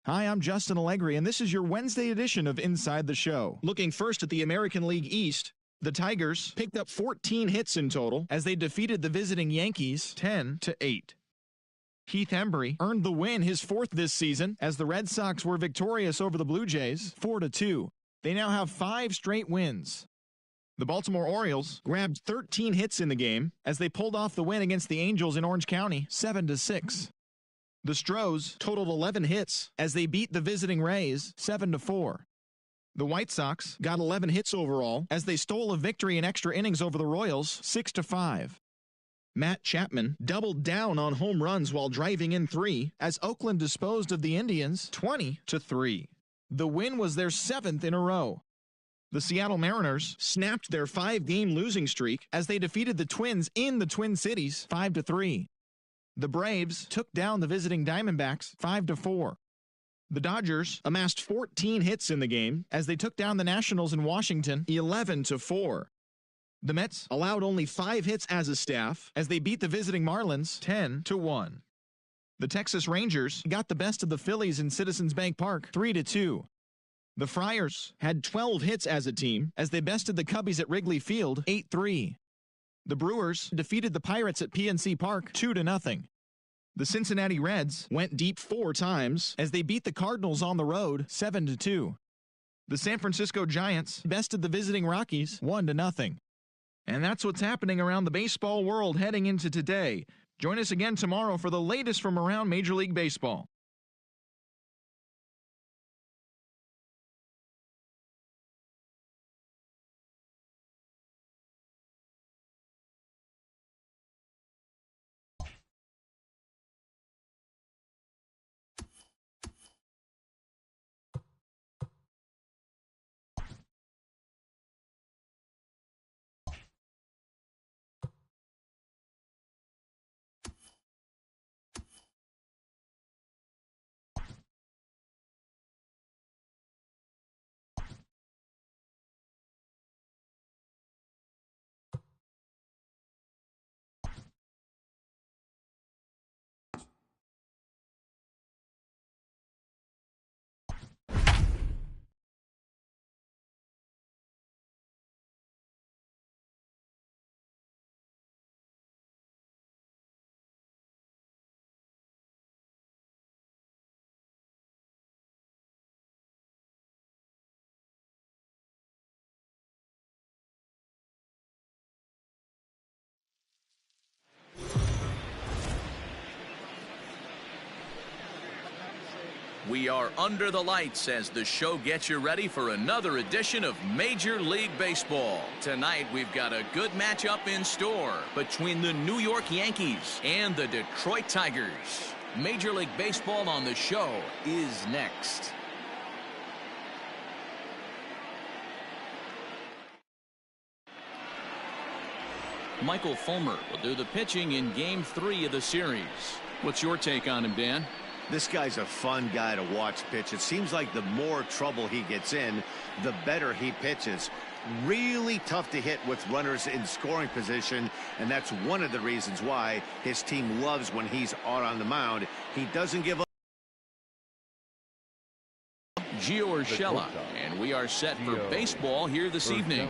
Hi, I'm Justin Allegri, and this is your Wednesday edition of Inside the Show. Looking first at the American League East, the Tigers picked up 14 hits in total as they defeated the visiting Yankees 10-8. Heath Hembree earned the win, his fourth this season, as the Red Sox were victorious over the Blue Jays 4-2. They now have 5 straight wins. The Baltimore Orioles grabbed 13 hits in the game as they pulled off the win against the Angels in Orange County 7-6. The Stros totaled 11 hits as they beat the visiting Rays 7-4. The White Sox got 11 hits overall as they stole a victory in extra innings over the Royals 6-5. Matt Chapman doubled down on home runs while driving in 3 as Oakland disposed of the Indians 20-3. The win was their 7th in a row. The Seattle Mariners snapped their 5-game losing streak as they defeated the Twins in the Twin Cities 5-3. The Braves took down the visiting Diamondbacks 5-4. The Dodgers amassed 14 hits in the game as they took down the Nationals in Washington 11-4. The Mets allowed only 5 hits as a staff as they beat the visiting Marlins 10-1. The Texas Rangers got the best of the Phillies in Citizens Bank Park 3-2. The Friars had 12 hits as a team as they bested the Cubbies at Wrigley Field 8-3. The Brewers defeated the Pirates at PNC Park 2-0. The Cincinnati Reds went deep 4 times as they beat the Cardinals on the road 7-2. The San Francisco Giants bested the visiting Rockies 1-0. And that's what's happening around the baseball world heading into today. Join us again tomorrow for the latest from around Major League Baseball. We are under the lights as the show gets you ready for another edition of Major League Baseball. Tonight, we've got a good matchup in store between the New York Yankees and the Detroit Tigers. Major League Baseball on the show is next. Michael Fulmer will do the pitching in Game 3 of the series. What's your take on him, Dan? This guy's a fun guy to watch pitch. It seems like the more trouble he gets in, the better he pitches. Really tough to hit with runners in scoring position, and that's one of the reasons why his team loves when he's out on the mound. He doesn't give up. Gio Urshela, and we are set for baseball here this evening.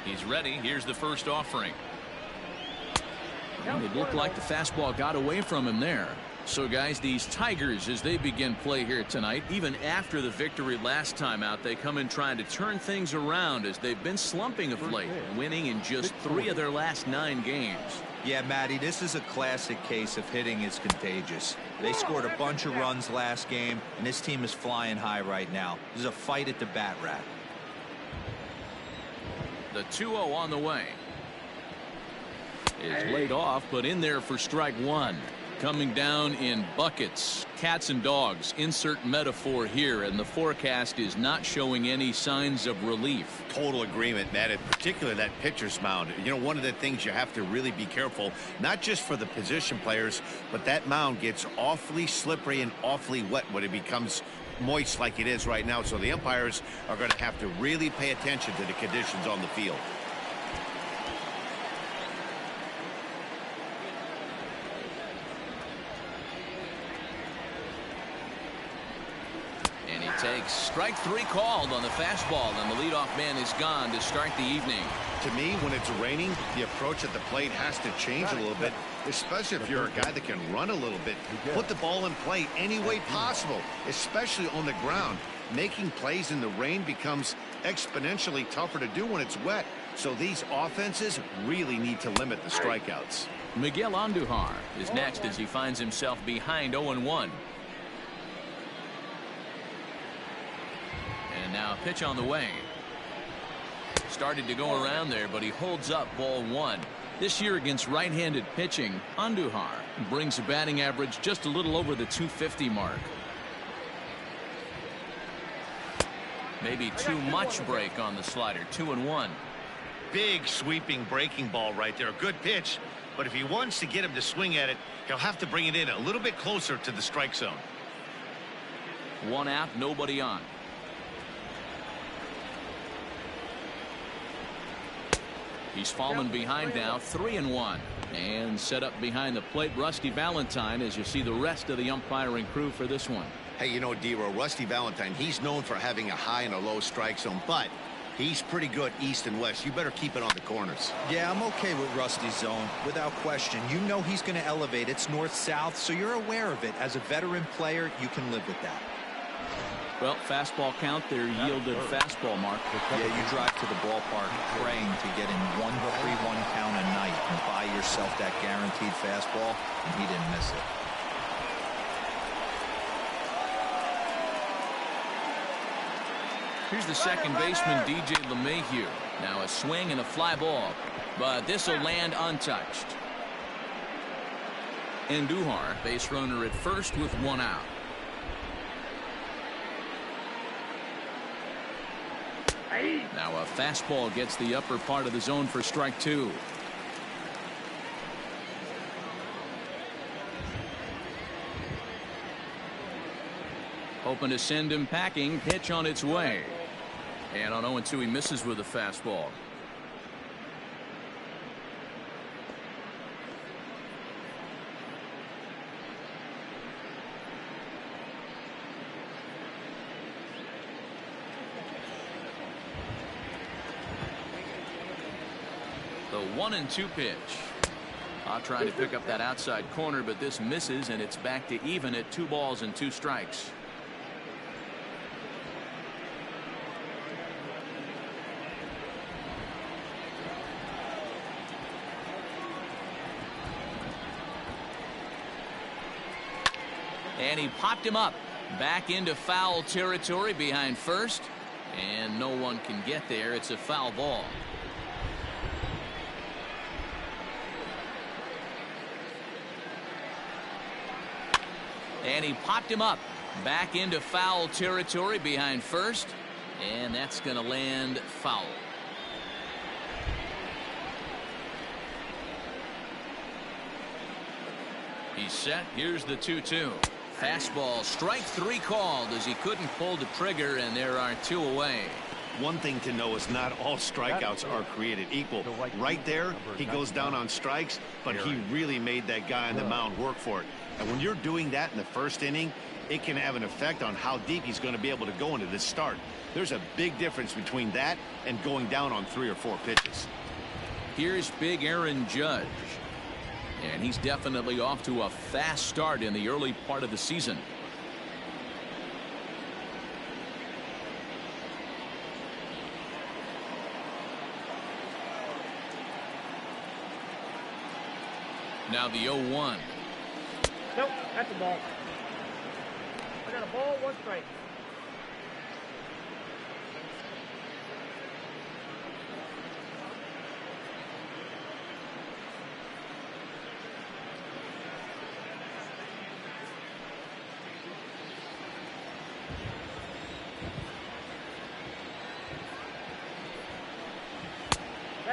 He's ready. Here's the first offering. And it looked like the fastball got away from him there. So, guys, these Tigers, as they begin play here tonight, even after the victory last time out, they come in trying to turn things around as they've been slumping of late, winning in just 3 of their last 9 games. Yeah, Matty, this is a classic case of hitting is contagious. They scored a bunch of runs last game, and this team is flying high right now. This is a fight at the bat rack. The 2-0 on the way. Is laid off, but in there for strike 1. Coming down in buckets, cats and dogs, insert metaphor here, and the forecast is not showing any signs of relief. Total agreement, Matt, in particular that pitcher's mound. You know, one of the things you have to really be careful, not just for the position players, but that mound gets awfully slippery and awfully wet when it becomes moist like it is right now. So the umpires are going to have to really pay attention to the conditions on the field. Takes strike 3 called on the fastball, and the leadoff man is gone to start the evening. To me, when it's raining, the approach at the plate has to change a little bit, especially if you're a guy that can run a little bit. Put the ball in play any way possible, especially on the ground. Making plays in the rain becomes exponentially tougher to do when it's wet. So these offenses really need to limit the strikeouts. Miguel Anduhar is next as he finds himself behind 0-1. And now a pitch on the way. Started to go around there, but he holds up ball 1. This year against right-handed pitching, Anduhar brings a batting average just a little over the 250 mark. Maybe too much break on the slider. 2-1. Big sweeping breaking ball right there. Good pitch. But if he wants to get him to swing at it, he'll have to bring it in a little bit closer to the strike zone. 1 out, nobody on. He's fallen behind now, 3-1. And set up behind the plate, Rusty Valentine, as you see the rest of the umpiring crew for this one. Hey, you know, D-Row, Rusty Valentine, he's known for having a high and a low strike zone, but he's pretty good east and west. You better keep it on the corners. Yeah, I'm okay with Rusty's zone, without question. You know he's going to elevate. It's north-south, so you're aware of it. As a veteran player, you can live with that. Well, fastball count, their yielded fastball mark. Yeah, you drive to the ballpark praying to get in 1-3-1 count a night and buy yourself that guaranteed fastball, and he didn't miss it. Here's the second baseman, DJ LeMahieu. Now a swing and a fly ball, but this will land untouched. Anduhar, base runner at first with 1 out. Now a fastball gets the upper part of the zone for strike 2. Hoping to send him packing. Pitch on its way. And on 0-2 he misses with a fastball. The 1-2 pitch. Trying to pick up that outside corner, but this misses, and it's back to even at 2 balls and 2 strikes. And he popped him up back into foul territory behind first, and no one can get there. It's a foul ball. And he popped him up back into foul territory behind first, and that's going to land foul. He's set. Here's the 2-2. Fastball, strike 3 called as he couldn't pull the trigger, and there are 2 away. One thing to know is not all strikeouts are created equal. Right there, he goes down on strikes, but he really made that guy on the mound work for it. And when you're doing that in the first inning, it can have an effect on how deep he's going to be able to go into this start. There's a big difference between that and going down on 3 or 4 pitches. Here's Big Aaron Judge. And he's definitely off to a fast start in the early part of the season. Now the 0-1. Nope, that's a ball. I got a ball, 1 strike.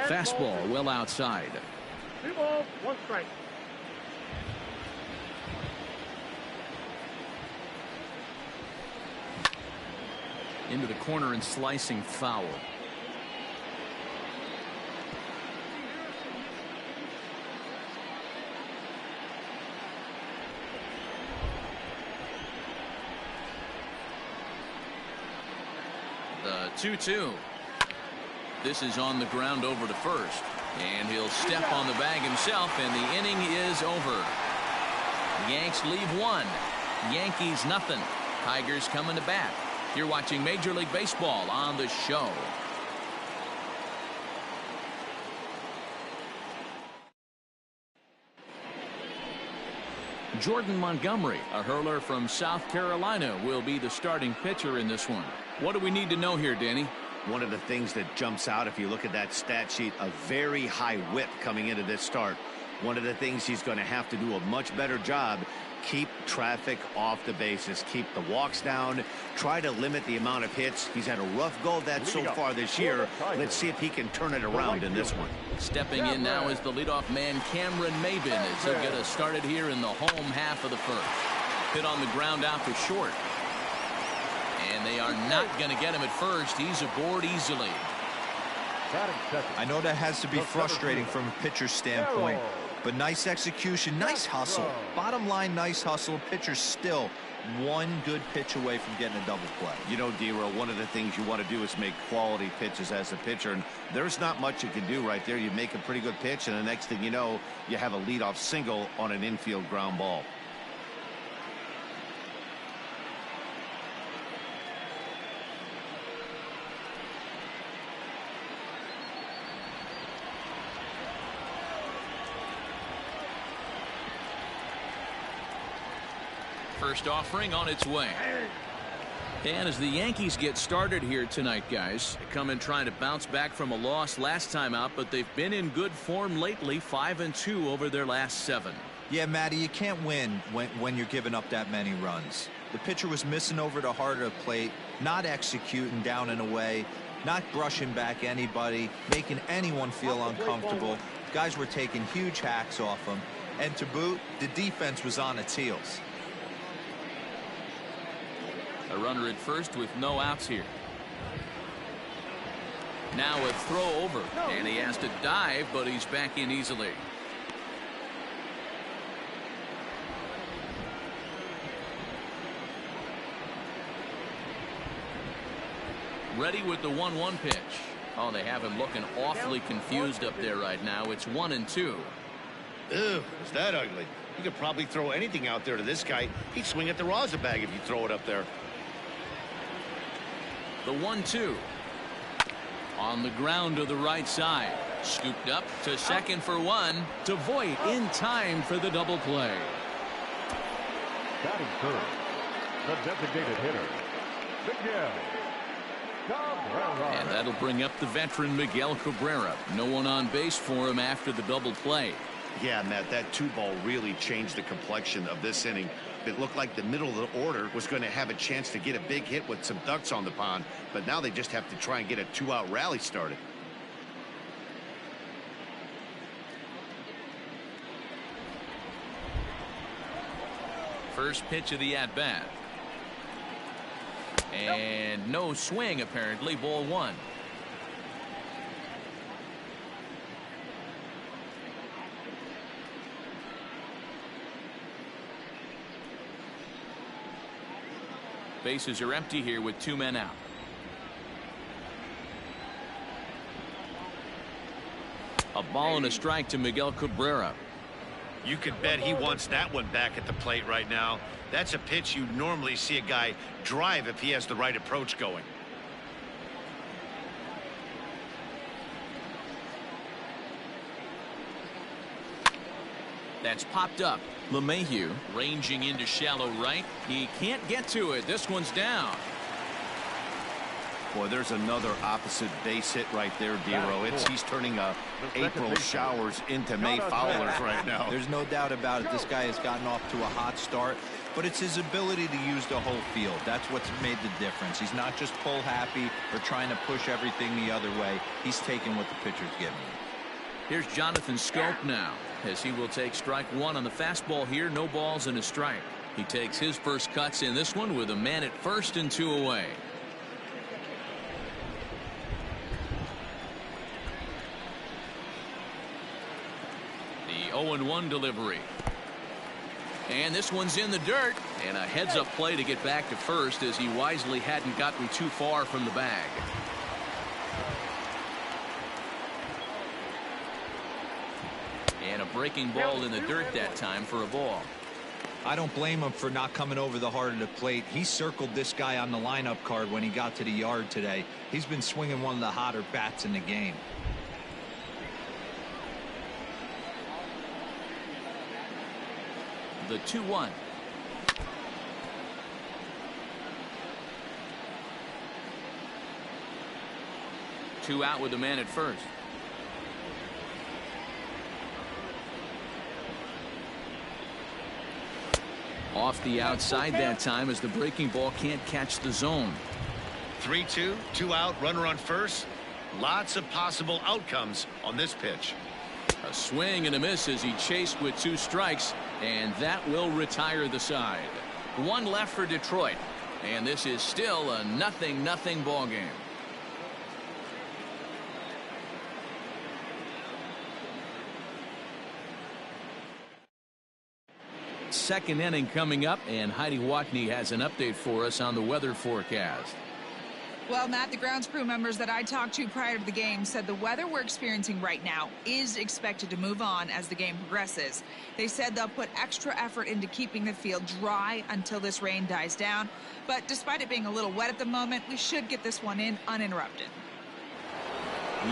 Fastball well outside. 2 balls, 1 strike. Into the corner and slicing foul. 2-2. This is on the ground over to first. And he'll step on the bag himself, and the inning is over. The Yanks leave 1. Yankees nothing. Tigers coming to bat. You're watching Major League Baseball on the show. Jordan Montgomery, a hurler from South Carolina, will be the starting pitcher in this one. What do we need to know here, Danny? One of the things that jumps out if you look at that stat sheet, a very high whip coming into this start. One of the things he's going to have to do a much better job, keep traffic off the bases, keep the walks down, try to limit the amount of hits. He's had a rough go of that so far this year. Let's see if he can turn it around in this one. Stepping in now is the leadoff man Cameron Maben as he'll get us started here in the home half of the first. Hit on the ground out to short. And they are not going to get him at first. He's aboard easily. I know that has to be frustrating from a pitcher's standpoint, but nice execution, nice hustle. Bottom line, nice hustle. Pitcher's still one good pitch away from getting a double play. You know, D-Row, one of the things you want to do is make quality pitches as a pitcher, and there's not much you can do right there. You make a pretty good pitch, and the next thing you know, you have a leadoff single on an infield ground ball. First offering on its way. And as the Yankees get started here tonight, guys, they come in trying to bounce back from a loss last time out, but they've been in good form lately, 5-2 over their last 7. Yeah, Matty, you can't win when you're giving up that many runs. The pitcher was missing over the heart of the plate, not executing down and away, not brushing back anybody, making anyone feel uncomfortable. Guys were taking huge hacks off him, and to boot, the defense was on its heels. A runner at first with no outs here. Now a throw over, and he has to dive, but he's back in easily. Ready with the 1-1 pitch. Oh, they have him looking awfully confused up there right now. It's 1-2. Ew, is that ugly? You could probably throw anything out there to this guy. He'd swing at the rosin bag if you throw it up there. The 1-2. On the ground to the right side. Scooped up to second for 1. To Voit in time for the double play. Batting third, the designated hitter, Miguel Cabrera. And that'll bring up the veteran Miguel Cabrera. No one on base for him after the double play. Yeah, Matt, that 2-ball really changed the complexion of this inning. It looked like the middle of the order was going to have a chance to get a big hit with some ducks on the pond, but now they just have to try and get a 2-out rally started. First pitch of the at-bat. And no swing, apparently. Ball 1. Bases are empty here with 2 men out. A ball and a strike to Miguel Cabrera. You can bet he wants that one back at the plate right now. That's a pitch you normally see a guy drive if he has the right approach going. That's popped up. LeMahieu ranging into shallow right. He can't get to it. This one's down. Boy, there's another opposite base hit right there, D-Row. He's turning April showers into May foulers right now. There's no doubt about it. This guy has gotten off to a hot start, but it's his ability to use the whole field. That's what's made the difference. He's not just pull happy or trying to push everything the other way. He's taking what the pitcher's giving him. Here's Jonathan Scope now, as he will take strike 1 on the fastball here. No balls and a strike. He takes his first cuts in this one with a man at first and 2 away. The 0-1 delivery. And this one's in the dirt, and a heads-up play to get back to first as he wisely hadn't gotten too far from the bag. Breaking ball in the dirt that time for a ball. I don't blame him for not coming over the heart of the plate. He circled this guy on the lineup card when he got to the yard today. He's been swinging one of the hotter bats in the game. The 2-1. Two out with the man at first. Off the outside that time as the breaking ball can't catch the zone. 3-2, 2 out, runner on first. Lots of possible outcomes on this pitch. A swing and a miss as he chased with 2 strikes, and that will retire the side. 1 left for Detroit, and this is still a 0-0 ball game. Second inning coming up, and Heidi Watney has an update for us on the weather forecast. Well, Matt, the grounds crew members that I talked to prior to the game said the weather we're experiencing right now is expected to move on as the game progresses. They said they'll put extra effort into keeping the field dry until this rain dies down. But despite it being a little wet at the moment, we should get this one in uninterrupted.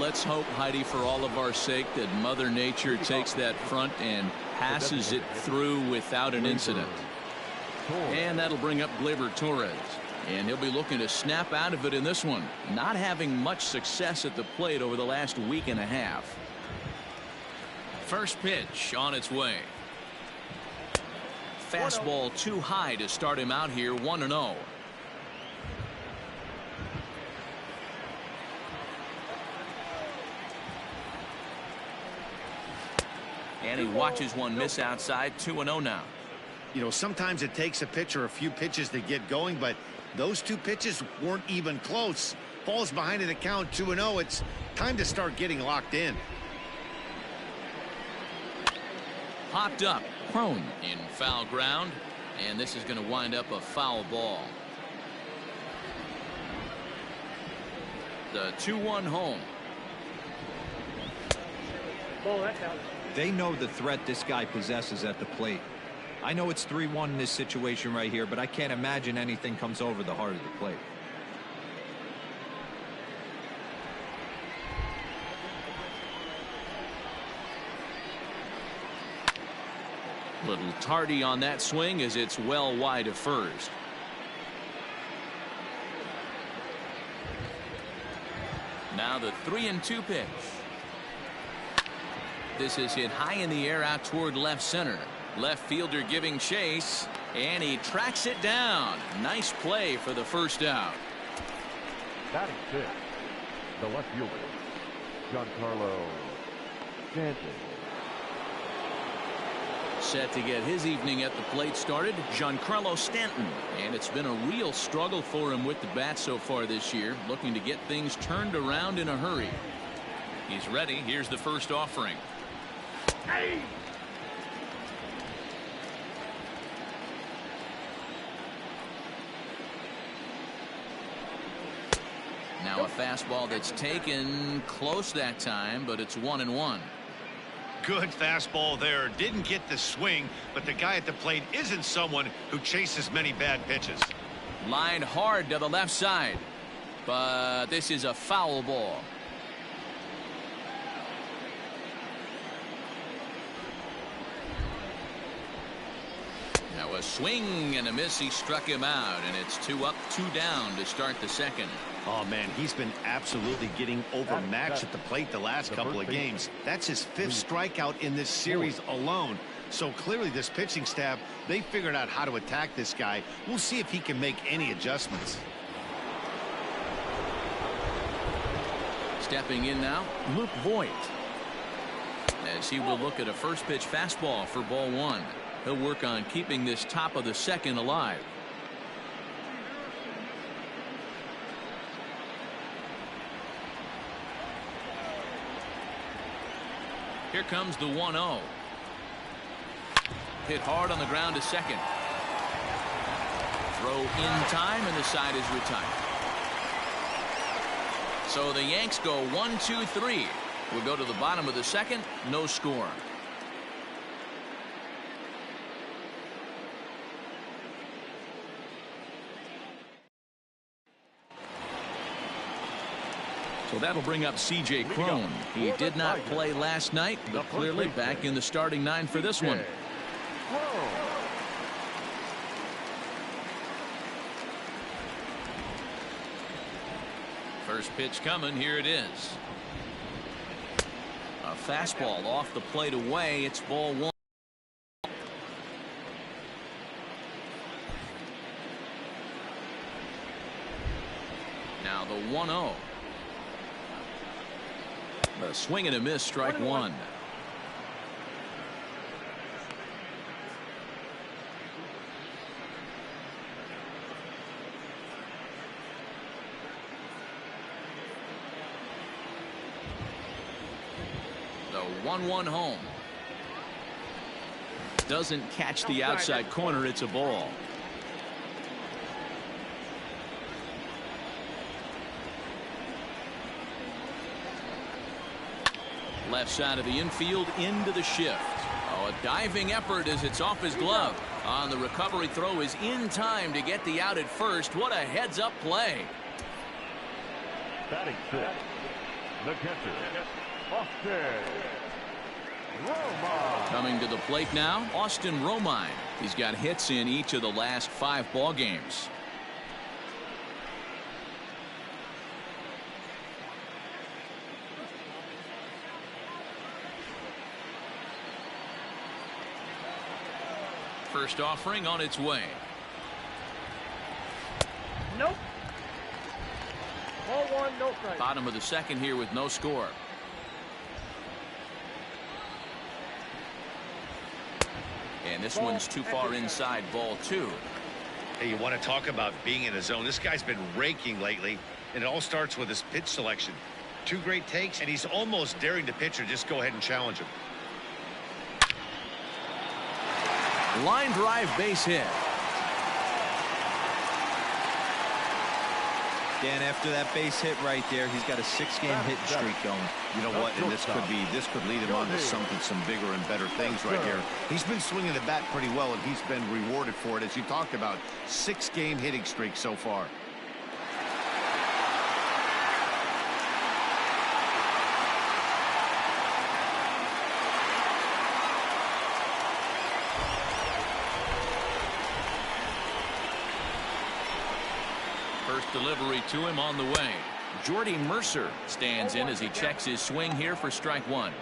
Let's hope, Heidi, for all of our sake, that Mother Nature takes that front and passes it through without an incident. And that'll bring up Glaber Torres. And he'll be looking to snap out of it in this one. Not having much success at the plate over the last week and a half. First pitch on its way. Fastball too high to start him out here, 1-0. And he watches one miss outside, 2-0 now. You know, sometimes it takes a pitcher a few pitches to get going, but those 2 pitches weren't even close. Falls behind in the count, 2-0. It's time to start getting locked in. Popped up, prone in foul ground, and this is going to wind up a foul ball. The 2-1 home. Ball, that's out. They know the threat this guy possesses at the plate. I know it's 3-1 in this situation right here, but I can't imagine anything comes over the heart of the plate. Little tardy on that swing as it's well wide of first. Now the 3-2 pitch. This is hit high in the air out toward left center. Left fielder giving chase, and he tracks it down. Nice play for the first out. Batting 6, the left fielder, Giancarlo Stanton. Set to get his evening at the plate started, Giancarlo Stanton. And it's been a real struggle for him with the bat so far this year, looking to get things turned around in a hurry. He's ready. Here's the first offering. Hey! Now a fastball that's taken close that time, but it's 1-1. Good fastball there. Didn't get the swing, but the guy at the plate isn't someone who chases many bad pitches. Lined hard to the left side, but this is a foul ball. Now a swing and a miss. He struck him out, and it's 2 up, 2 down to start the second. Oh, man, he's been absolutely getting overmatched at the plate the last couple of games. That's his 5th strikeout in this series alone. So clearly this pitching staff, they figured out how to attack this guy. We'll see if he can make any adjustments. Stepping in now, Luke Voigt. As he will look at a first pitch fastball for ball 1. He'll work on keeping this top of the second alive. Here comes the 1-0. Hit hard on the ground to second. Throw in time, and the side is retired. So the Yanks go 1-2-3. We'll go to the bottom of the second. No score. So that'll bring up C.J. Cron. He did not play last night, but clearly back in the starting 9 for this one. First pitch coming. Here it is. A fastball off the plate away. It's ball 1. Now the 1-0. A swing and a miss, strike 1. The 1-1 home. Doesn't catch the outside corner. It's a ball. Left side of the infield into the shift. Oh, a diving effort as it's off his glove. On the recovery throw is in time to get the out at first. What a heads-up play. Batting fifth, the catcher, Austin Romine. Coming to the plate now, Austin Romine. He's got hits in each of the last 5 ball games. First offering on its way. Nope. Ball 1, no strike. Bottom of the second here with no score. And this one's too far inside, ball 2. Hey, you want to talk about being in a zone? This guy's been raking lately, and it all starts with his pitch selection. 2 great takes, and he's almost daring the pitcher just go ahead and challenge him. Line drive base hit. Dan, after that base hit right there, he's got a 6-game hit streak going. You know what? And this could lead him on to something, some bigger and better things right here. He's been swinging the bat pretty well, and he's been rewarded for it, as you talked about. 6-game hitting streak so far. First delivery to him on the way. Jordy Mercer stands in as he checks his swing here for strike 1.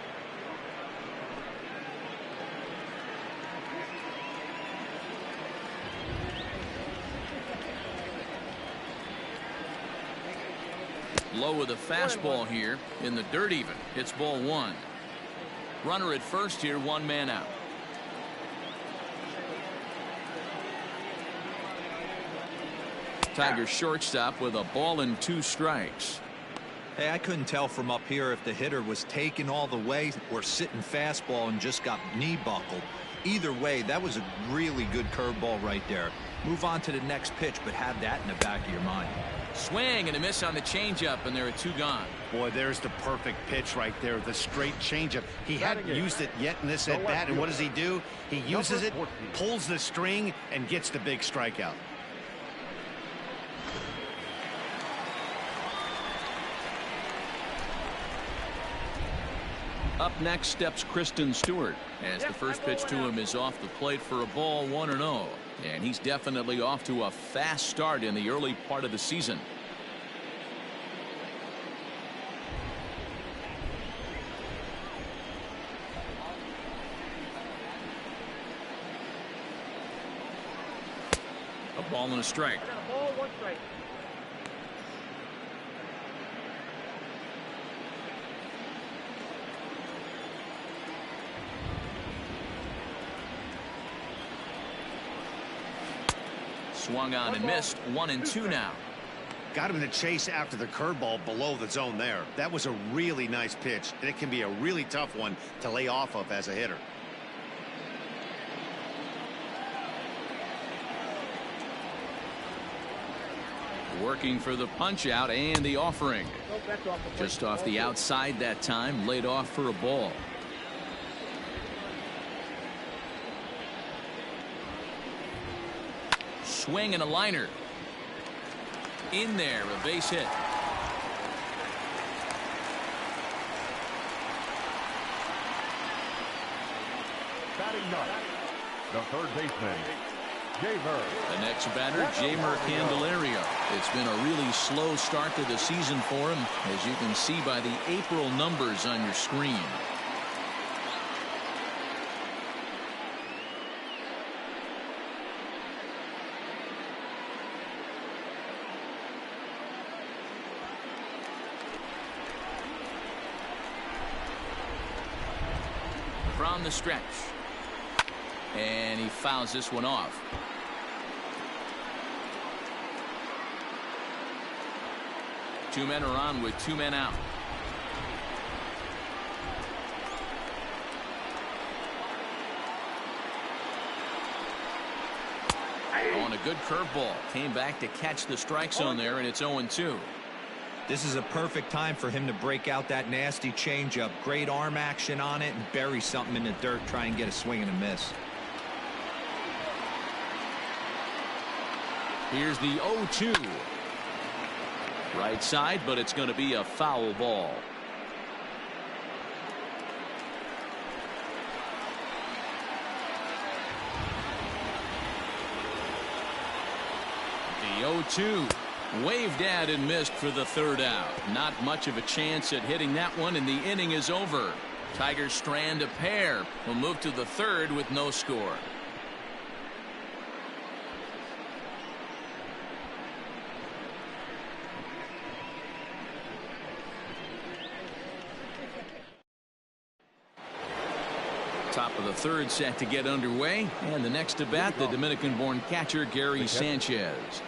Low with a fastball here in the dirt even. It's ball 1. Runner at first here, 1 man out. Tigers shortstop with a ball and 2 strikes. Hey, I couldn't tell from up here if the hitter was taking all the way or sitting fastball and just got knee buckled. Either way, that was a really good curveball right there. Move on to the next pitch, but have that in the back of your mind. Swing and a miss on the changeup, and there are 2 gone. Boy, there's the perfect pitch right there, the straight changeup. He hadn't used it yet in this at bat, and what does he do? He uses it, pulls the string, and gets the big strikeout. Up next steps Kristen Stewart as the first pitch to him is off the plate for a ball, 1-0. And he's definitely off to a fast start in the early part of the season. A ball and a strike. Ball 1 strike. Swung on and missed. 1-2 now. Got him to chase after the curveball below the zone there. That was a really nice pitch, and it can be a really tough one to lay off of as a hitter. Working for the punch out and the offering. Just off the outside that time, laid off for a ball. Swing and a liner. In there, a base hit. Batting ninth, the third baseman, the next batter, Jamer Candelario. It's been a really slow start to the season for him, as you can see by the April numbers on your screen. From the stretch. And he fouls this one off. Two men are on with two men out. On a good curveball. Came back to catch the strike zone there, and it's 0-2. This is a perfect time for him to break out that nasty changeup. Great arm action on it and bury something in the dirt. Try and get a swing and a miss. Here's the 0-2. Right side, but it's going to be a foul ball. The 0-2. Waved at and missed for the third out. Not much of a chance at hitting that one, and the inning is over. Tigers strand a pair. Will move to the third with no score. Top of the third set to get underway, and the next to bat, the Dominican-born catcher Gary Sanchez.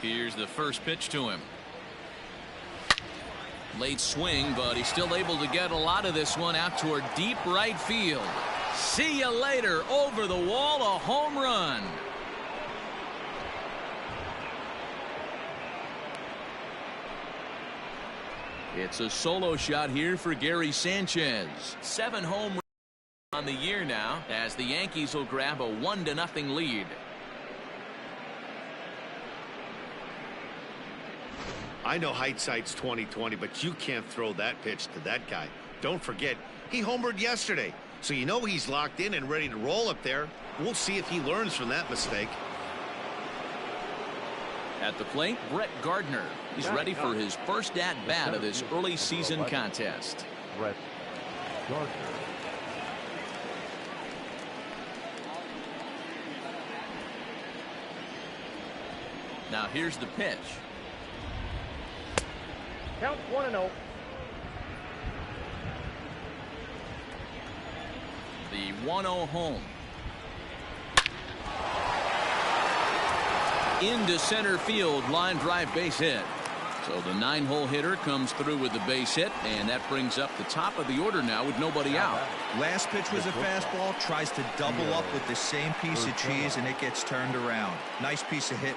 Here's the first pitch to him. Late swing, but he's still able to get a lot of this one out toward deep right field. See you later. Over the wall, a home run. It's a solo shot here for Gary Sanchez. 7 home runs on the year now, as the Yankees will grab a 1-0 lead. I know hindsight's 20/20, but you can't throw that pitch to that guy. Don't forget, he homered yesterday, so you know he's locked in and ready to roll up there. We'll see if he learns from that mistake. At the plate, Brett Gardner. He's ready for his first at-bat of this early season contest. Brett Gardner. Now here's the pitch. Count 1-0. The 1-0 home. Into center field, line drive base hit. So the 9-hole hitter comes through with the base hit, and that brings up the top of the order now with nobody out. Last pitch was a fastball, tries to double up with the same piece of cheese, and it gets turned around. Nice piece of hitting.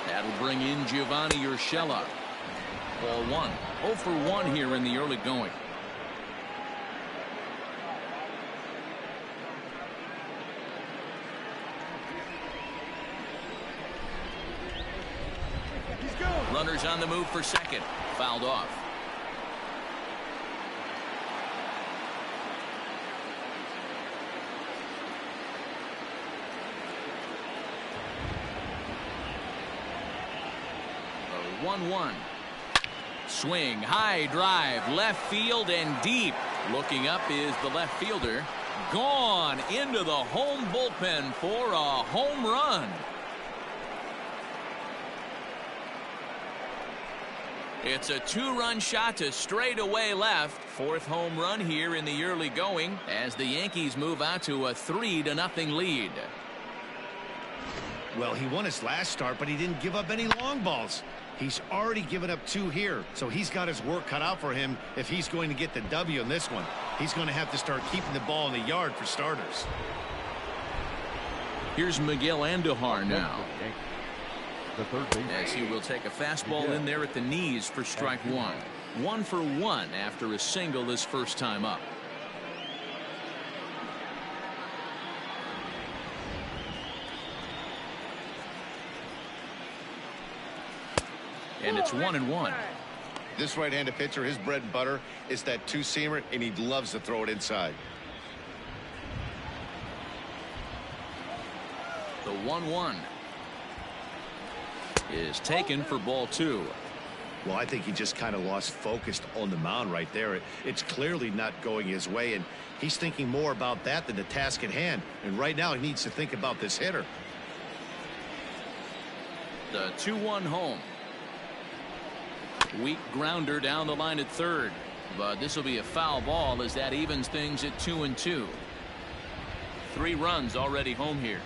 That'll bring in Giovanni Urshela. Ball 1. 0 for 1 here in the early going. Runners on the move for second. Fouled off. A 1-1. Swing, high drive, left field and deep. Looking up is the left fielder. Gone into the home bullpen for a home run. It's a 2-run shot to straightaway left. 4th home run here in the early going as the Yankees move out to a 3-0 lead. Well, he won his last start, but he didn't give up any long balls. He's already given up 2 here, so he's got his work cut out for him if he's going to get the W in this one. He's going to have to start keeping the ball in the yard for starters. Here's Miguel Anduhar now. The third base. As he will take a fastball in there at the knees for strike 1. 1 for 1 after a single his first time up. And it's 1-1. This right-handed pitcher, his bread and butter is that two-seamer, and he loves to throw it inside. The 1-1 is taken for ball 2. Well, I think he just kind of lost focus on the mound right there. It's clearly not going his way, and he's thinking more about that than the task at hand. And right now he needs to think about this hitter. The 2-1 home. Weak grounder down the line at third, but this will be a foul ball as that evens things at 2-2. 3 runs already home here.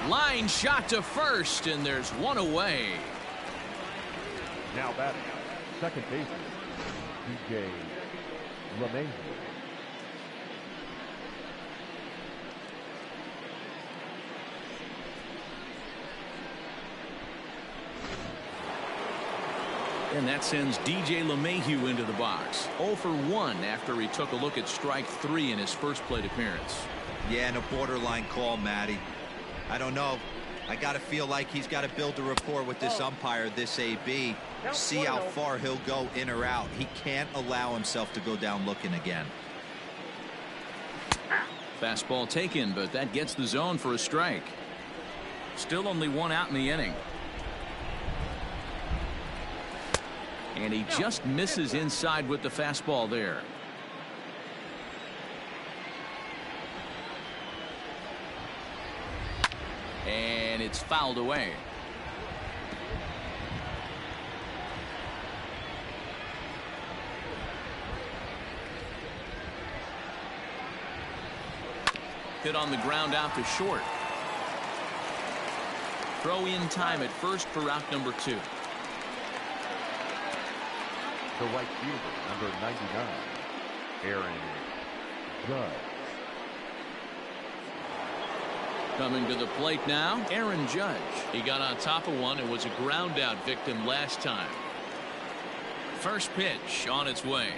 Line shot to first, and there's one away. Now batting, second baseman, DJ LeMahieu. And that sends DJ LeMahieu into the box. 0 for 1 after he took a look at strike 3 in his first plate appearance. Yeah, and a borderline call, Matty. I don't know. I got to feel like he's got to build a rapport with this umpire, this AB. See how far he'll go in or out. He can't allow himself to go down looking again. Fastball taken, but that gets the zone for a strike. Still only 1 out in the inning. And he just misses inside with the fastball there. And it's fouled away. Hit on the ground out to short. Throw in time at first for route number 2. The right fielder, number 99, Aaron Judge. Coming to the plate now, Aaron Judge. He got on top of one and was a ground out victim last time. First pitch on its way.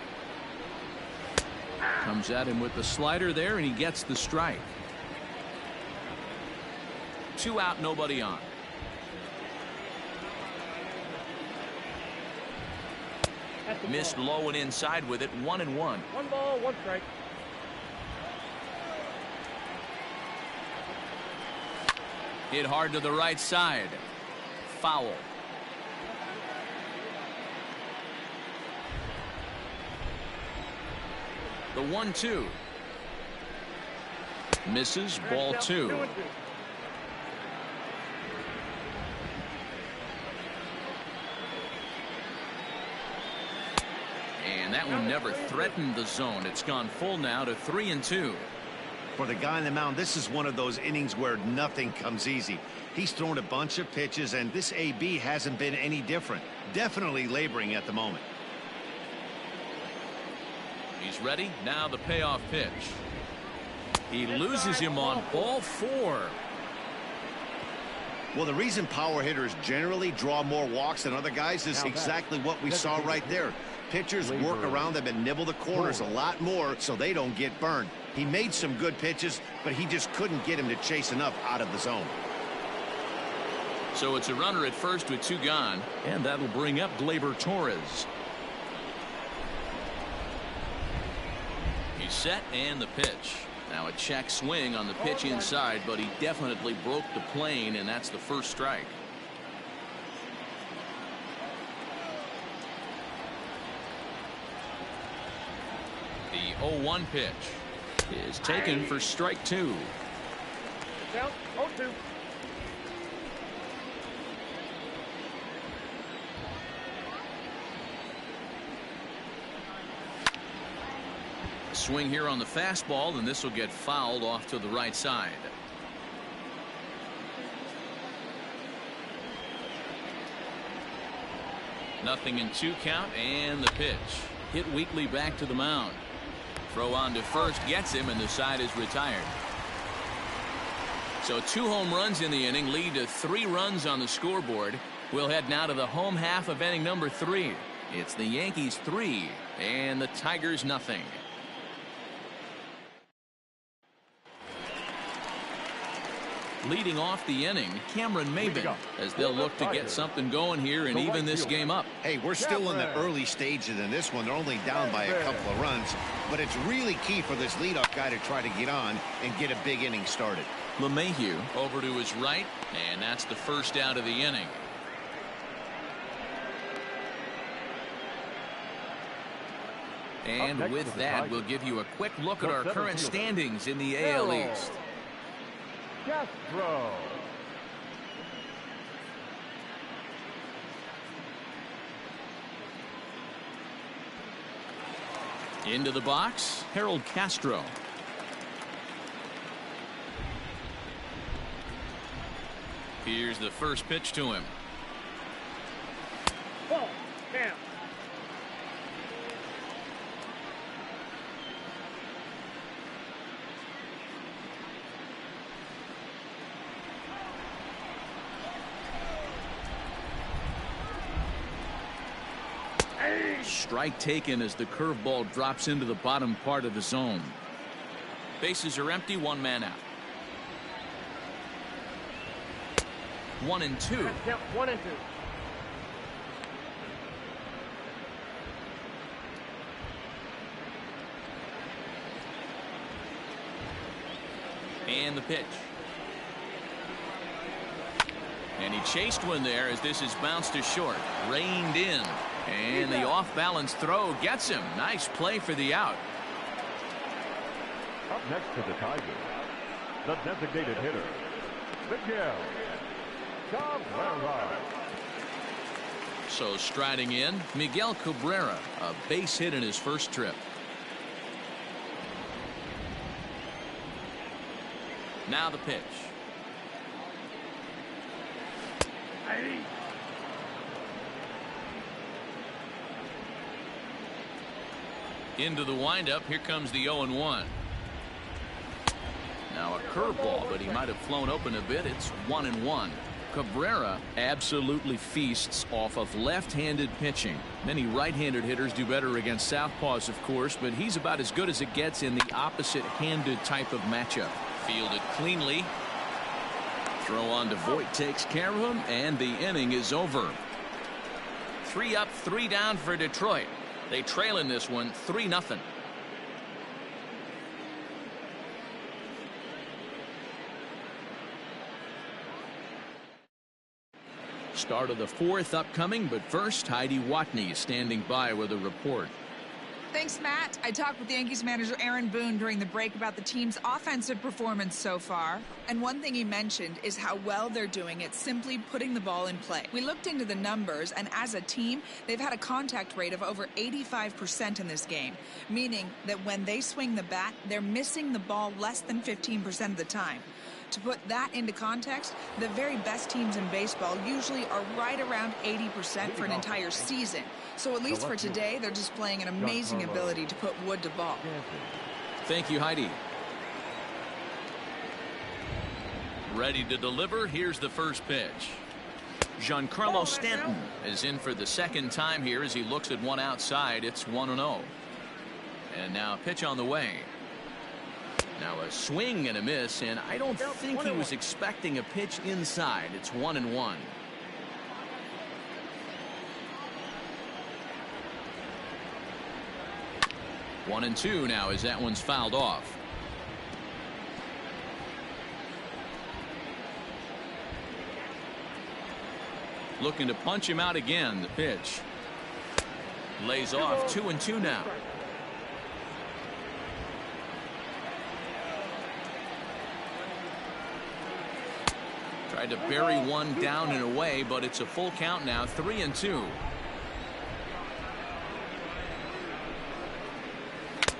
Comes at him with the slider there, and he gets the strike. 2 out, nobody on. Missed low and inside with it. 1-1. 1 ball, 1 strike. Hit hard to the right side. Foul. The 1-2. Misses. Ball 2. And that one never threatened the zone. It's gone full now to 3-2. For the guy on the mound, this is one of those innings where nothing comes easy. He's thrown a bunch of pitches, and this AB hasn't been any different. Definitely laboring at the moment. He's ready. Now the payoff pitch. He loses him on ball 4. Well, the reason power hitters generally draw more walks than other guys is exactly what we saw right there. Pitchers work around them and nibble the corners a lot more so they don't get burned. He made some good pitches, but he just couldn't get him to chase enough out of the zone. So it's a runner at first with 2 gone, and that'll bring up Glaber Torres. He's set, and the pitch. Now a check swing on the pitch inside, but he definitely broke the plane, and that's the first strike. The 0-1 pitch is taken for strike 2. Down 0-2. Swing here on the fastball, and this will get fouled off to the right side. Nothing in 2 count, and the pitch hit weakly back to the mound. Throw on to first gets him, and the side is retired. So 2 home runs in the inning lead to 3 runs on the scoreboard. We'll head now to the home half of inning number 3. It's the Yankees 3 and the Tigers nothing. Leading off the inning, Cameron Maben, as they'll look to get something going here and even this game up. Hey, we're still in the early stages in this one. They're only down by a couple of runs, but it's really key for this leadoff guy to try to get on and get a big inning started. LeMahieu over to his right, and that's the first out of the inning. And with that, we'll give you a quick look at our current standings in the AL East. Castro. Into the box, Harold Castro. Here's the first pitch to him. Ball. Down. Strike taken as the curveball drops into the bottom part of the zone. Bases are empty, one man out. 1-2. Count 1 and 2. And the pitch. And he chased one there as this is bounced to short. Reined in. And the off-balance throw gets him. Nice play for the out. Up next to the Tigers, the designated hitter, Miguel Cabrera. So striding in, Miguel Cabrera, a base hit in his first trip. Now the pitch. Into the windup. Here comes the 0-1. Now a curveball, but he might have flown open a bit. It's 1-1. Cabrera absolutely feasts off of left-handed pitching. Many right-handed hitters do better against southpaws, of course, but he's about as good as it gets in the opposite-handed type of matchup. Fielded cleanly. Throw on to Voit takes care of him, and the inning is over. 3 up, 3 down for Detroit. They trail in this one 3-0. Start of the 4th upcoming, but first Heidi Watney is standing by with a report. Thanks, Matt. I talked with Yankees manager Aaron Boone during the break about the team's offensive performance so far. And one thing he mentioned is how well they're doing at simply putting the ball in play. We looked into the numbers, and as a team, they've had a contact rate of over 85% in this game, meaning that when they swing the bat, they're missing the ball less than 15% of the time. To put that into context, the very best teams in baseball usually are right around 80% for an entire season. So at least for today, they're displaying an amazing ability to put wood to ball. Thank you, Heidi. Ready to deliver. Here's the first pitch. Giancarlo Stanton is in for the second time here as he looks at one outside. It's 1-0. And now a pitch on the way. Now a swing and a miss, and I don't think he was expecting a pitch inside. It's 1-1. One and 2 now as that one's fouled off. Looking to punch him out again. The pitch lays off. 2-2 now. Tried to bury one down and away, but it's a full count now. 3-2.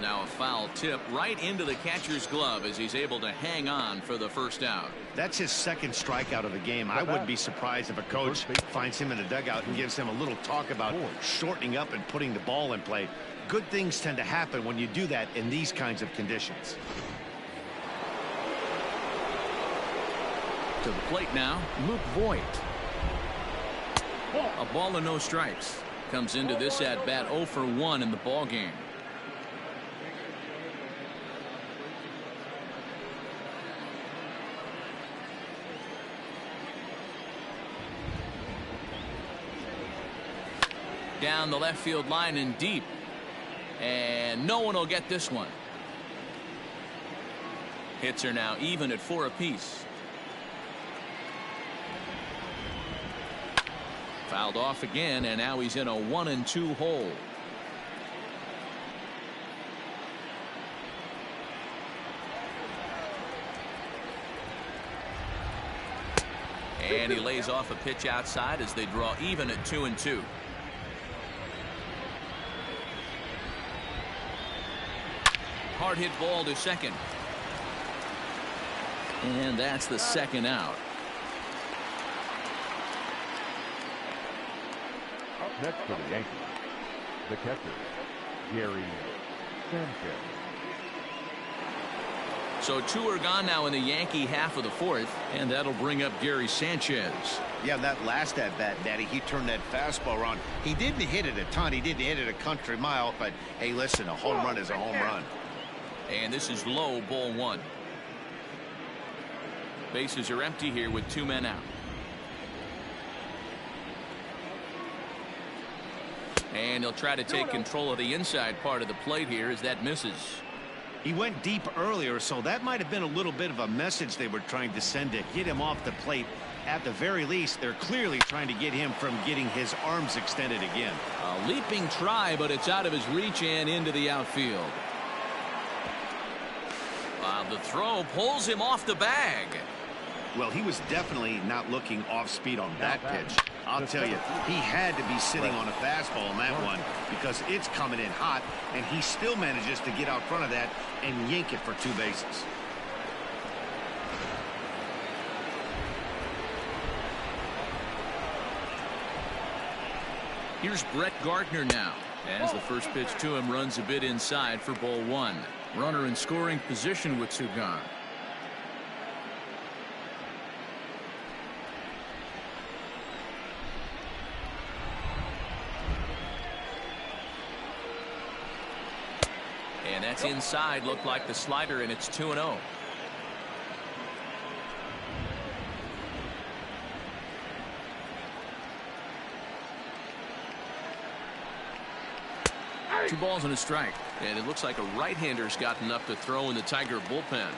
Now a foul tip right into the catcher's glove as he's able to hang on for the first out. That's his second strikeout of the game. I wouldn't be surprised if a coach finds him in the dugout and gives him a little talk about shortening up and putting the ball in play. Good things tend to happen when you do that in these kinds of conditions. To the plate now, Luke Voit. A ball and no strikes. Comes into this at bat 0 for 1 in the ball game. down the left field line and deep. And no one will get this one. Hits are now even at 4 apiece. Fouled off again, and now he's in a 1-2 hole. And he lays off a pitch outside as they draw even at 2-2. Hard hit ball to second. And that's the second out. Up next for the Yankees, the catcher, Gary Sanchez. So 2 are gone now in the Yankee half of the 4th, and that'll bring up Gary Sanchez. Yeah, that last at bat, Daddy, he turned that fastball around. He didn't hit it a ton. He didn't hit it a country mile, but hey, listen, a home run is a home run. And this is low, ball 1. Bases are empty here with 2 men out. And he'll try to take control of the inside part of the plate here as that misses. He went deep earlier, so that might have been a little bit of a message they were trying to send to get him off the plate. At the very least, they're clearly trying to get him from getting his arms extended again. A leaping try, but it's out of his reach and into the outfield. The throw pulls him off the bag. Well, he was definitely not looking off speed on that pitch. I'll tell you, he had to be sitting on a fastball on that one because it's coming in hot, and he still manages to get out front of that and yank it for 2 bases. Here's Brett Gardner now, as the first pitch to him runs a bit inside for ball 1. Runner in scoring position with 2 gone. And that's inside, looked like the slider, and it's 2-0. Two balls and a strike, and it looks like a right-hander's gotten up to throw in the Tiger bullpen.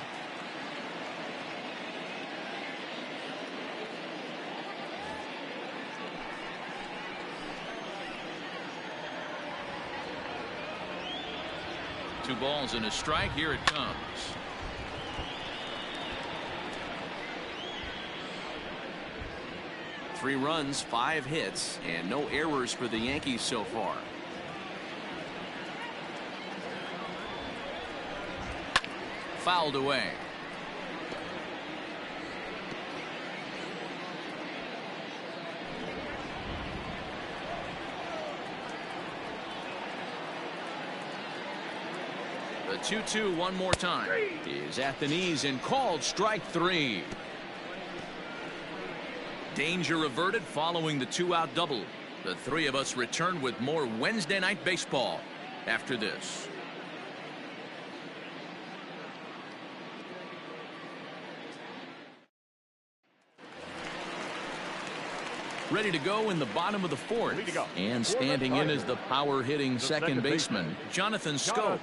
Two balls and a strike. Here it comes. Three runs, 5 hits, and no errors for the Yankees so far. Fouled away. The 2-2 one more time is at the knees and called strike 3. Danger averted following the 2-out double. The three of us return with more Wednesday night baseball after this. Ready to go in the bottom of the 4th. And standing in is the power hitting second baseman, Jonathan Schoop.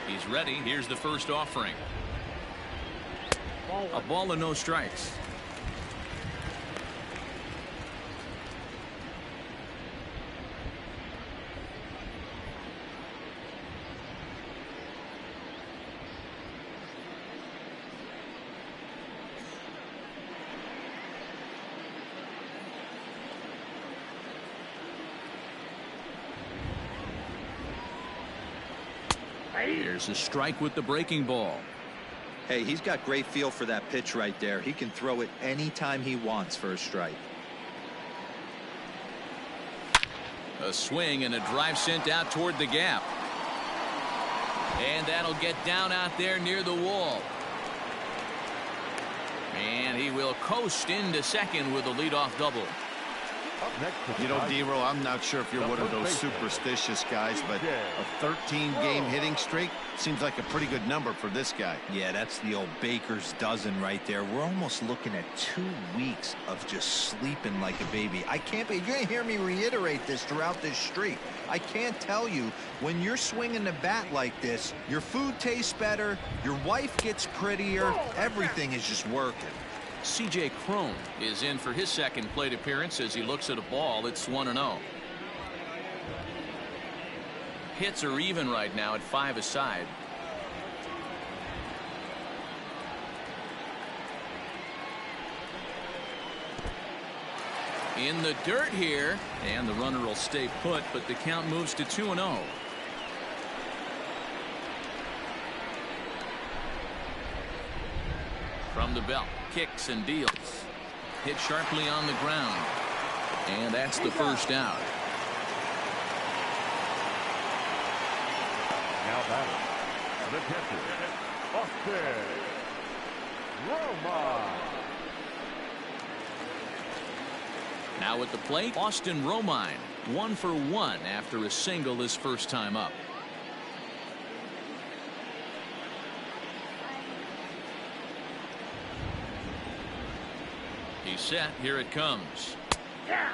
He's ready. Here's the first offering. A ball and no strikes. There's a strike with the breaking ball. Hey, he's got great feel for that pitch right there. He can throw it anytime he wants for a strike. A swing and a drive sent out toward the gap. And that'll get down out there near the wall. And he will coast into second with a leadoff double. Up next, You know, D-Roll, I'm not sure if you're one of those superstitious guys, but a 13-game hitting streak seems like a pretty good number for this guy. Yeah, that's the old baker's dozen right there. We're almost looking at 2 weeks of just sleeping like a baby. I can't be. You're going to hear me reiterate this throughout this streak. I can't tell you, when you're swinging the bat like this, your food tastes better, your wife gets prettier, everything is just working. C.J. Cron is in for his second plate appearance as he looks at a ball that's 1-0. Hits are even right now at 5 aside. In the dirt here, and the runner will stay put, but the count moves to 2-0. From the belt, kicks and deals. Hit sharply on the ground. And that's the first out. Now batting, the catcher, Austin Romine. Now at the plate, Austin Romine, 1 for 1 after a single his first time up. He's set. Here it comes. Yeah.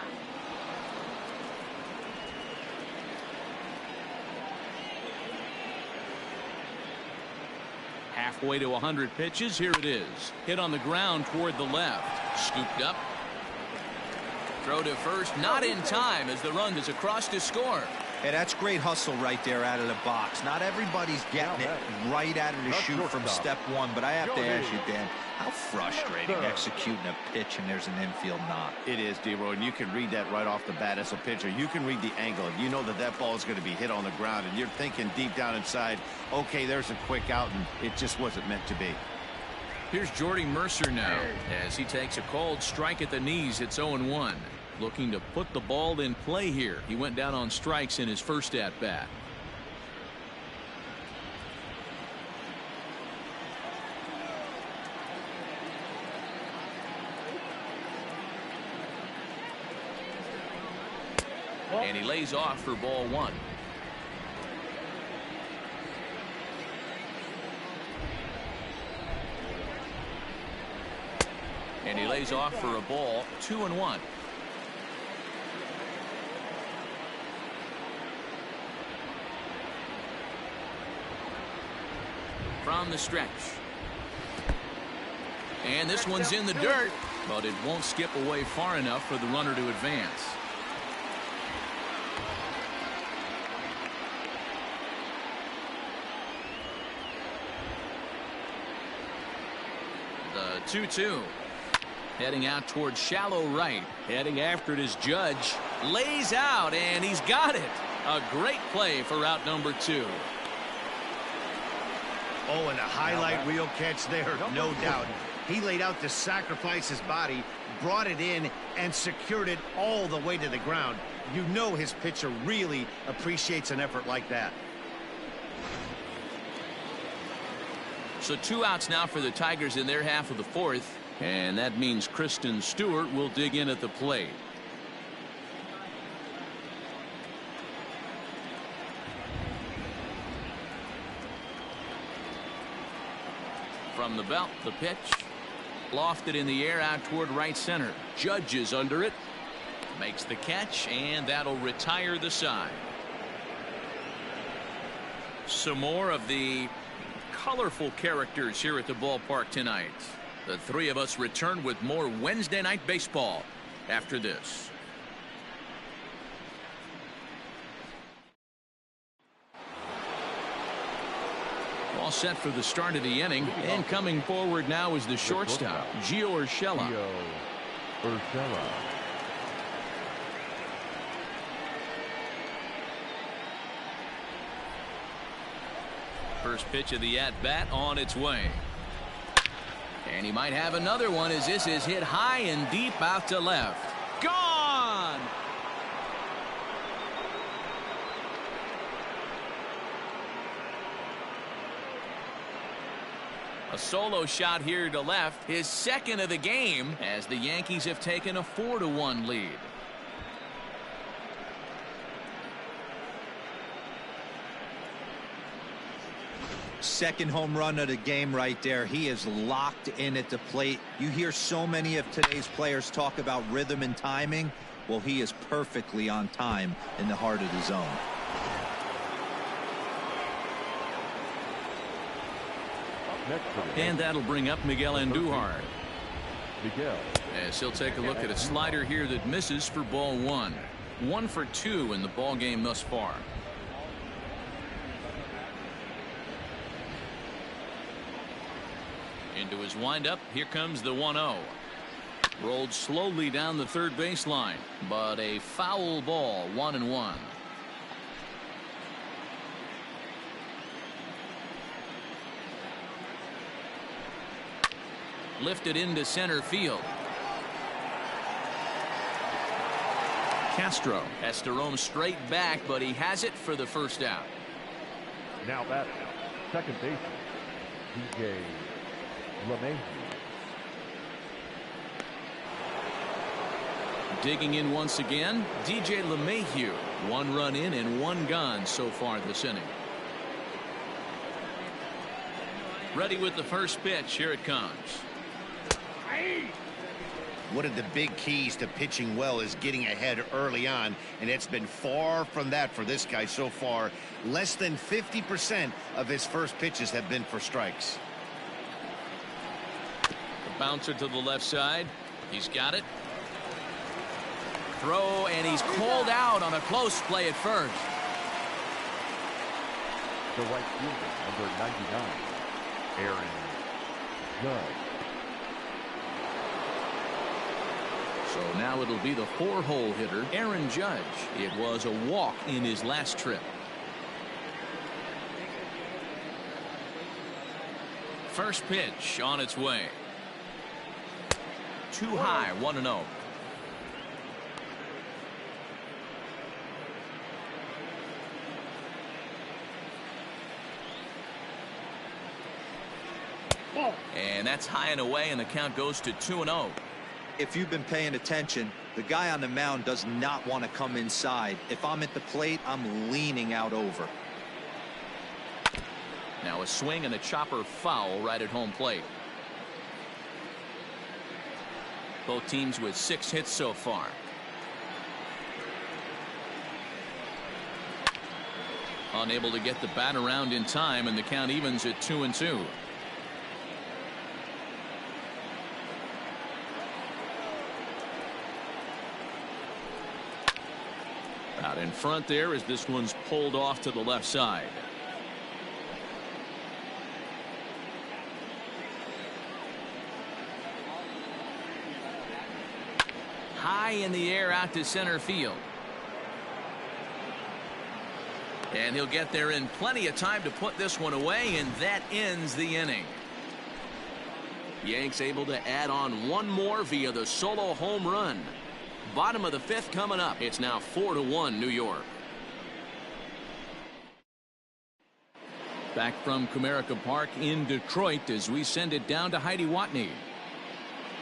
Halfway to 100 pitches. Here it is. Hit on the ground toward the left. Scooped up. Throw to first. Not in time as the run is across to score. Hey, that's great hustle right there out of the box. Not everybody's getting it right out of the chute from step one, but I have to ask you, Dan, how frustrating executing a pitch and there's an infield knock. It is, D-Roy, and you can read that right off the bat as a pitcher. You can read the angle. You know that that ball is going to be hit on the ground, and you're thinking deep down inside, okay, there's a quick out, and it just wasn't meant to be. Here's Jordy Mercer now as he takes a cold strike at the knees. It's 0-1. Looking to put the ball in play here. He went down on strikes in his first at bat. And he lays off for ball 1. And he lays off for a ball. 2-1. From the stretch. And this one's in the dirt, but it won't skip away far enough for the runner to advance. The 2-2. Heading out towards shallow right. Heading after it is Judge. Lays out, and he's got it. A great play for out number 2. Oh, and a highlight reel catch there, no doubt. He laid out to sacrifice his body, brought it in, and secured it all the way to the ground. You know his pitcher really appreciates an effort like that. So 2 outs now for the Tigers in their half of the 4th, and that means Kristen Stewart will dig in at the plate. From the belt, the pitch. Lofted in the air out toward right center. Judge is under it. Makes the catch, and that'll retire the side. Some more of the colorful characters here at the ballpark tonight. The 3 of us return with more Wednesday night baseball after this. All set for the start of the inning, and coming forward now is the shortstop, Gio Urshela. First pitch of the at-bat on its way. And he might have another one as this is hit high and deep out to left. Gone! A solo shot here to left, his second of the game, as the Yankees have taken a 4-1 lead. Second home run of the game right there. He is locked in at the plate. You hear so many of today's players talk about rhythm and timing. Well, he is perfectly on time in the heart of the zone. And that'll bring up Miguel Anduhar. Miguel. As he'll take a look at a slider here that misses for ball one. 1 for 2 in the ball game thus far. Into his windup. Here comes the 1-0. Rolled slowly down the third baseline, but a foul ball. 1-1. Lifted into center field. Castro has to roam straight back, but he has it for the first out. Now batting, second baseman, DJ LeMahieu. Digging in once again, DJ LeMahieu. 1 run in and 1 gone so far this inning. Ready with the first pitch. Here it comes. One of the big keys to pitching well is getting ahead early on, and it's been far from that for this guy so far. Less than 50% of his first pitches have been for strikes. The bouncer to the left side. He's got it. Throw, and he's called out on a close play at first. The right fielder, number 99, Aaron Judge. So now it'll be the 4-hole hitter, Aaron Judge. It was a walk in his last trip. First pitch on its way. Too high, 1-0. And that's high and away, and the count goes to 2-0. If you've been paying attention, the guy on the mound does not want to come inside. If I'm at the plate, I'm leaning out over. Now a swing and a chopper foul right at home plate. Both teams with 6 hits so far. Unable to get the bat around in time, and the count evens at 2-2. Out in front there as this one's pulled off to the left side. High in the air out to center field. And he'll get there in plenty of time to put this one away, and that ends the inning. Yanks able to add on one more via the solo home run. Bottom of the 5th coming up. It's now 4-1 New York. Back from Comerica Park in Detroit as we send it down to Heidi Watney.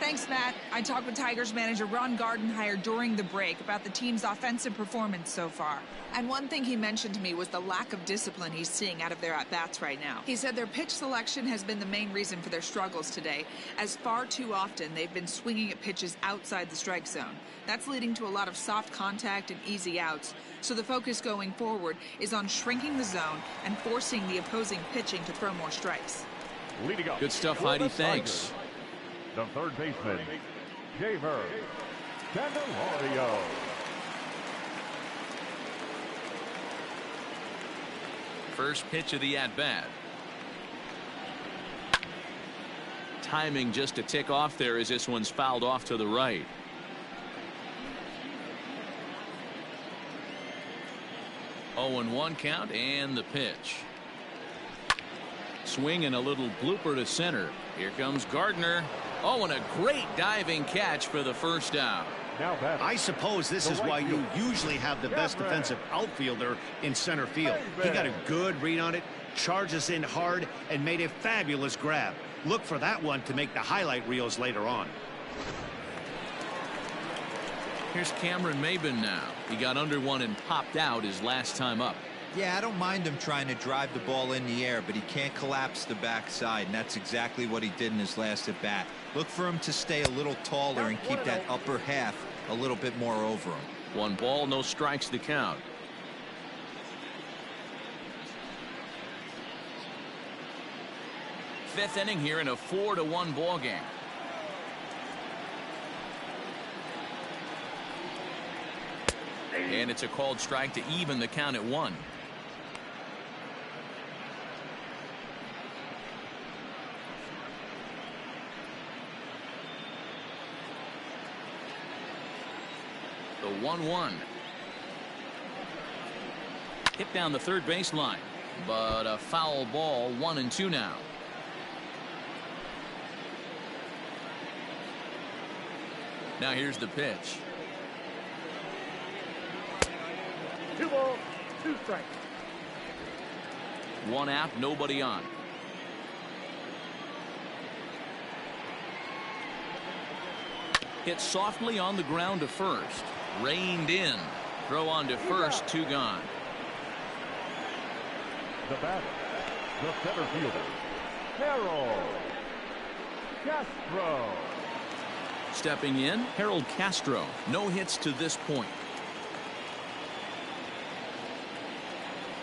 Thanks, Matt. I talked with Tigers manager Ron Gardenhire during the break about the team's offensive performance so far. And one thing he mentioned to me was the lack of discipline he's seeing out of their at-bats right now. He said their pitch selection has been the main reason for their struggles today, as far too often they've been swinging at pitches outside the strike zone. That's leading to a lot of soft contact and easy outs. So the focus going forward is on shrinking the zone and forcing the opposing pitching to throw more strikes. Leading up. Good stuff, Heidi. Thanks. The third baseman, Glaber Torres. First pitch of the at-bat. Timing just a tick off there as this one's fouled off to the right. Oh, and 1 count, and the pitch. Swing and a little blooper to center. Here comes Gardner. Oh, and a great diving catch for the first out. I suppose this is why you usually have the best defensive outfielder in center field. He got a good read on it, charges in hard, and made a fabulous grab. Look for that one to make the highlight reels later on. Here's Cameron Maben now. He got under one and popped out his last time up. Yeah, I don't mind him trying to drive the ball in the air, but he can't collapse the backside, and that's exactly what he did in his last at bat. Look for him to stay a little taller and keep that upper half a little bit more over him. 1 ball, no strikes to count. Fifth inning here in a 4-1 ball game. And it's a called strike to even the count at 1. The 1-1. Hit down the third baseline, but a foul ball. 1-2 now. Now here's the pitch. 2 balls, 2 strikes. 1 out, nobody on. Hit softly on the ground to first. Reined in. Throw on to first, 2 gone. The batter, the center fielder, Harold Castro. Stepping in, Harold Castro. No hits to this point.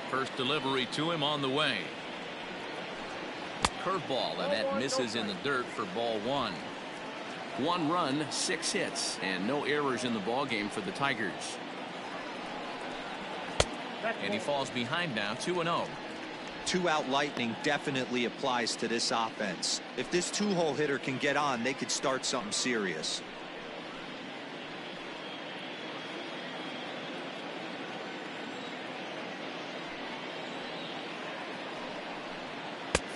First delivery to him on the way. Curveball, and that misses in the dirt for ball 1. 1 run, 6 hits, and no errors in the ball game for the Tigers. And he falls behind now, 2-0. 2-out lightning definitely applies to this offense. If this 2-hole hitter can get on, they could start something serious.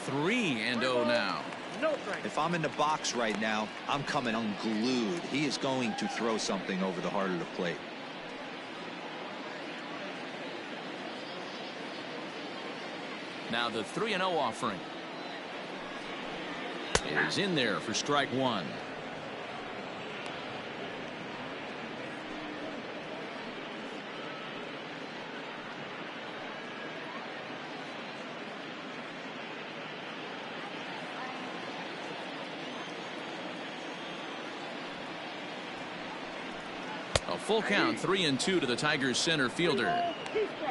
Three and 0 now. If I'm in the box right now, I'm coming unglued. He is going to throw something over the heart of the plate. Now the 3-0 offering is in there for strike 1. A full count, 3-2 to the Tigers center fielder.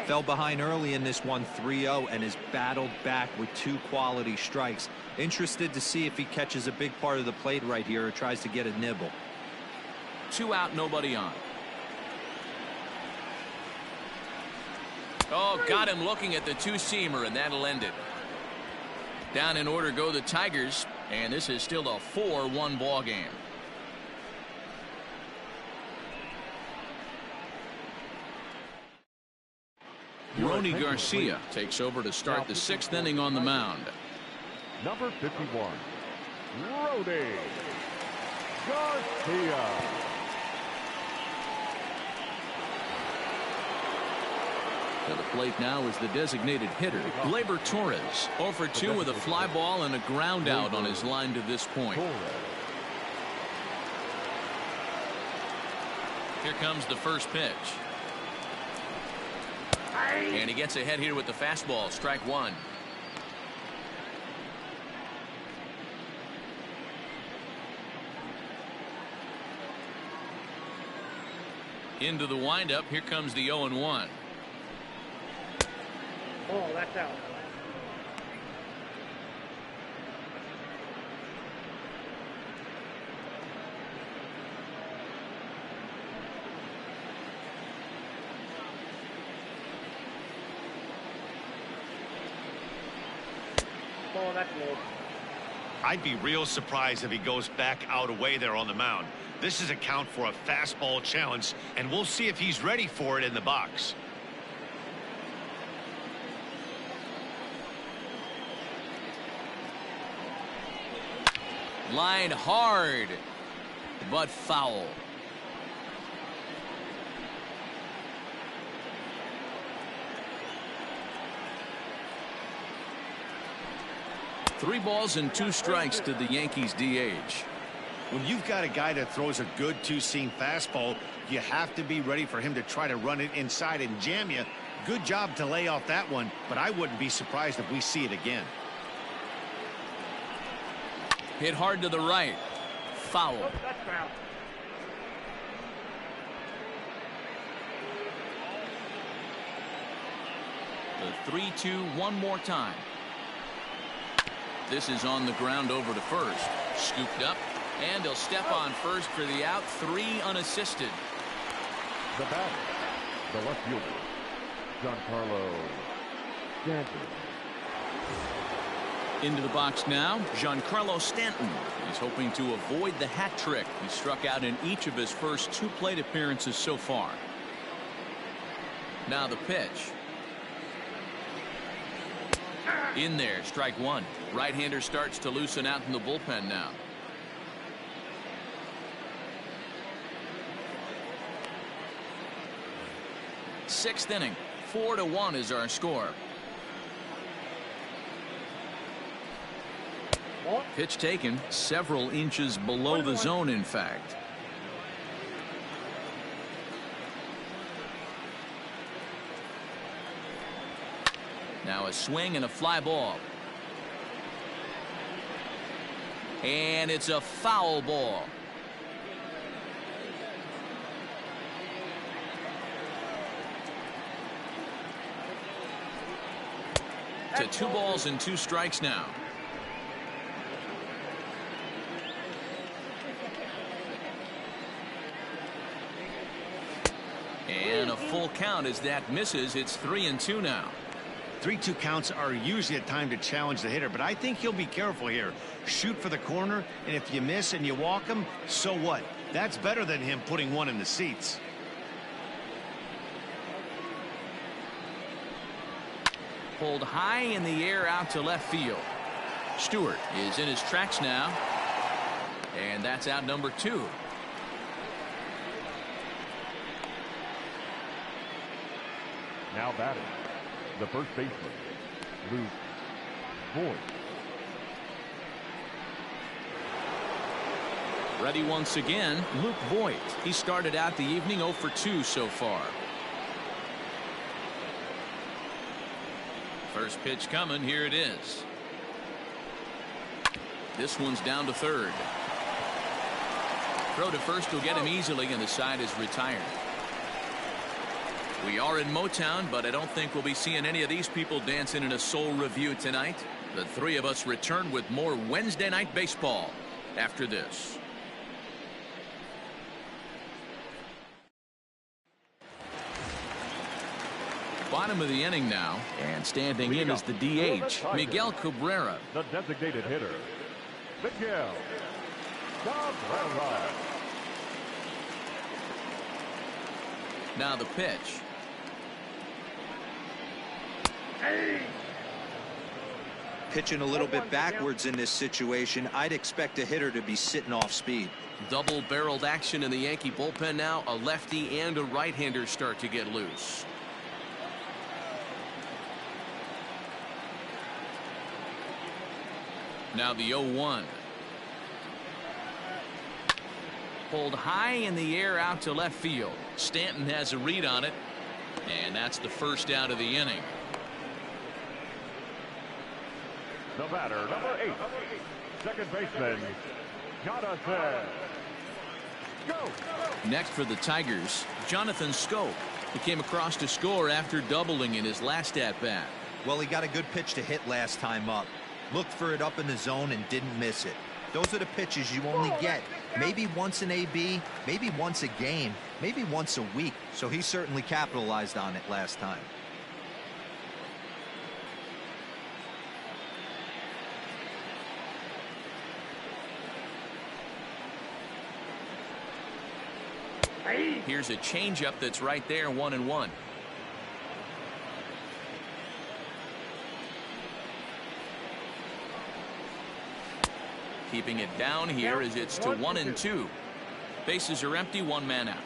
Fell behind early in this one, 3-0, and has battled back with 2 quality strikes. Interested to see if he catches a big part of the plate right here or tries to get a nibble. 2 out, nobody on. Oh, got him looking at the 2-seamer, and that'll end it. Down in order go the Tigers, and this is still a 4-1 ball game. Ronnie Garcia takes over to start the 6th inning on the mound. Number 51, Ronnie Garcia. To the plate now is the designated hitter, Glaber Torres. 0 for 2 with a fly ball and a ground out on his line to this point. Here comes the first pitch. And he gets ahead here with the fastball, strike 1. Into the windup, here comes the 0-1. Oh, that's out. Oh, that's low. I'd be real surprised if he goes back out away there on the mound. This is a count for a fastball challenge, and we'll see if he's ready for it in the box. Line hard, but foul. Three balls and 2 strikes to the Yankees DH. When you've got a guy that throws a good 2-seam fastball, you have to be ready for him to try to run it inside and jam you. good job to lay off that one, but I wouldn't be surprised if we see it again. Hit hard to the right. Foul. Oh, that's foul. The 3-2 one more time. This is on the ground over to first. Scooped up, and he'll step on first for the out. 3 unassisted. The batter, the left fielder, Giancarlo Stanton. Into the box now, Giancarlo Stanton. He's hoping to avoid the hat trick. He struck out in each of his first 2 plate appearances so far. Now the pitch. In there, strike 1. Right-hander starts to loosen out in the bullpen now. Sixth inning, 4-1 is our score. Pitch taken several inches below the zone, in fact. Now a swing and a fly ball. And it's a foul ball. To 2 balls and 2 strikes now. And a full count as that misses. It's 3-2 now. 3-2 counts are usually a time to challenge the hitter, but I think he'll be careful here. Shoot for the corner, and if you miss and you walk him, so what? That's better than him putting one in the seats. Pulled high in the air out to left field. Stewart is in his tracks now. And that's out number 2. Now batting, the first baseman, Luke Voigt. Ready once again, Luke Voigt. He started out the evening 0 for 2 so far. First pitch coming. Here it is. This one's down to third. Throw to first will get him easily, and the side is retired. We are in Motown, but I don't think we'll be seeing any of these people dancing in a soul review tonight. The 3 of us return with more Wednesday night baseball after this. Bottom of the inning now, and standing in is the DH, Miguel Cabrera. The designated hitter, Miguel Cabrera. Now the pitch. Pitching a little bit backwards in this situation. I'd expect a hitter to be sitting off speed. Double-barreled action in the Yankee bullpen now. A lefty and a right-hander start to get loose. Now the 0-1. Pulled high in the air out to left field. Stanton has a read on it, and that's the first out of the inning. The batter, number 8, second baseman, Jonathan Schoop. Next for the Tigers, Jonathan Schoop. He came across to score after doubling in his last at-bat. Well, he got a good pitch to hit last time up. Looked for it up in the zone and didn't miss it. Those are the pitches you only get maybe once in AB, maybe once a game, maybe once a week. So he certainly capitalized on it last time. Here's a changeup that's right there, 1-1. Keeping it down here as it's to 1-2. Bases are empty, 1 man out.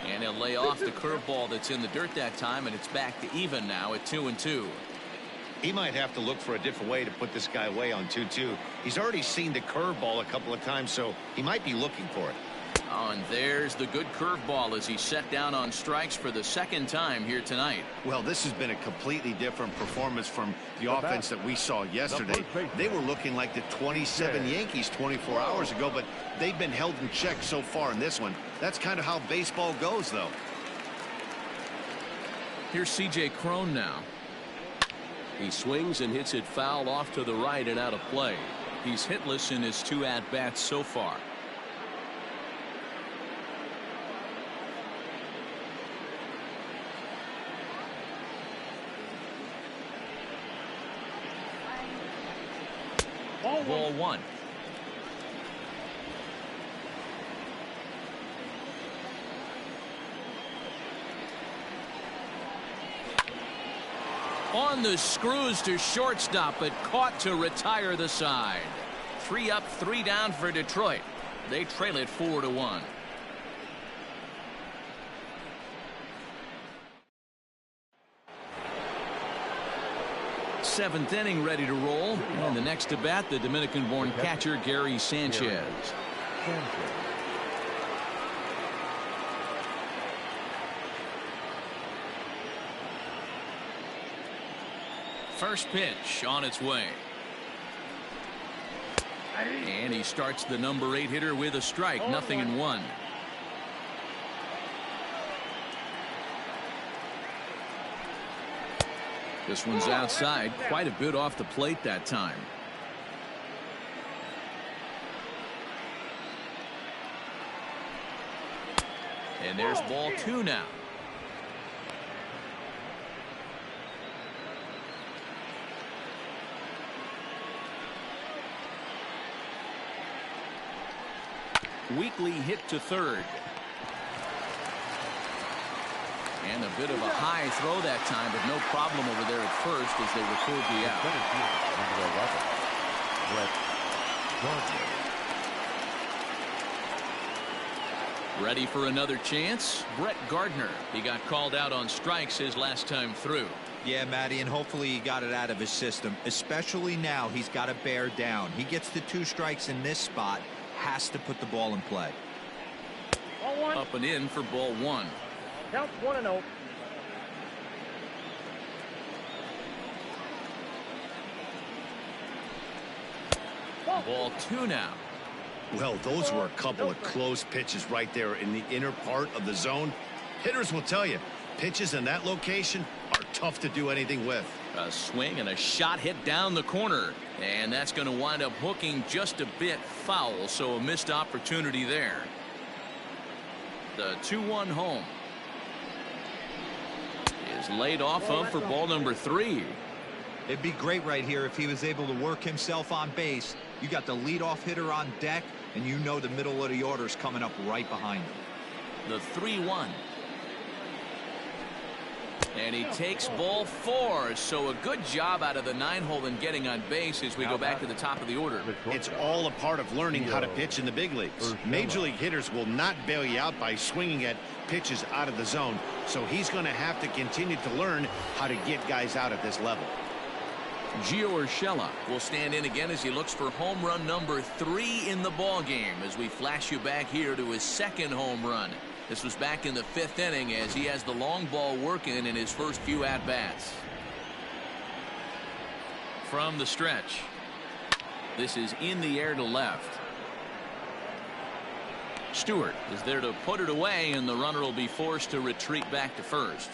And he'll lay off the curveball that's in the dirt that time, and it's back to even now at 2-2. He might have to look for a different way to put this guy away on 2-2. He's already seen the curveball a couple of times, so he might be looking for it. Oh, and there's the good curveball as he's set down on strikes for the second time here tonight. Well, this has been a completely different performance from the offense that we saw yesterday. They were looking like the 27 Yankees 24 hours ago, but they've been held in check so far in this one. That's kind of how baseball goes, though. Here's C.J. Cron now. He swings and hits it foul off to the right and out of play. He's hitless in his 2 at-bats so far. Ball 1. On the screws to shortstop, but caught to retire the side. 3 up, 3 down for Detroit. They trail it 4-1. Seventh inning ready to roll. And the next to bat, the Dominican-born catcher Gary Sanchez. First pitch on its way. And he starts the number 8 hitter with a strike. 0-1. This one's outside, quite a bit off the plate that time. And there's ball 2 now. Weekly hit to third. And a bit of a high throw that time, but no problem over there at first as they record the out. Ready for another chance? Brett Gardner. He got called out on strikes his last time through. Yeah, Matty, and hopefully he got it out of his system. Especially now, he's got to bear down. He gets the 2 strikes in this spot. Has to put the ball in play. Up and in for ball 1. Count 1-0. Ball 2 now. Well, those were a couple of close pitches right there in the inner part of the zone. Hitters will tell you, pitches in that location are tough to do anything with. A swing and a shot hit down the corner. And that's going to wind up hooking just a bit foul, so a missed opportunity there. The 2-1 home is laid off of for ball number 3. It'd be great right here if he was able to work himself on base. You got the leadoff hitter on deck, and you know the middle of the order is coming up right behind him. The 3-1. And he takes ball 4. So a good job out of the 9-hole in getting on base as we go back to the top of the order. It's all a part of learning how to pitch in the big leagues. Major league hitters will not bail you out by swinging at pitches out of the zone. So he's going to have to continue to learn how to get guys out at this level. Gio Urshela will stand in again as he looks for home run number 3 in the ball game as we flash you back here to his 2nd home run. This was back in the 5th inning as he has the long ball working in his first few at-bats. From the stretch. This is in the air to left. Stewart is there to put it away, and the runner will be forced to retreat back to first.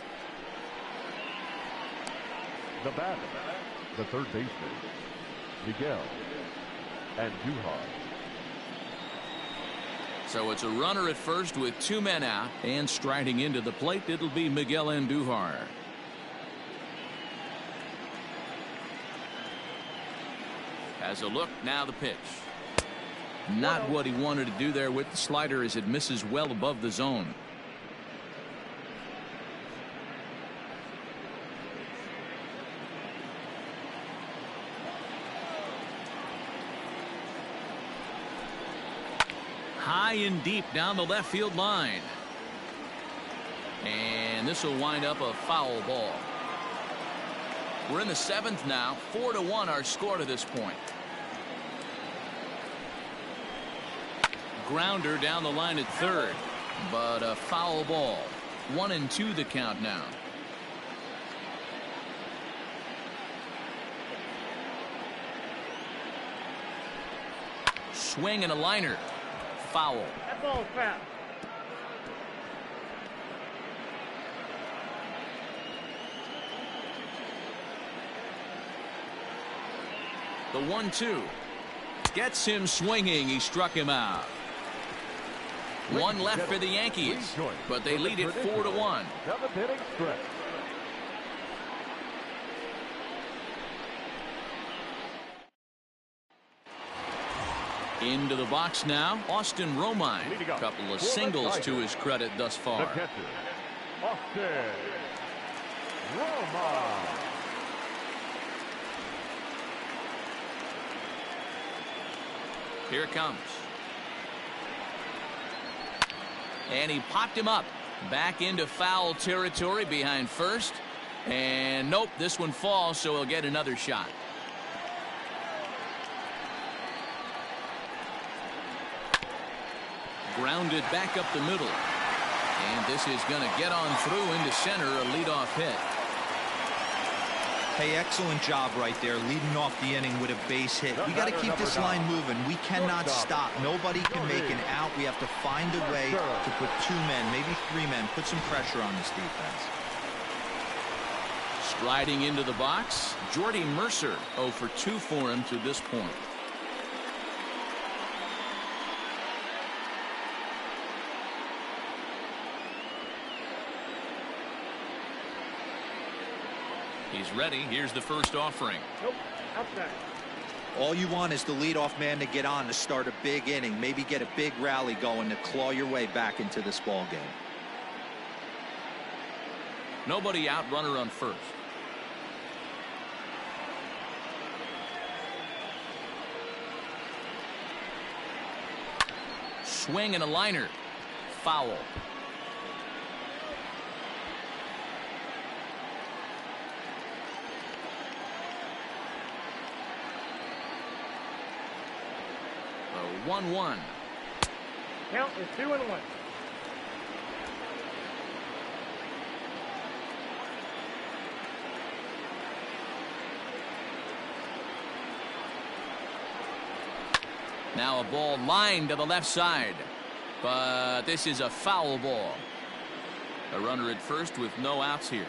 The batter, the third baseman, Miguel Anduhar. So it's a runner at first with 2 men out, and striding into the plate, it'll be Miguel Anduhar. Has a look, now the pitch. Not what he wanted to do there with the slider as it misses well above the zone. High and deep down the left field line. And this will wind up a foul ball. We're in the 7th now. 4-1 our score to this point. Grounder down the line at third, but a foul ball. 1-2 the count now. Swing and a liner. Foul. That ball's foul. The 1-2 gets him swinging. He struck him out. One left for the Yankees, but they lead it 4-1. Seventh inning stretch. Into the box now, Austin Romine. A couple of singles to his credit thus far. The catcher, Austin Romine. Here it comes. And he popped him up. Back into foul territory behind first. And nope, this one falls, so he'll get another shot. Grounded back up the middle. And this is going to get on through into center, a leadoff hit. Hey, excellent job right there, leading off the inning with a base hit. We got to keep this line moving. We cannot stop. Nobody can make an out. We have to find a way to put 2 men, maybe 3 men, put some pressure on this defense. Striding into the box, Jordy Mercer. 0 for 2 for him to this point. He's ready. Here's the first offering. Nope, outside. All you want is the leadoff man to get on to start a big inning, maybe get a big rally going to claw your way back into this ball game. Nobody out, runner on first. Swing and a liner. Foul. The 1-1. Count is 2-1. Now a ball lined to the left side, but this is a foul ball. A runner at first with no outs here.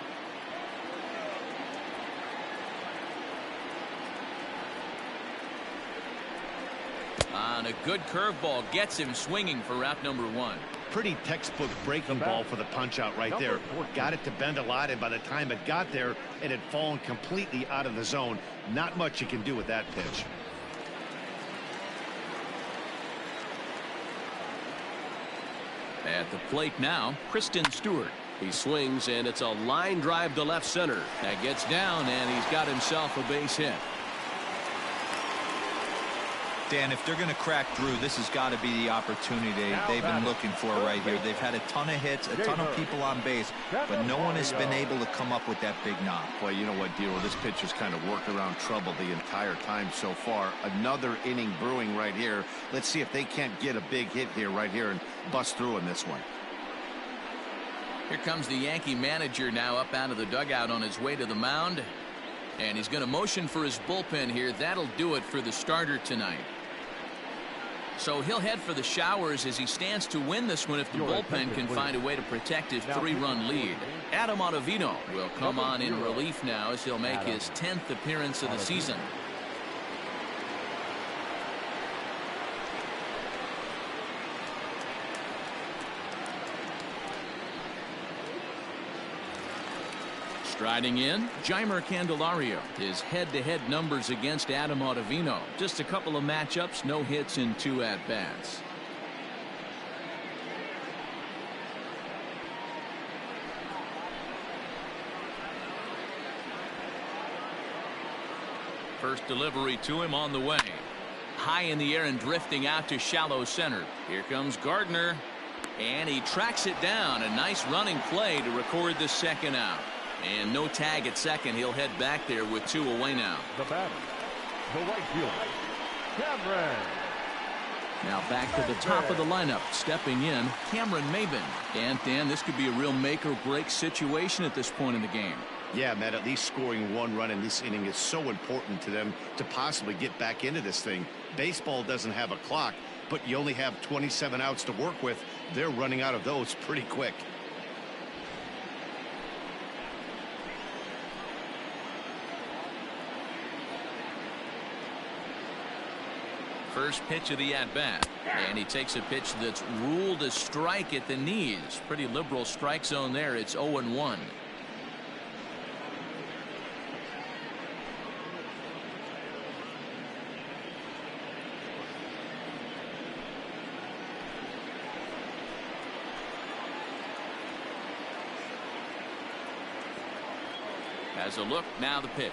On a good curveball gets him swinging for route number 1. Pretty textbook breaking ball for the punch out right there. Got it to bend a lot, and by the time it got there, it had fallen completely out of the zone. Not much you can do with that pitch. At the plate now, Kristen Stewart. He swings, and it's a line drive to left center. That gets down, and he's got himself a base hit. Dan, if they're going to crack Drew, this has got to be the opportunity they've been looking for right here. They've had a ton of hits, a ton of people on base, but no one has been able to come up with that big knock. Well, you know what, Dilo, this pitcher's kind of worked around trouble the entire time so far. Another inning brewing right here. Let's see if they can't get a big hit here right here and bust through in this one. Here comes the Yankee manager now up out of the dugout on his way to the mound. And he's going to motion for his bullpen here. That'll do it for the starter tonight. So he'll head for the showers as he stands to win this one if the bullpen can find a way to protect his 3-run lead. Adam Ottavino will come on in relief now as he'll make his 10th appearance of the season. Striding in, Jeimer Candelario. His head-to-head numbers against Adam Ottavino. Just a couple of matchups, no hits in 2 at-bats. First delivery to him on the way. High in the air and drifting out to shallow center. Here comes Gardner. And he tracks it down. A nice running play to record the second out. And no tag at second. He'll head back there with 2 away now. The batter, the right fielder, Cameron. Now back to the top of the lineup. Stepping in, Cameron Maben. And Dan, this could be a real make or break situation at this point in the game. Yeah, Matt, at least scoring one run in this inning is so important to them to possibly get back into this thing. Baseball doesn't have a clock, but you only have 27 outs to work with. They're running out of those pretty quick. First pitch of the at-bat, and he takes a pitch that's ruled a strike at the knees. Pretty liberal strike zone there. It's 0-1. Has a look, now the pitch.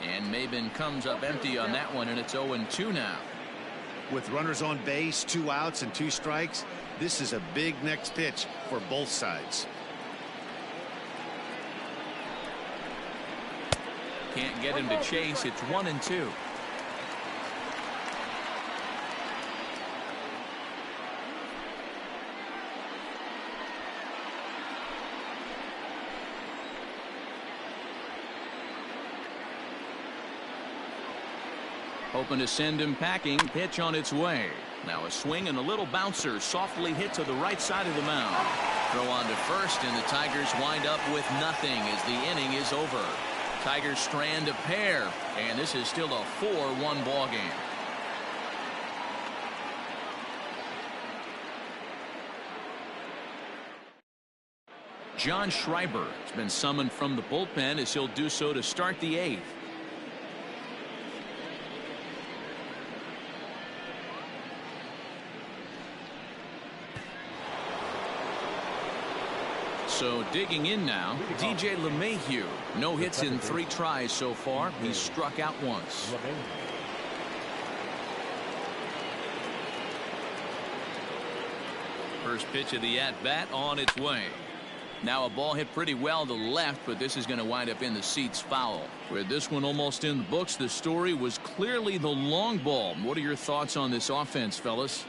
And Maben comes up empty on that one, and it's 0-2 now. With runners on base, 2 outs and 2 strikes, this is a big next pitch for both sides. Can't get him to chase. It's 1-2. Hoping to send him packing. Pitch on its way. Now a swing and a little bouncer softly hit to the right side of the mound. Throw on to first, and the Tigers wind up with nothing as the inning is over. Tigers strand a pair, and this is still a 4-1 ball game. John Schreiber has been summoned from the bullpen as he'll do so to start the 8th. So digging in now, DJ LeMahieu. No hits in 3 tries so far. He's struck out once. First pitch of the at-bat on its way. Now a ball hit pretty well to left, but this is going to wind up in the seats foul. With this one almost in the books, the story was clearly the long ball. What are your thoughts on this offense, fellas?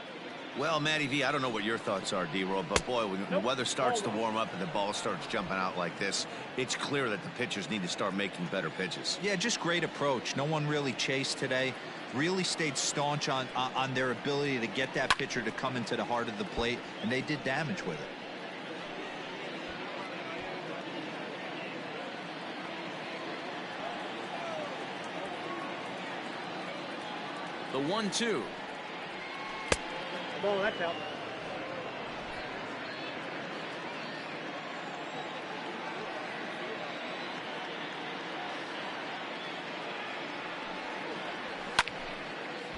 Well, Matty V, I don't know what your thoughts are, D-Roll, but boy, when the weather starts to warm up and the ball starts jumping out like this, it's clear that the pitchers need to start making better pitches. Yeah, just great approach. No one really chased today. Really stayed staunch on their ability to get that pitcher to come into the heart of the plate, and they did damage with it. The 1-2. Ball, that's out.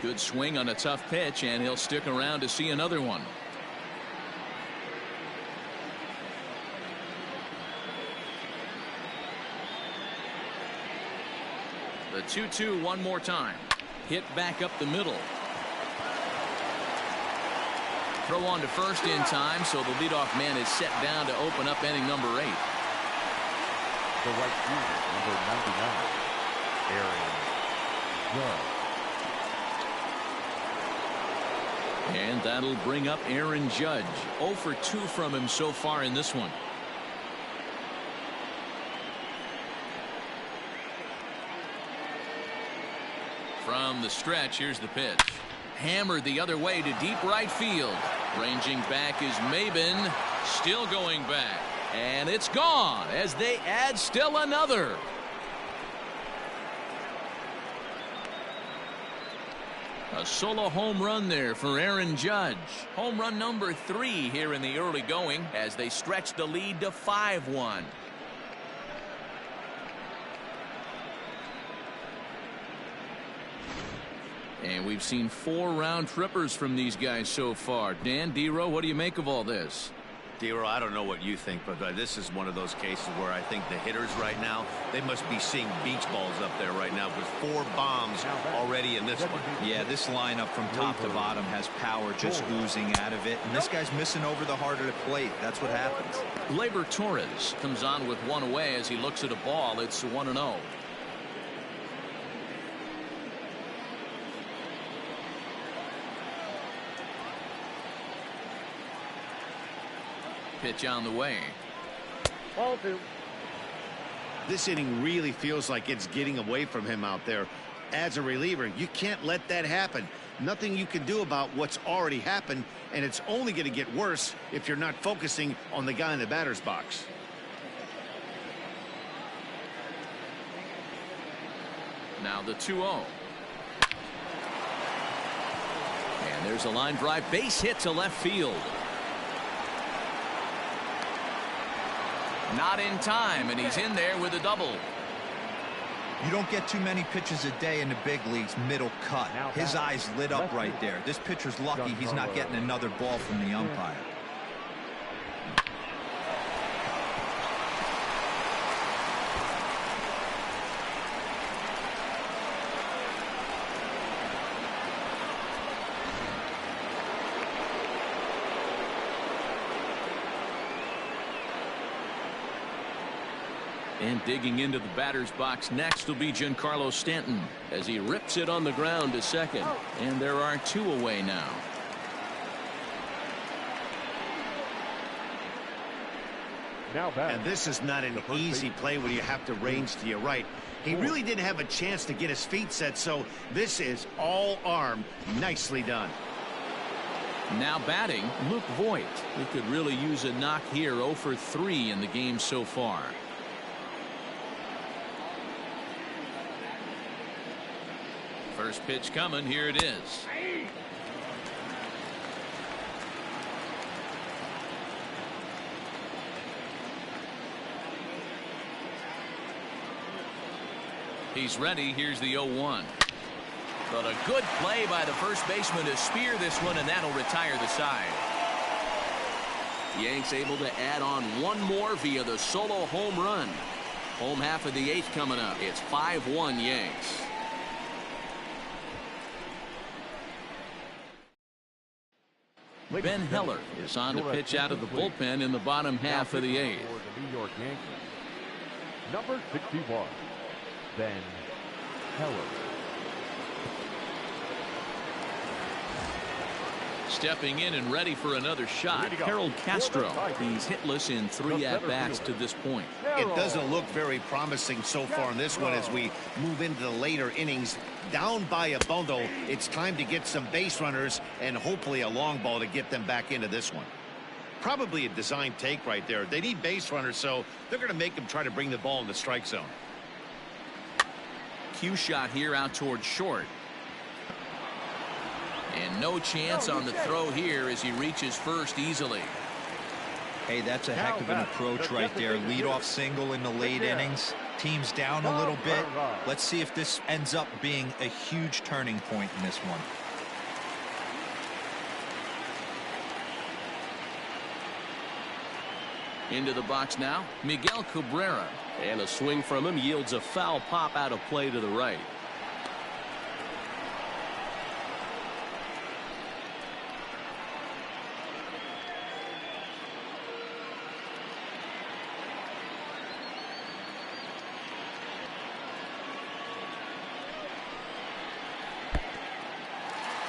Good swing on a tough pitch, and he'll stick around to see another one. The 2-2 one more time. Hit back up the middle. Throw on to first in time, so the leadoff man is set down to open up inning number 8. The right fielder, number 99, Aaron Judge. And that'll bring up Aaron Judge. 0 for 2 from him so far in this one. From the stretch, here's the pitch. Hammered the other way to deep right field. Ranging back is Maben. Still going back. And it's gone as they add still another. A solo home run there for Aaron Judge. Home run number 3 here in the early going as they stretch the lead to 5-1. And we've seen 4 round trippers from these guys so far. Dan, D-Row, what do you make of all this? D-Row, I don't know what you think, but this is one of those cases where I think the hitters right now, they must be seeing beach balls up there right now with 4 bombs already in this one. Yeah, this lineup from top to bottom has power just oozing out of it. And this guy's missing over the heart of the plate. That's what happens. Glaber Torres comes on with 1 away as he looks at a ball. It's 1-0. Pitch on the way. Ball 2. This inning really feels like it's getting away from him out there. As a reliever, you can't let that happen. Nothing you can do about what's already happened, and it's only going to get worse if you're not focusing on the guy in the batter's box. Now the 2-0. And there's a line drive, base hit to left field. Not in time, and he's in there with a double. You don't get too many pitches a day in the big leagues middle cut. His eyes lit up right there. This pitcher's lucky he's not getting another ball from the umpire. And digging into the batter's box next will be Giancarlo Stanton as he rips it on the ground to second. And there are 2 away now. And this is not an easy play when you have to range to your right. He really didn't have a chance to get his feet set, so this is all arm. Nicely done. Now batting, Luke Voigt. He could really use a knock here. 0 for 3 in the game so far. First pitch coming. Here it is. He's ready. Here's the 0-1. But a good play by the first baseman to spear this one, and that'll retire the side. Yanks able to add on one more via the solo home run. Home half of the 8th coming up. It's 5-1 Yanks. Ben Heller is on to pitch out of the bullpen in the bottom half of the 8th. For the New York Yankees, number 61, Ben Heller. Stepping in and ready for another shot, Harold Castro. He's hitless in 3 at-bats to this point. It doesn't look very promising so far in this one as we move into the later innings. Down by a bundle, it's time to get some base runners and hopefully a long ball to get them back into this one. Probably a design take right there. They need base runners, so they're going to make them try to bring the ball in the strike zone. Cue shot here out towards short. And no chance on the throw here as he reaches first easily. Hey, that's a heck of an approach right there. Leadoff single in the late innings. Team's down a little bit. Let's see if this ends up being a huge turning point in this one. Into the box now, Miguel Cabrera. And a swing from him yields a foul pop out of play to the right.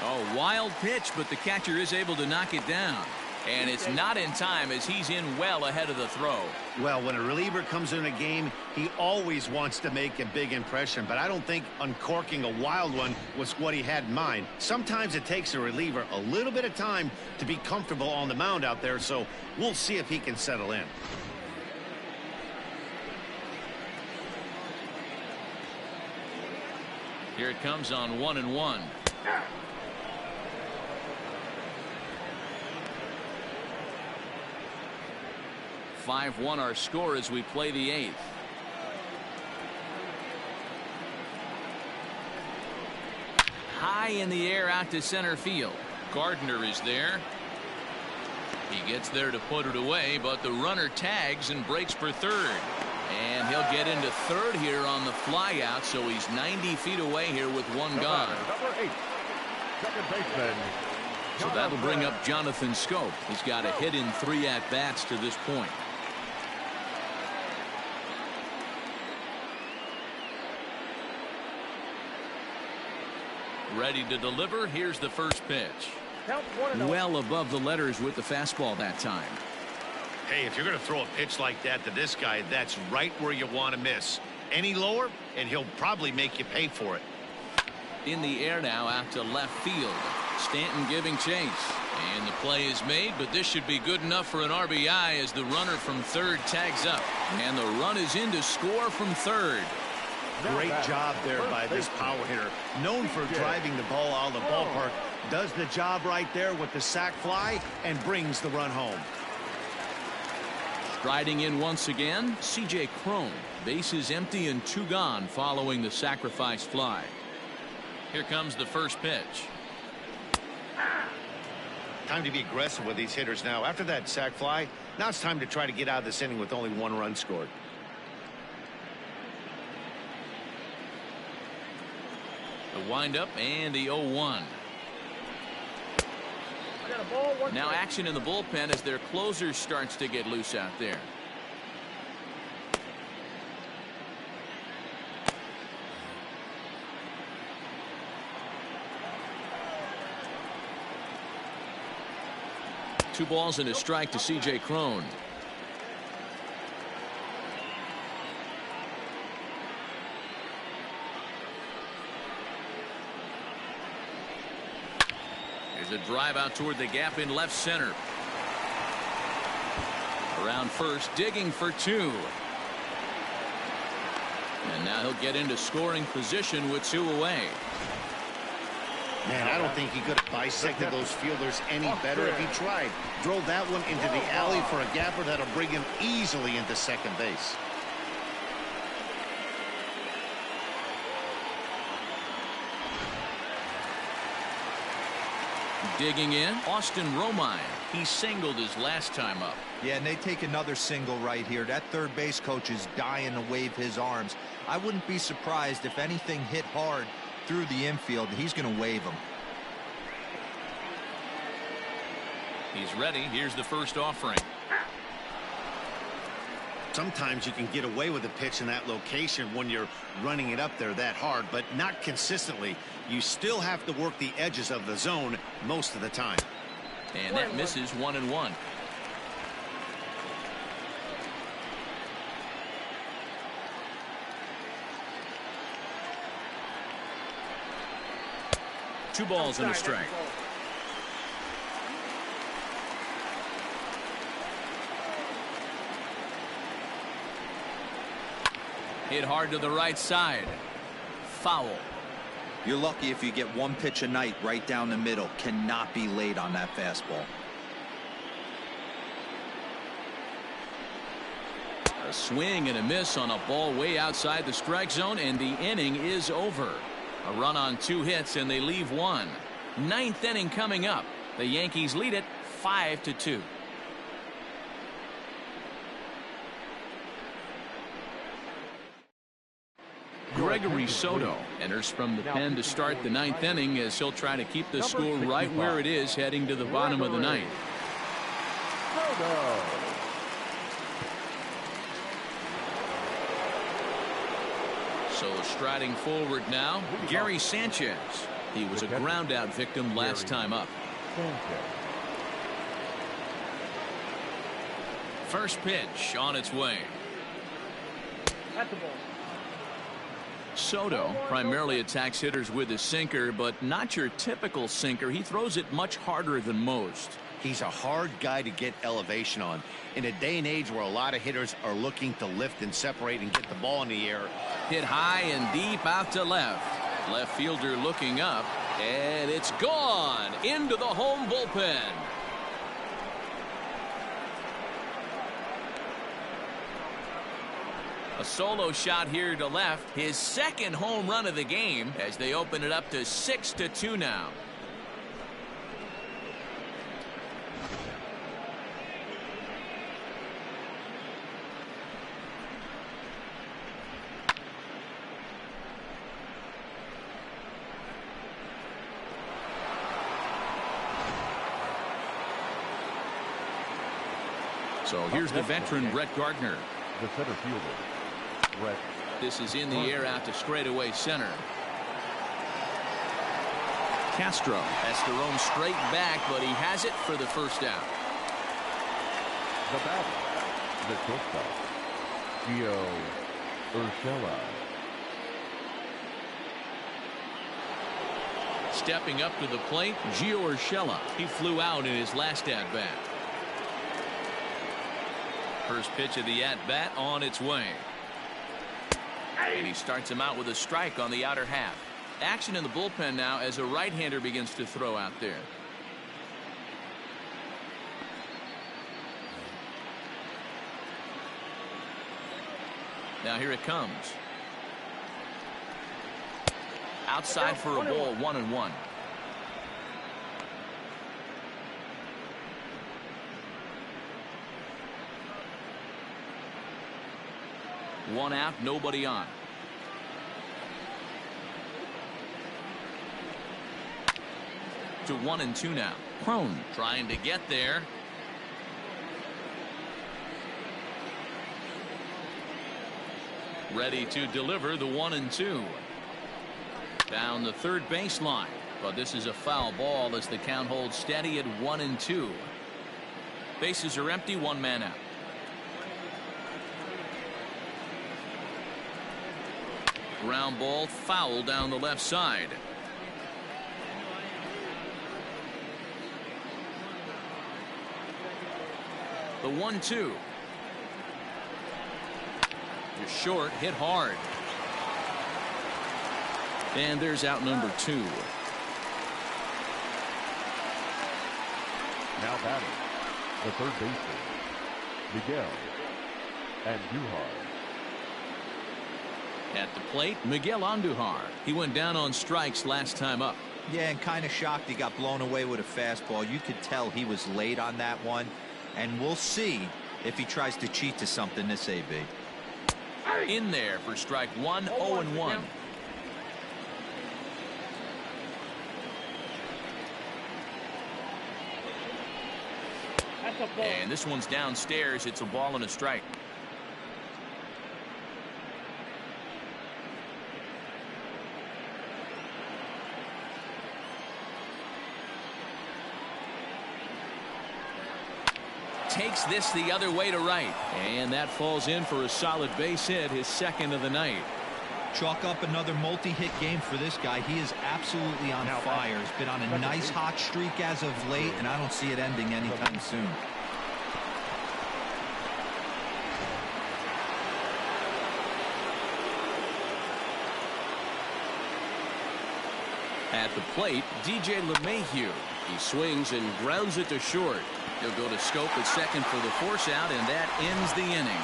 Oh, wild pitch, but the catcher is able to knock it down. And it's not in time as he's in well ahead of the throw. Well, when a reliever comes in a game, he always wants to make a big impression, but I don't think uncorking a wild one was what he had in mind. Sometimes it takes a reliever a little bit of time to be comfortable on the mound out there, so we'll see if he can settle in. Here it comes on 1-1. (5-1) our score as we play the 8th. High in the air out to center field. Gardner is there. He gets there to put it away, but the runner tags and breaks for third. And he'll get into third here on the fly out, so he's 90 feet away here with one gone. Number 8, second baseman. So that'll bring up Jonathan Schoop. He's got a hit in 3 at-bats to this point. Ready to deliver. Here's the first pitch. Well above the letters with the fastball that time. Hey, if you're going to throw a pitch like that to this guy, that's right where you want to miss. Any lower, and he'll probably make you pay for it. In the air now out to left field. Stanton giving chase. And the play is made, but this should be good enough for an RBI as the runner from third tags up. And the run is in to score from third. Great job there by this power hitter. Known for driving the ball out of the ballpark. Does the job right there with the sac fly and brings the run home. Striding in once again, C.J. Cron. Bases empty and 2 gone following the sacrifice fly. Here comes the first pitch. Time to be aggressive with these hitters now. After that sac fly, now it's time to try to get out of this inning with only 1 run scored. The windup and the 0-1. Now action in the bullpen as their closer starts to get loose out there. Two balls and a strike to C.J. Cron. There's a drive out toward the gap in left center. Around first, digging for 2. And now he'll get into scoring position with 2 away. Man, I don't think he could have bisected those fielders any better if he tried. Drove that one into the alley for a gapper that'll bring him easily into second base. Digging in, Austin Romine. He singled his last time up. Yeah, and they take another single right here. That third base coach is dying to wave his arms. I wouldn't be surprised if anything hit hard through the infield. He's going to wave him. He's ready. Here's the first offering. Sometimes you can get away with a pitch in that location when you're running it up there that hard, but not consistently. You still have to work the edges of the zone most of the time. And that misses 1-1. Two balls and a strike. Hit hard to the right side. Foul. You're lucky if you get 1 pitch a night right down the middle. Cannot be late on that fastball. A swing and a miss on a ball way outside the strike zone, and the inning is over. A run on 2 hits, and they leave 1. 9th inning coming up. The Yankees lead it 5-2. Gregory Soto enters from the pen to start the 9th inning as he'll try to keep the score right where it is heading to the bottom of the 9th. So striding forward now, Gary Sanchez. He was a ground out victim last time up. First pitch on its way. At the ball. Soto primarily attacks hitters with his sinker, but not your typical sinker. He throws it much harder than most. He's a hard guy to get elevation on. In a day and age where a lot of hitters are looking to lift and separate and get the ball in the air. Hit high and deep out to left. Left fielder looking up, and it's gone into the home bullpen. A solo shot here to left, his second home run of the game as they open it up to 6-2 now. So here's the veteran Brett Gardner. The center fielder. Brett. This is in the air out to straightaway center. Castro has to roam straight back, but he has it for the first out. The batter, the shortstop, Gio Urshela. Stepping up to the plate, Gio Urshela. He flew out in his last at-bat. First pitch of the at-bat on its way. And he starts him out with a strike on the outer half. Action in the bullpen now as a right-hander begins to throw out there. Now here it comes. Outside for a ball, 1-1. One out, nobody on. To 1-2 now. Crone trying to get there. Ready to deliver the 1-2. Down the third baseline, but this is a foul ball as the count holds steady at 1-2. Bases are empty, one man out. Ground ball foul down the left side. The 1-2. Just short, hit hard. And there's out number 2. Now batting, the third baseman, Miguel Anduhar. At the plate, Miguel Anduhar. He went down on strikes last time up. Yeah, and kind of shocked he got blown away with a fastball. You could tell he was late on that one. And we'll see if he tries to cheat to something this AB. In there for strike 1, 0-1. And this one's downstairs. It's a ball and a strike. Takes this the other way to right. And that falls in for a solid base hit, his second of the night. Chalk up another multi-hit game for this guy. He is absolutely on fire. He's been on a nice hot streak as of late, and I don't see it ending anytime soon. At the plate, DJ LeMahieu. He swings and grounds it to short. He'll go to scope at second for the force out, and that ends the inning.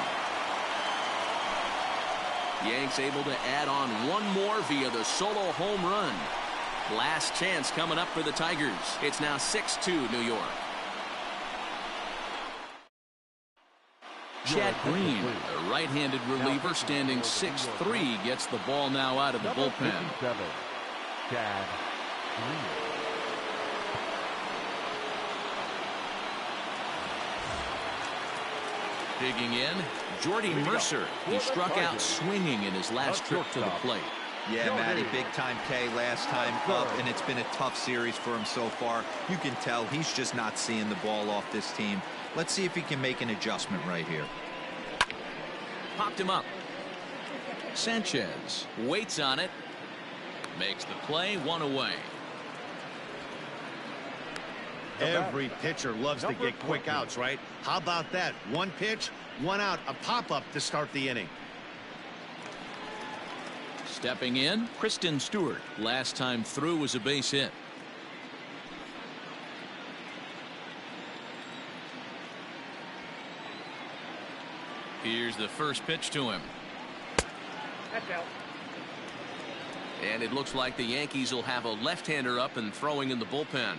Yanks able to add on one more via the solo home run. Last chance coming up for the Tigers. It's now 6-2 New York. Chad Green, the right-handed reliever, standing 6'3", gets the ball now out of the bullpen. Chad Green. Digging in, Jordy Mercer. He struck out swinging in his last trip to the plate. Yeah, Matty, big-time K last time up, and it's been a tough series for him so far. You can tell he's just not seeing the ball off this team. Let's see if he can make an adjustment right here. Popped him up. Sanchez waits on it. Makes the play, one away. Every pitcher loves to get quick outs, right? How about that? One pitch, one out, a pop-up to start the inning. Stepping in, Kristen Stewart. Last time through was a base hit. Here's the first pitch to him. That's out. And it looks like the Yankees will have a left-hander up and throwing in the bullpen.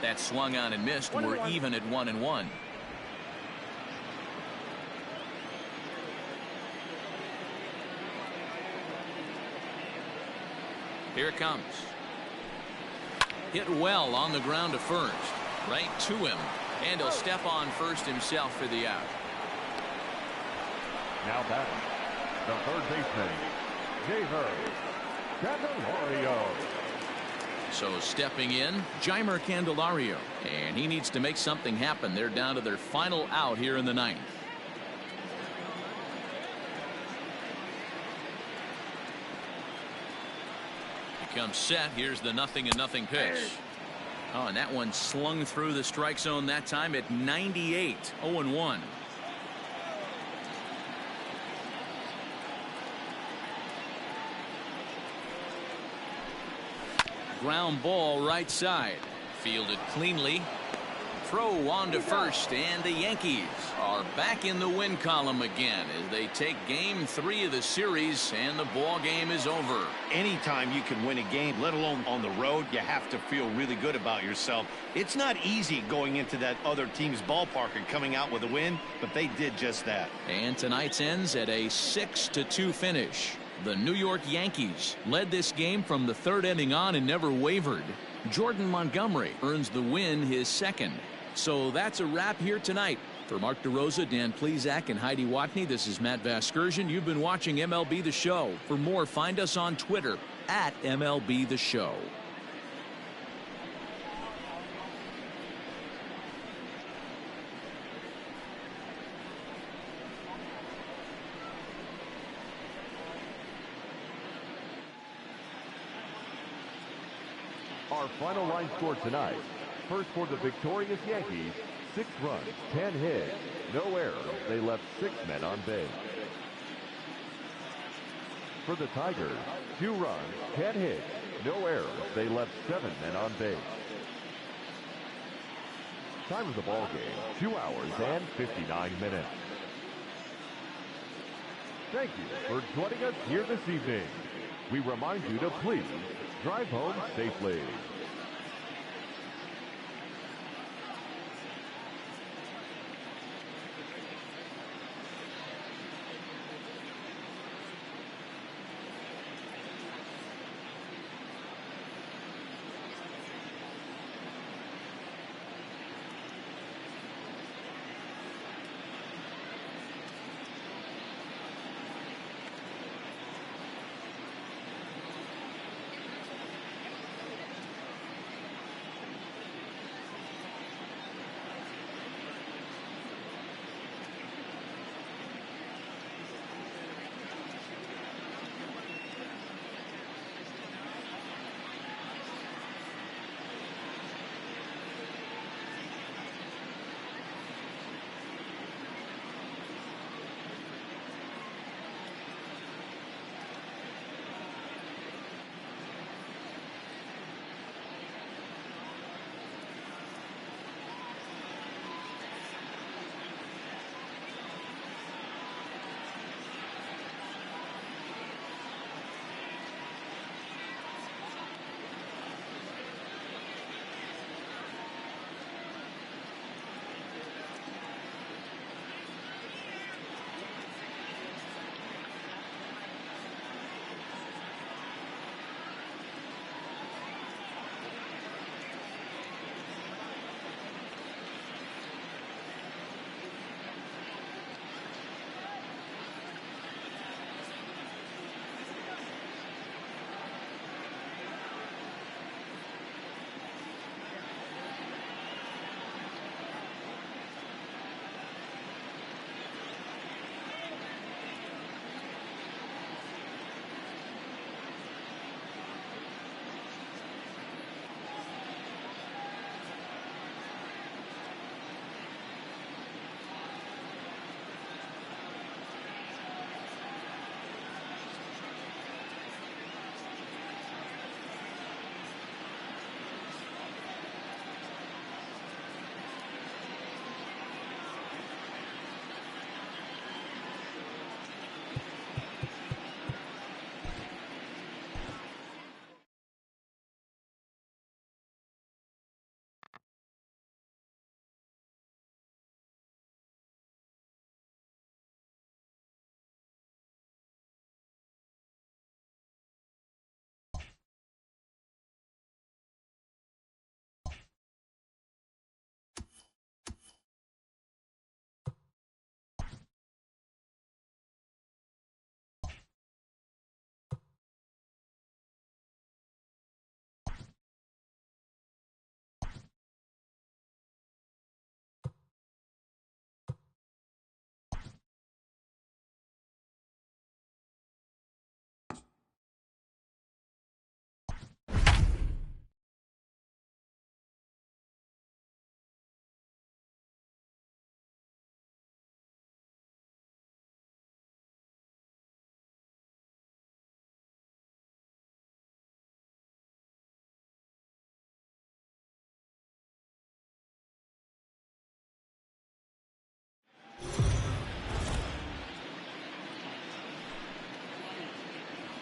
That swung on and missed. We're even at 1-1. Here it comes. Hit well on the ground to first. Right to him. And he'll step on first himself for the out. Now batting, the third baseman, Glaber Torres. So stepping in, Jeimer Candelario. And he needs to make something happen. They're down to their final out here in the ninth. He comes set. Here's the 0-0 pitch. Oh, and that one slung through the strike zone that time at 98. 0-1. Ground ball right side. Fielded cleanly. Throw on to first, and the Yankees are back in the win column again as they take game 3 of the series, and the ball game is over. Anytime you can win a game, let alone on the road, you have to feel really good about yourself. It's not easy going into that other team's ballpark and coming out with a win, but they did just that. And tonight's ends at a 6-2 finish. The New York Yankees led this game from the 3rd inning on and never wavered. Jordan Montgomery earns the win, his 2nd. So that's a wrap here tonight. For Mark DeRosa, Dan Plesac, and Heidi Watney, this is Matt Vasgersian. You've been watching MLB The Show. For more, find us on Twitter at MLB The Show. Our final line score tonight. First for the victorious Yankees, 6 runs, 10 hits, no errors. They left 6 men on base. For the Tigers, 2 runs, 10 hits, no errors. They left 7 men on base. Time of the ball game, 2 hours and 59 minutes. Thank you for joining us here this evening. We remind you to please drive home safely.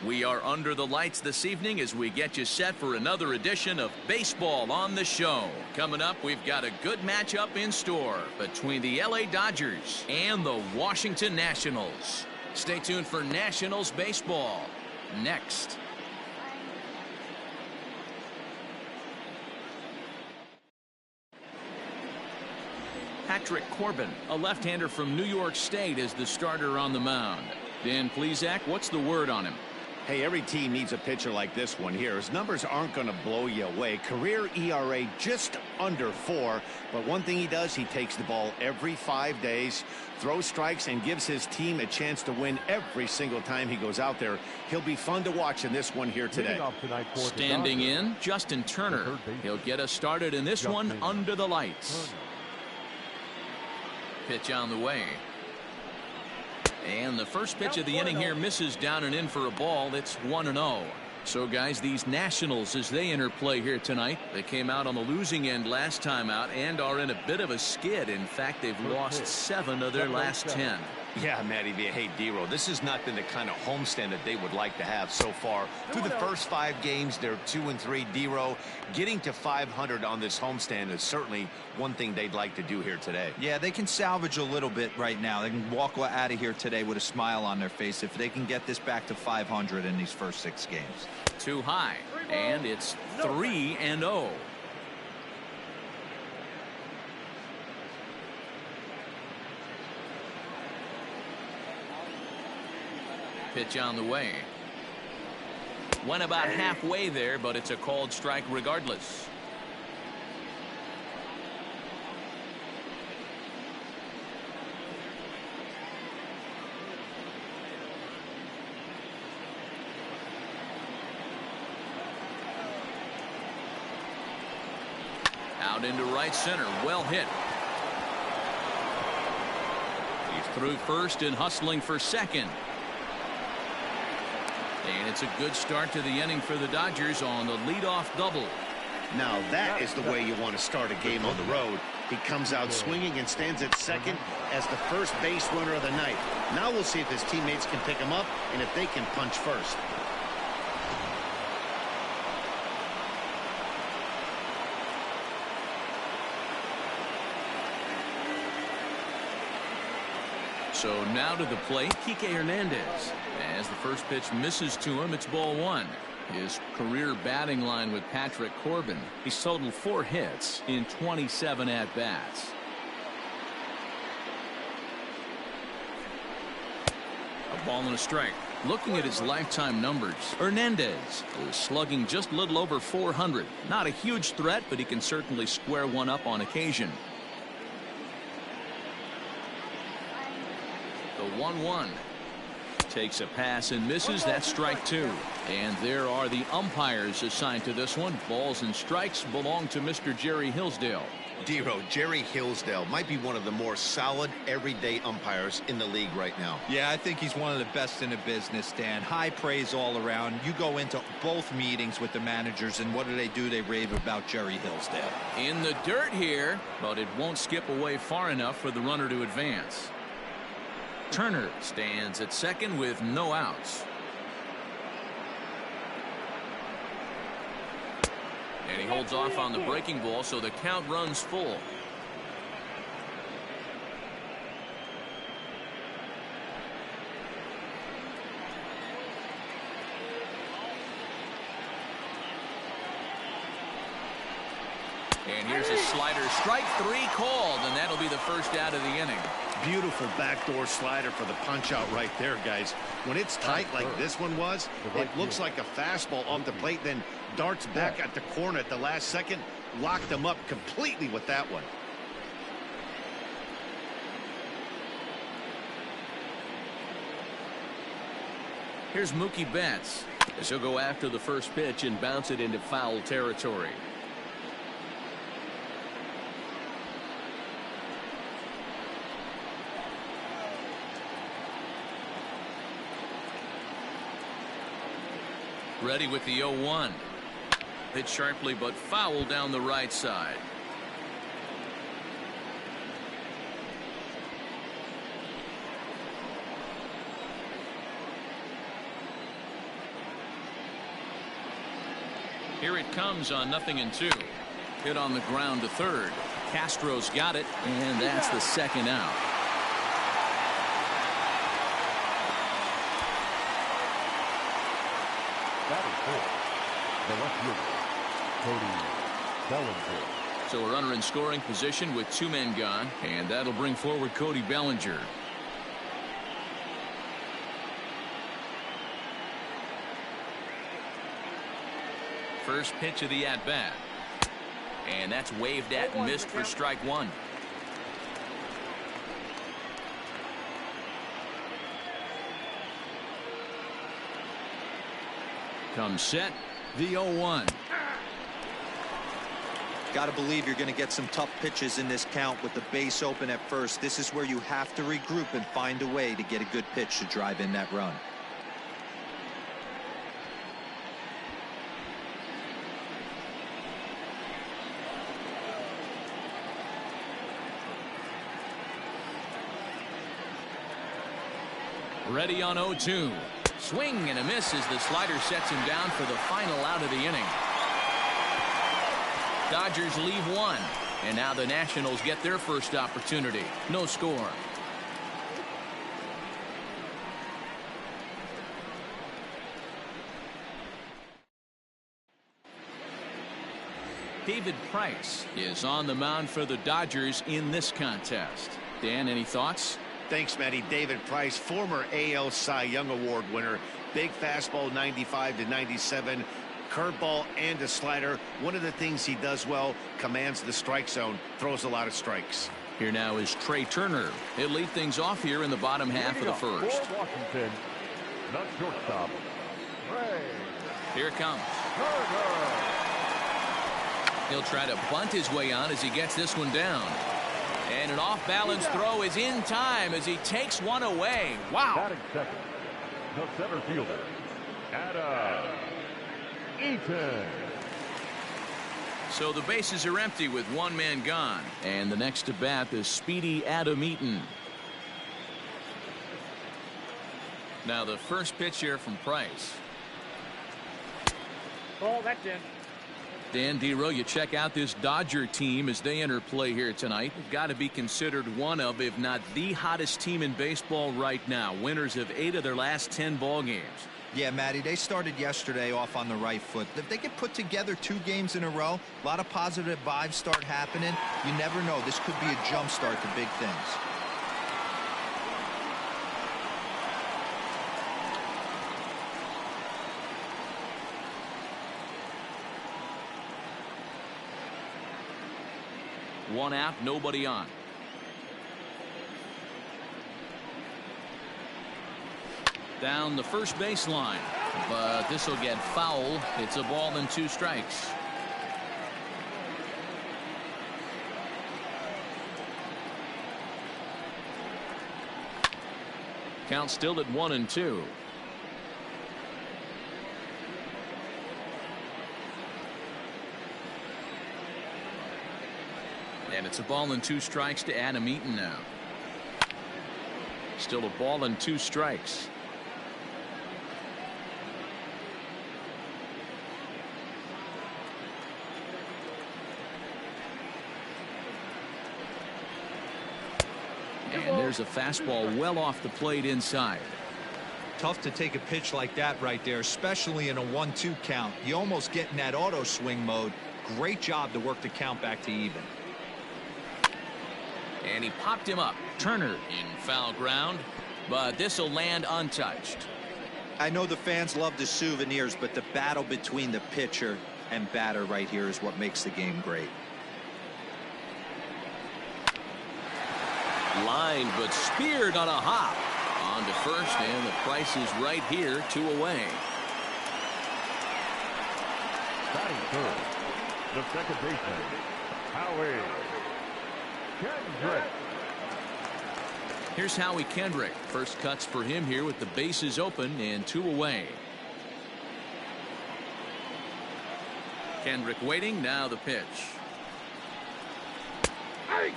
We are under the lights this evening as we get you set for another edition of Baseball on the Show. Coming up, we've got a good matchup in store between the LA Dodgers and the Washington Nationals. Stay tuned for Nationals baseball next. Patrick Corbin, a left-hander from New York State, is the starter on the mound. Dan Plesac, what's the word on him? Hey, every team needs a pitcher like this one here. His numbers aren't going to blow you away. Career ERA just under 4. But one thing he does, he takes the ball every 5 days, throws strikes, and gives his team a chance to win every single time he goes out there. He'll be fun to watch in this one here today. Standing in, Justin Turner. He'll get us started in this one under the lights. Pitch on the way. And the first pitch of the inning here misses down and in for a ball. It's 1-0. So, guys, these Nationals, as they interplay here tonight, they came out on the losing end last time out and are in a bit of a skid. In fact, they've lost 7 of their last 10. Yeah, Matty V. Hey, D-Row, this has not been the kind of homestand that they would like to have so far. Through the first 5 games, they're 2-3. D-Row, getting to 500 on this homestand is certainly one thing they'd like to do here today. Yeah, they can salvage a little bit right now. They can walk out of here today with a smile on their face if they can get this back to 500 in these first 6 games. Too high, and it's 3-0. Pitch on the way. Went about halfway there, but it's a called strike regardless. Out into right center. Well hit. He's through first and hustling for second. And it's a good start to the inning for the Dodgers on the leadoff double. Now that is the way you want to start a game on the road. He comes out swinging and stands at second as the first base runner of the night. Now we'll see if his teammates can pick him up and if they can punch first. So now to the plate, Kike Hernandez. As the first pitch misses to him, it's ball 1. His career batting line with Patrick Corbin. He's totaled 4 hits in 27 at-bats. A ball and a strike. Looking at his lifetime numbers, Hernandez is slugging just a little over 400. Not a huge threat, but he can certainly square one up on occasion. The 1-1 takes a pass and misses. That's strike 2. And there are the umpires assigned to this one. Balls and strikes belong to Mr. Jerry Hillsdale. D-Row, Jerry Hillsdale might be one of the more solid everyday umpires in the league right now. Yeah, I think he's one of the best in the business, Dan. High praise all around. You go into both meetings with the managers, and what do? They rave about Jerry Hillsdale. In the dirt here, but it won't skip away far enough for the runner to advance. Turner stands at second with no outs. And he holds off on the breaking ball, so the count runs full. And here's a slider. Strike 3 called, and that'll be the first out of the inning. Beautiful backdoor slider for the punch out right there, guys. When it's tight like this one was, it looks like a fastball off the plate, then darts back at the corner at the last second. Locked them up completely with that one. Here's Mookie Betts as he'll go after the first pitch and bounce it into foul territory. Ready with the 0-1. Hit sharply but foul down the right side. Here it comes on 0-2. Hit on the ground to third. Castro's got it, and that's the second out. That is four. The left fielder, Cody Bellinger. So a runner in scoring position with 2 men gone, and that'll bring forward Cody Bellinger. First pitch of the at-bat. And that's waved at and missed for strike one. Comes set, the 0-1. Got to believe you're going to get some tough pitches in this count with the base open at first. This is where you have to regroup and find a way to get a good pitch to drive in that run. Ready on 0-2. Swing and a miss as the slider sets him down for the final out of the inning. Dodgers leave one, and now the Nationals get their first opportunity. No score. David Price is on the mound for the Dodgers in this contest. Dan, any thoughts? Thanks, Matty. David Price, former AL Cy Young Award winner. Big fastball, 95 to 97. Curveball and a slider. One of the things he does well, commands the strike zone, throws a lot of strikes. Here now is Trey Turner. He'll lead things off here in the bottom half of the first. For Washington, the shortstop, Trey. Here it comes. Turner. He'll try to bunt his way on as he gets this one down. And an off-balance throw is in time as he takes one away. Wow. Batting second, the center fielder, Eaton. So the bases are empty with 1 man gone. And the next to bat is speedy Adam Eaton. Now the first pitch here from Price. Oh, that's in. Dan Dero, you check out this Dodger team as they enter play here tonight. They've got to be considered one of, if not the hottest team in baseball right now. Winners of 8 of their last 10 ball games. Yeah, Matty, they started yesterday off on the right foot. If they could put together 2 games in a row, a lot of positive vibes start happening. You never know. This could be a jump start to big things. One out, nobody on. Down the first baseline, but this will get foul. It's a ball and 2 strikes. Count still at 1-2. And it's a ball and 2 strikes to Adam Eaton now. Still a ball and 2 strikes. And there's a fastball well off the plate inside. Tough to take a pitch like that right there, especially in a 1-2 count. You almost get in that auto swing mode. Great job to work the count back to even. And he popped him up. Turner in foul ground, but this will land untouched. I know the fans love the souvenirs, but the battle between the pitcher and batter right here is what makes the game great. Lined but speared on a hop. On to first, and the Price is right here, 2 away. Batting third, the second baseman, Howie Kendrick. Here's Howie Kendrick. First cuts for him here with the bases open and 2 away. Kendrick waiting. Now the pitch. Hey!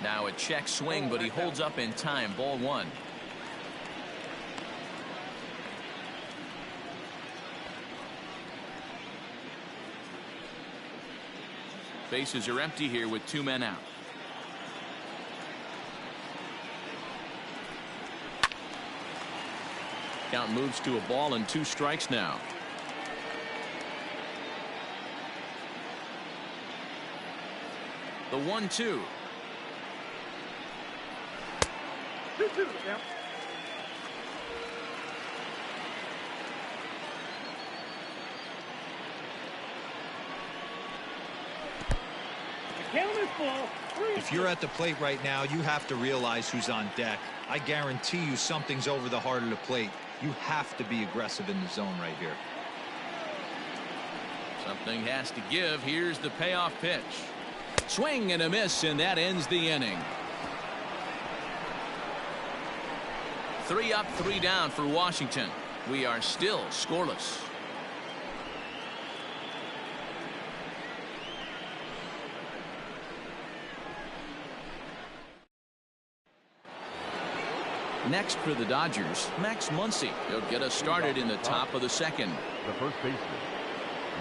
Now a check swing, but he holds up in time. Ball one. Bases are empty here with 2 men out. Count moves to a ball and 2 strikes now. The 1-2. 2-2. Yeah. If you're at the plate right now, you have to realize who's on deck. I guarantee you something's over the heart of the plate. You have to be aggressive in the zone right here. Something has to give. Here's the payoff pitch. Swing and a miss, and that ends the inning. 3 up, 3 down for Washington. We are still scoreless. Next for the Dodgers, Max Muncie. He'll get us started in the top of the second. The first baseman,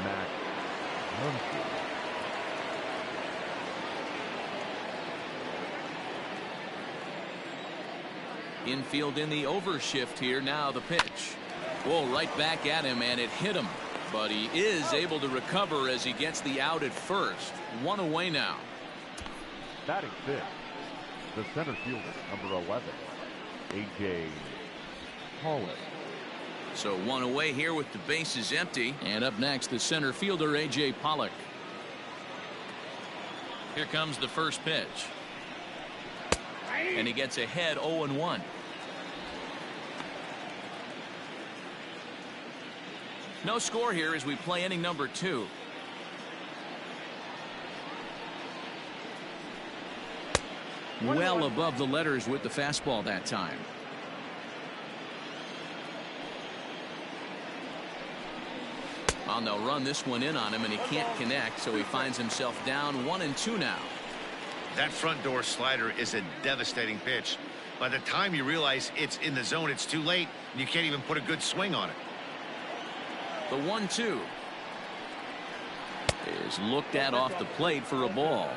Max Muncie. Infield in the overshift here. Now the pitch. Whoa, right back at him, and it hit him. But he is able to recover as he gets the out at first. 1 away now. Batting fifth, the center fielder, number 11. A.J. Pollock. So 1 away here with the bases empty. And up next, the center fielder, A.J. Pollock. Here comes the first pitch. And he gets ahead 0-1. No score here as we play inning number 2. Well above the letters with the fastball that time. Well, they'll run this one in on him, and he can't connect, so he finds himself down 1-2 now. That front door slider is a devastating pitch. By the time you realize it's in the zone, it's too late, and you can't even put a good swing on it. The 1-2 is looked at off the plate for a ball.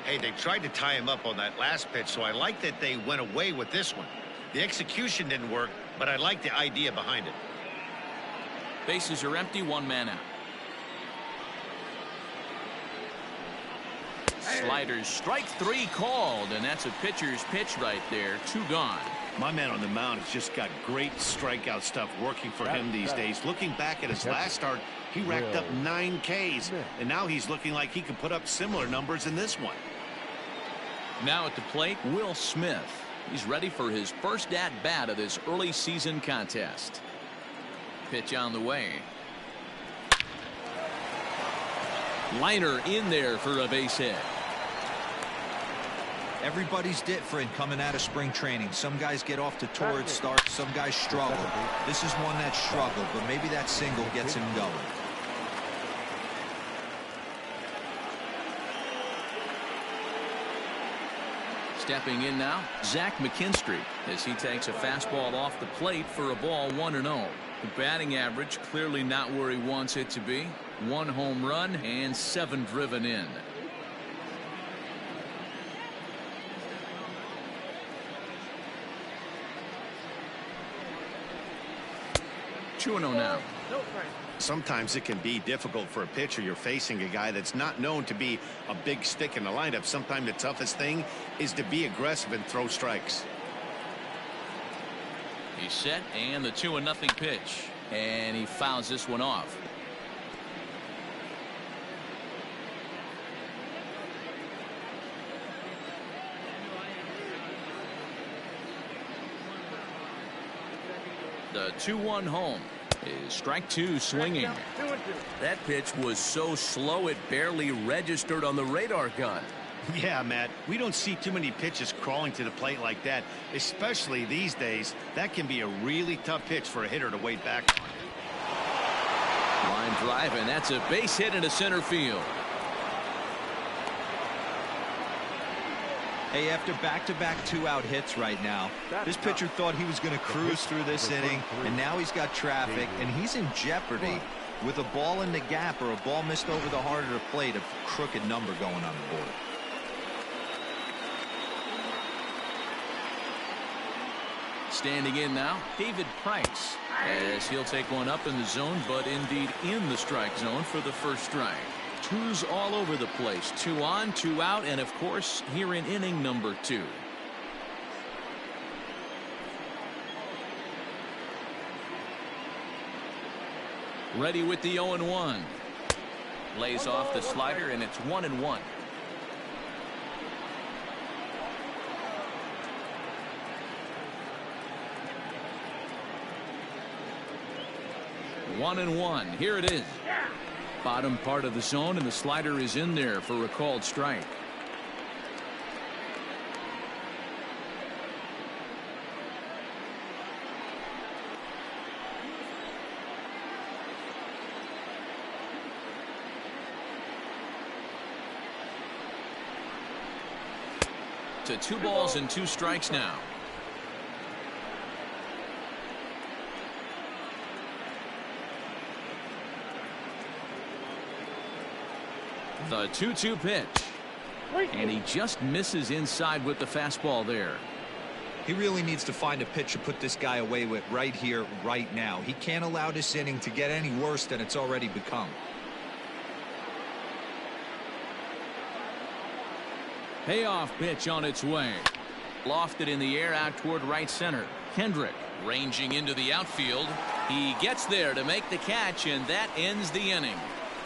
Hey, they tried to tie him up on that last pitch, so I like that they went away with this one. The execution didn't work, but I like the idea behind it. Bases are empty, 1 man out. Sliders, strike 3 called, and that's a pitcher's pitch right there. 2 gone. My man on the mound has just got great strikeout stuff working for him these days. Looking back at his last start, he racked up 9 Ks, and now he's looking like he can put up similar numbers in this one. Now at the plate, Will Smith. He's ready for his first at-bat of this early season contest. Pitch on the way. Liner in there for a base hit. Everybody's different coming out of spring training. Some guys get off to torrid starts. Some guys struggle. This is one that struggled, but maybe that single gets him going. Stepping in now, Zach Mckinstry, as he takes a fastball off the plate for a ball 1-0. The batting average clearly not where he wants it to be. 1 home run and 7 driven in. Two 2-0 now. Sometimes it can be difficult for a pitcher. You're facing a guy that's not known to be a big stick in the lineup. Sometimes the toughest thing is to be aggressive and throw strikes. He's set, and the 2-0 pitch, and he fouls this one off. The 2-1 home is strike 2 swinging. That pitch was so slow it barely registered on the radar gun. Yeah, Matt, we don't see too many pitches crawling to the plate like that, especially these days. That can be a really tough pitch for a hitter to wait back on. Line drive, and that's a base hit into center field. Hey, after back-to-back two-out hits right now, this pitcher thought he was going to cruise through this inning, and now he's got traffic, and he's in jeopardy with a ball in the gap or a ball missed over the heart of the plate, a crooked number going on the board. Standing in now, David Price, as he'll take one up in the zone, but indeed in the strike zone for the first strike. Twos all over the place. 2 on, 2 out, and of course here in inning number 2. Ready with the 0-1. Lays off the slider, and it's 1-1. One and one. Here it is. Bottom part of the zone, and the slider is in there for a called strike. To 2 balls and 2 strikes now. The 2-2 pitch. And he just misses inside with the fastball there. He really needs to find a pitch to put this guy away with right here, right now. He can't allow this inning to get any worse than it's already become. Payoff pitch on its way. Lofted in the air out toward right center. Kendrick ranging into the outfield. He gets there to make the catch, and that ends the inning.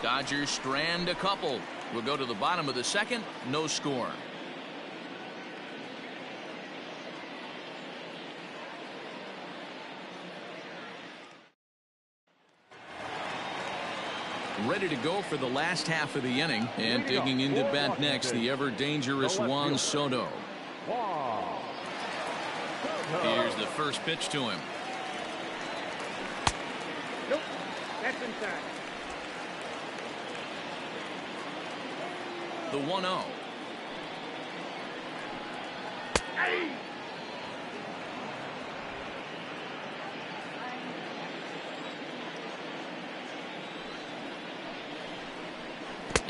Dodgers strand a couple. We'll go to the bottom of the second. No score. Ready to go for the last half of the inning, and digging into bat next, the ever dangerous Juan Soto. Here's the first pitch to him. Nope, that's inside. The 1-0.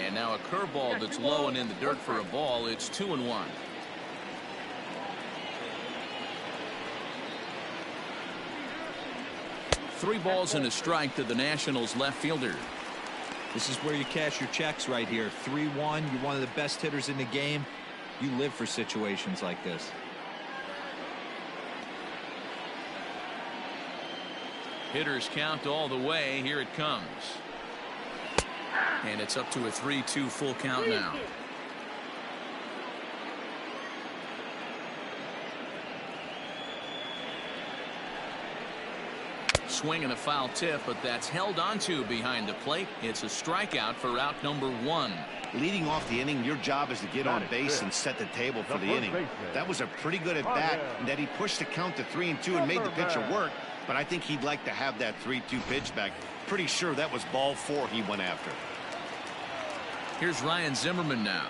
And now a curveball that's low and in the dirt for a ball. It's 2-1. Three balls and a strike to the Nationals left fielder. This is where you cash your checks right here. 3-1. You're one of the best hitters in the game. You live for situations like this. Hitters count all the way. Here it comes. And it's up to a 3-2 full count now. Swing and a foul tip, but that's held onto behind the plate. It's a strikeout for out number 1. Leading off the inning, your job is to get on base and set the table for the inning. That was a pretty good at bat, and that he pushed the count to 3-2 and made the pitcher work. But I think he'd like to have that 3-2 pitch back. Pretty sure that was ball 4 he went after. Here's Ryan Zimmerman now.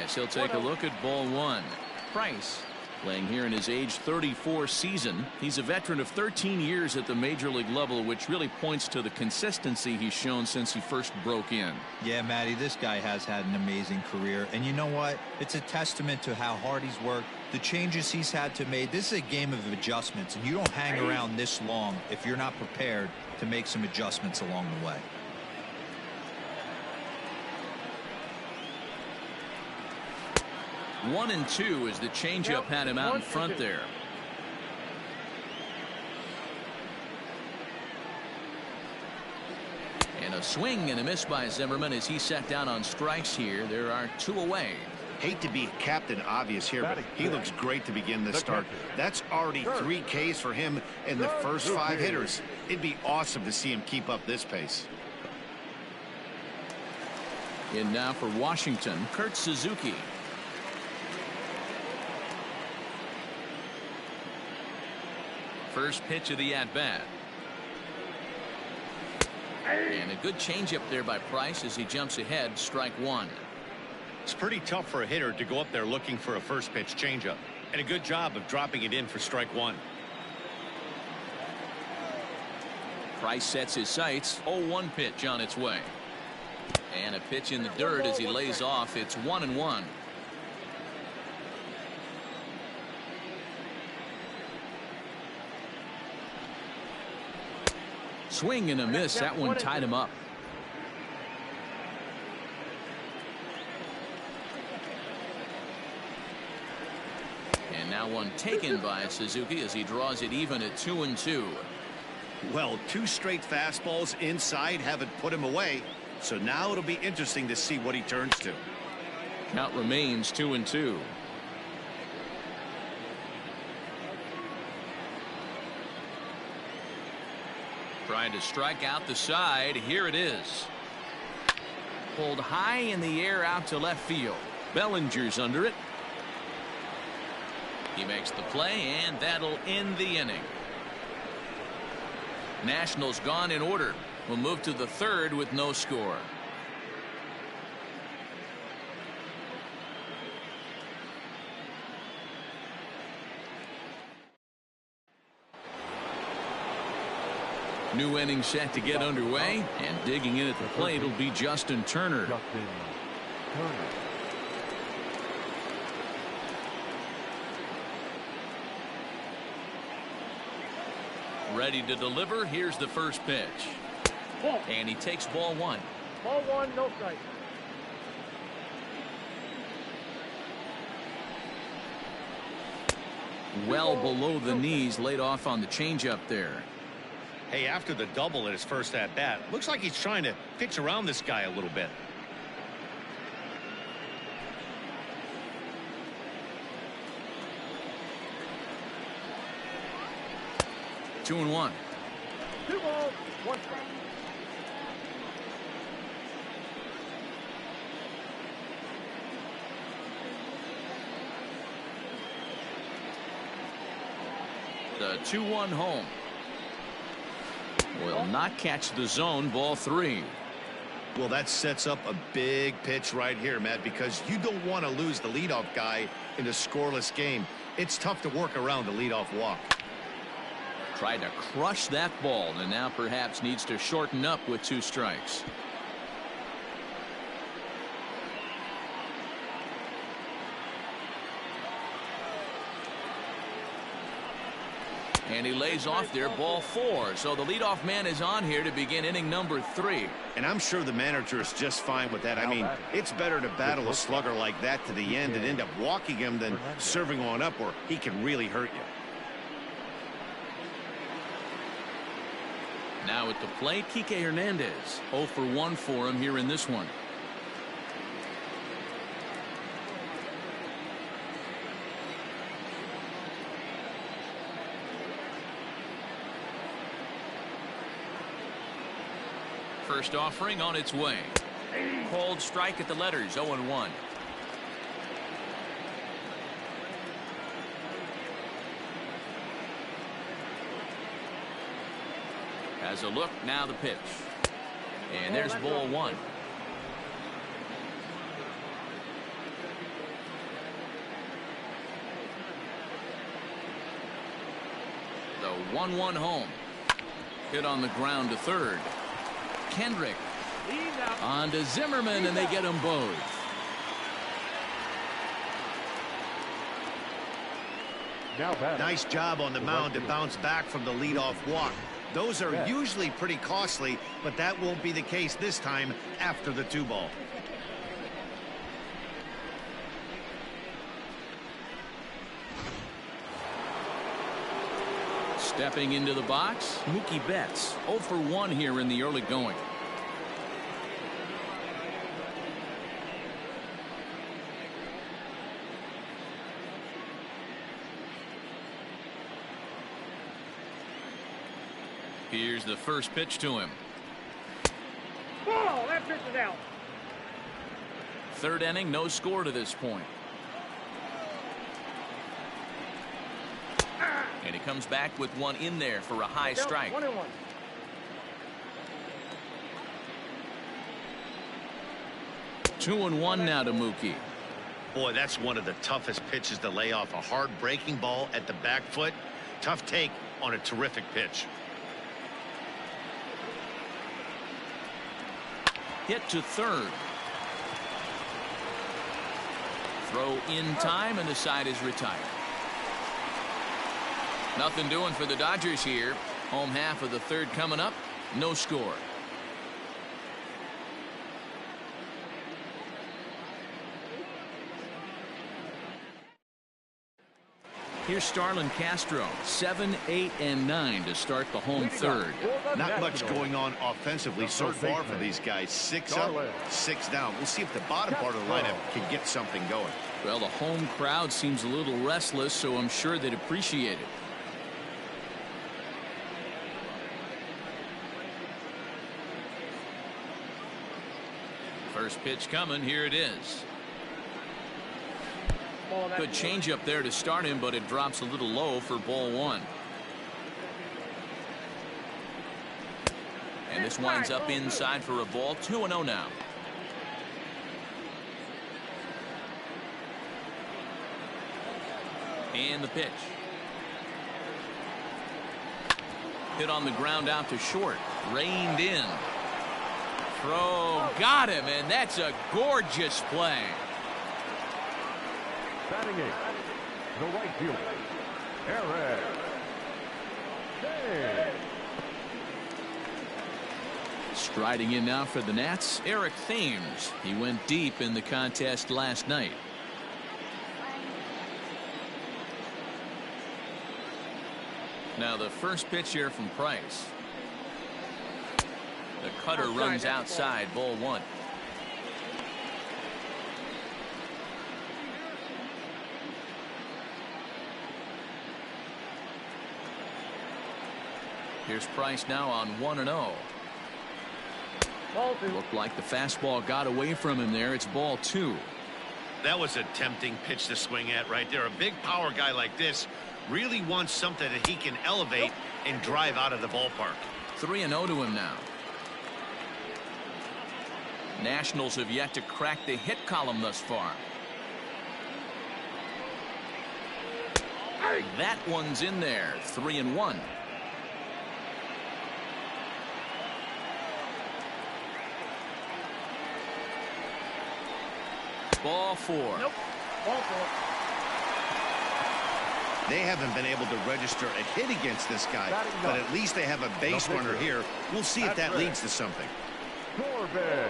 As he'll take a look at ball 1. Price playing here in his age 34 season. He's a veteran of 13 years at the major league level, which really points to the consistency he's shown since he first broke in. Yeah, Matty, this guy has had an amazing career. And you know what? It's a testament to how hard he's worked, the changes he's had to make. This is a game of adjustments, and you don't hang around this long if you're not prepared to make some adjustments along the way. One and two as the changeup had him out in front there. And a swing and a miss by Zimmerman as he sat down on strikes here. There are 2 away. Hate to be Captain Obvious here, but he looks great to begin this start. That's already 3 Ks for him in the first 5 hitters. It'd be awesome to see him keep up this pace. In now for Washington, Kurt Suzuki. First pitch of the at-bat. And a good changeup there by Price as he jumps ahead. Strike 1. It's pretty tough for a hitter to go up there looking for a first pitch changeup. And a good job of dropping it in for strike one. Price sets his sights. 0-1 pitch on its way. And a pitch in the dirt as he lays off. It's 1-1. Swing and a miss. That one tied him up. And now one taken by Suzuki as he draws it even at 2-2. Well, 2 straight fastballs inside haven't put him away. So now it'll be interesting to see what he turns to. Count remains 2-2. Trying to strike out the side. Here it is. Pulled high in the air out to left field. Bellinger's under it. He makes the play, and that'll end the inning. Nationals gone in order. We'll move to the 3rd with no score. New inning set to get underway, and digging in at the plate will be Justin Turner. Ready to deliver. Here's the first pitch. Ball. And he takes ball 1. Ball 1, no strike. Well below the knees, laid off on the changeup there. Hey, after the double at his first at bat, looks like he's trying to pitch around this guy a little bit. Two and one. 2 balls, 1 strike. The 2-1 home. Will not catch the zone. Ball 3. Well, that sets up a big pitch right here, Matt, because you don't want to lose the leadoff guy in a scoreless game. It's tough to work around the leadoff walk. Tried to crush that ball, and now perhaps needs to shorten up with 2 strikes. And he lays off there, ball 4. So the leadoff man is on here to begin inning number 3. And I'm sure the manager is just fine with that. I mean, it's better to battle a slugger like that to the end and end up walking him than serving on up where he can really hurt you. Now at the plate, Kike Hernandez. 0 for 1 for him here in this one. First offering on its way. Called strike at the letters. 0-1. Has a look. Now the pitch. And there's ball 1. The 1-1 home. Hit on the ground to 3rd. Kendrick on to Zimmerman, and they get them both. Nice job on the mound to bounce back from the leadoff walk. Those are usually pretty costly, but that won't be the case this time after the 2-ball. Stepping into the box, Mookie Betts. 0 for 1 here in the early going. Here's the first pitch to him. Ball, that pitch is out. 3rd inning, no score to this point. And he comes back with one in there for a high strike. 1-1. 2-1 now to Mookie. Boy, that's one of the toughest pitches to lay off. A hard breaking ball at the back foot. Tough take on a terrific pitch. Hit to third. Throw in time, and the side is retired. Nothing doing for the Dodgers here. Home half of the third coming up. No score. Here's Starlin Castro, 7, 8, and 9 to start the home third. Not much going on offensively so far for these guys. 6 up, 6 down. We'll see if the bottom part of the lineup can get something going. Well, the home crowd seems a little restless, so I'm sure they'd appreciate it. First pitch coming. Here it is. Good changeup there to start him, but it drops a little low for ball one. And this winds up inside for a ball. 2-0 now. And the pitch. Hit on the ground out to short. Reined in. Throw. Got him, and that's a gorgeous play. Batting eight, the right fielder, Eric Thames. Striding in now for the Nats, Eric Thames. He went deep in the contest last night. Now the first pitch here from Price. The cutter runs outside, ball one. Here's Price now on 1-0. Looked like the fastball got away from him there. It's ball two. That was a tempting pitch to swing at right there. A big power guy like this really wants something that he can elevate and drive out of the ballpark. 3-0 to him now. Nationals have yet to crack the hit column thus far. That one's in there. 3-1. Ball four. Nope. Ball four. They haven't been able to register a hit against this guy, but at least they have a base runner here. We'll see if that leads to something. Corbin.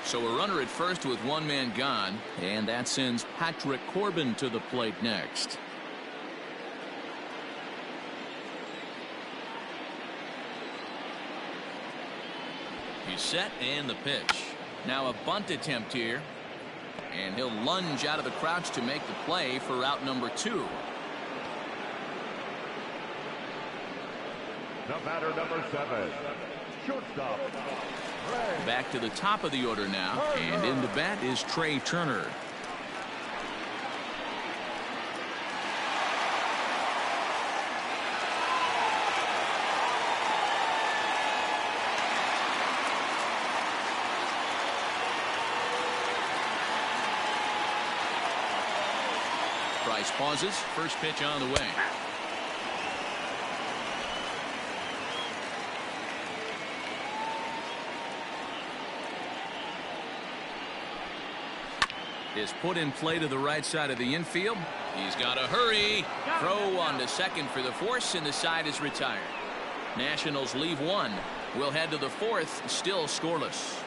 So a runner at first with one man gone, and that sends Patrick Corbin to the plate next. He's set, and the pitch. Now a bunt attempt here, and he'll lunge out of the crouch to make the play for out number 2. The batter, number 7, shortstop. Back to the top of the order now, and in the bat is Trey Turner. Price pauses. First pitch on the way. Is put in play to the right side of the infield. He's got to hurry. Throw on to second for the force, and the side is retired. Nationals leave one. We'll head to the fourth, still scoreless.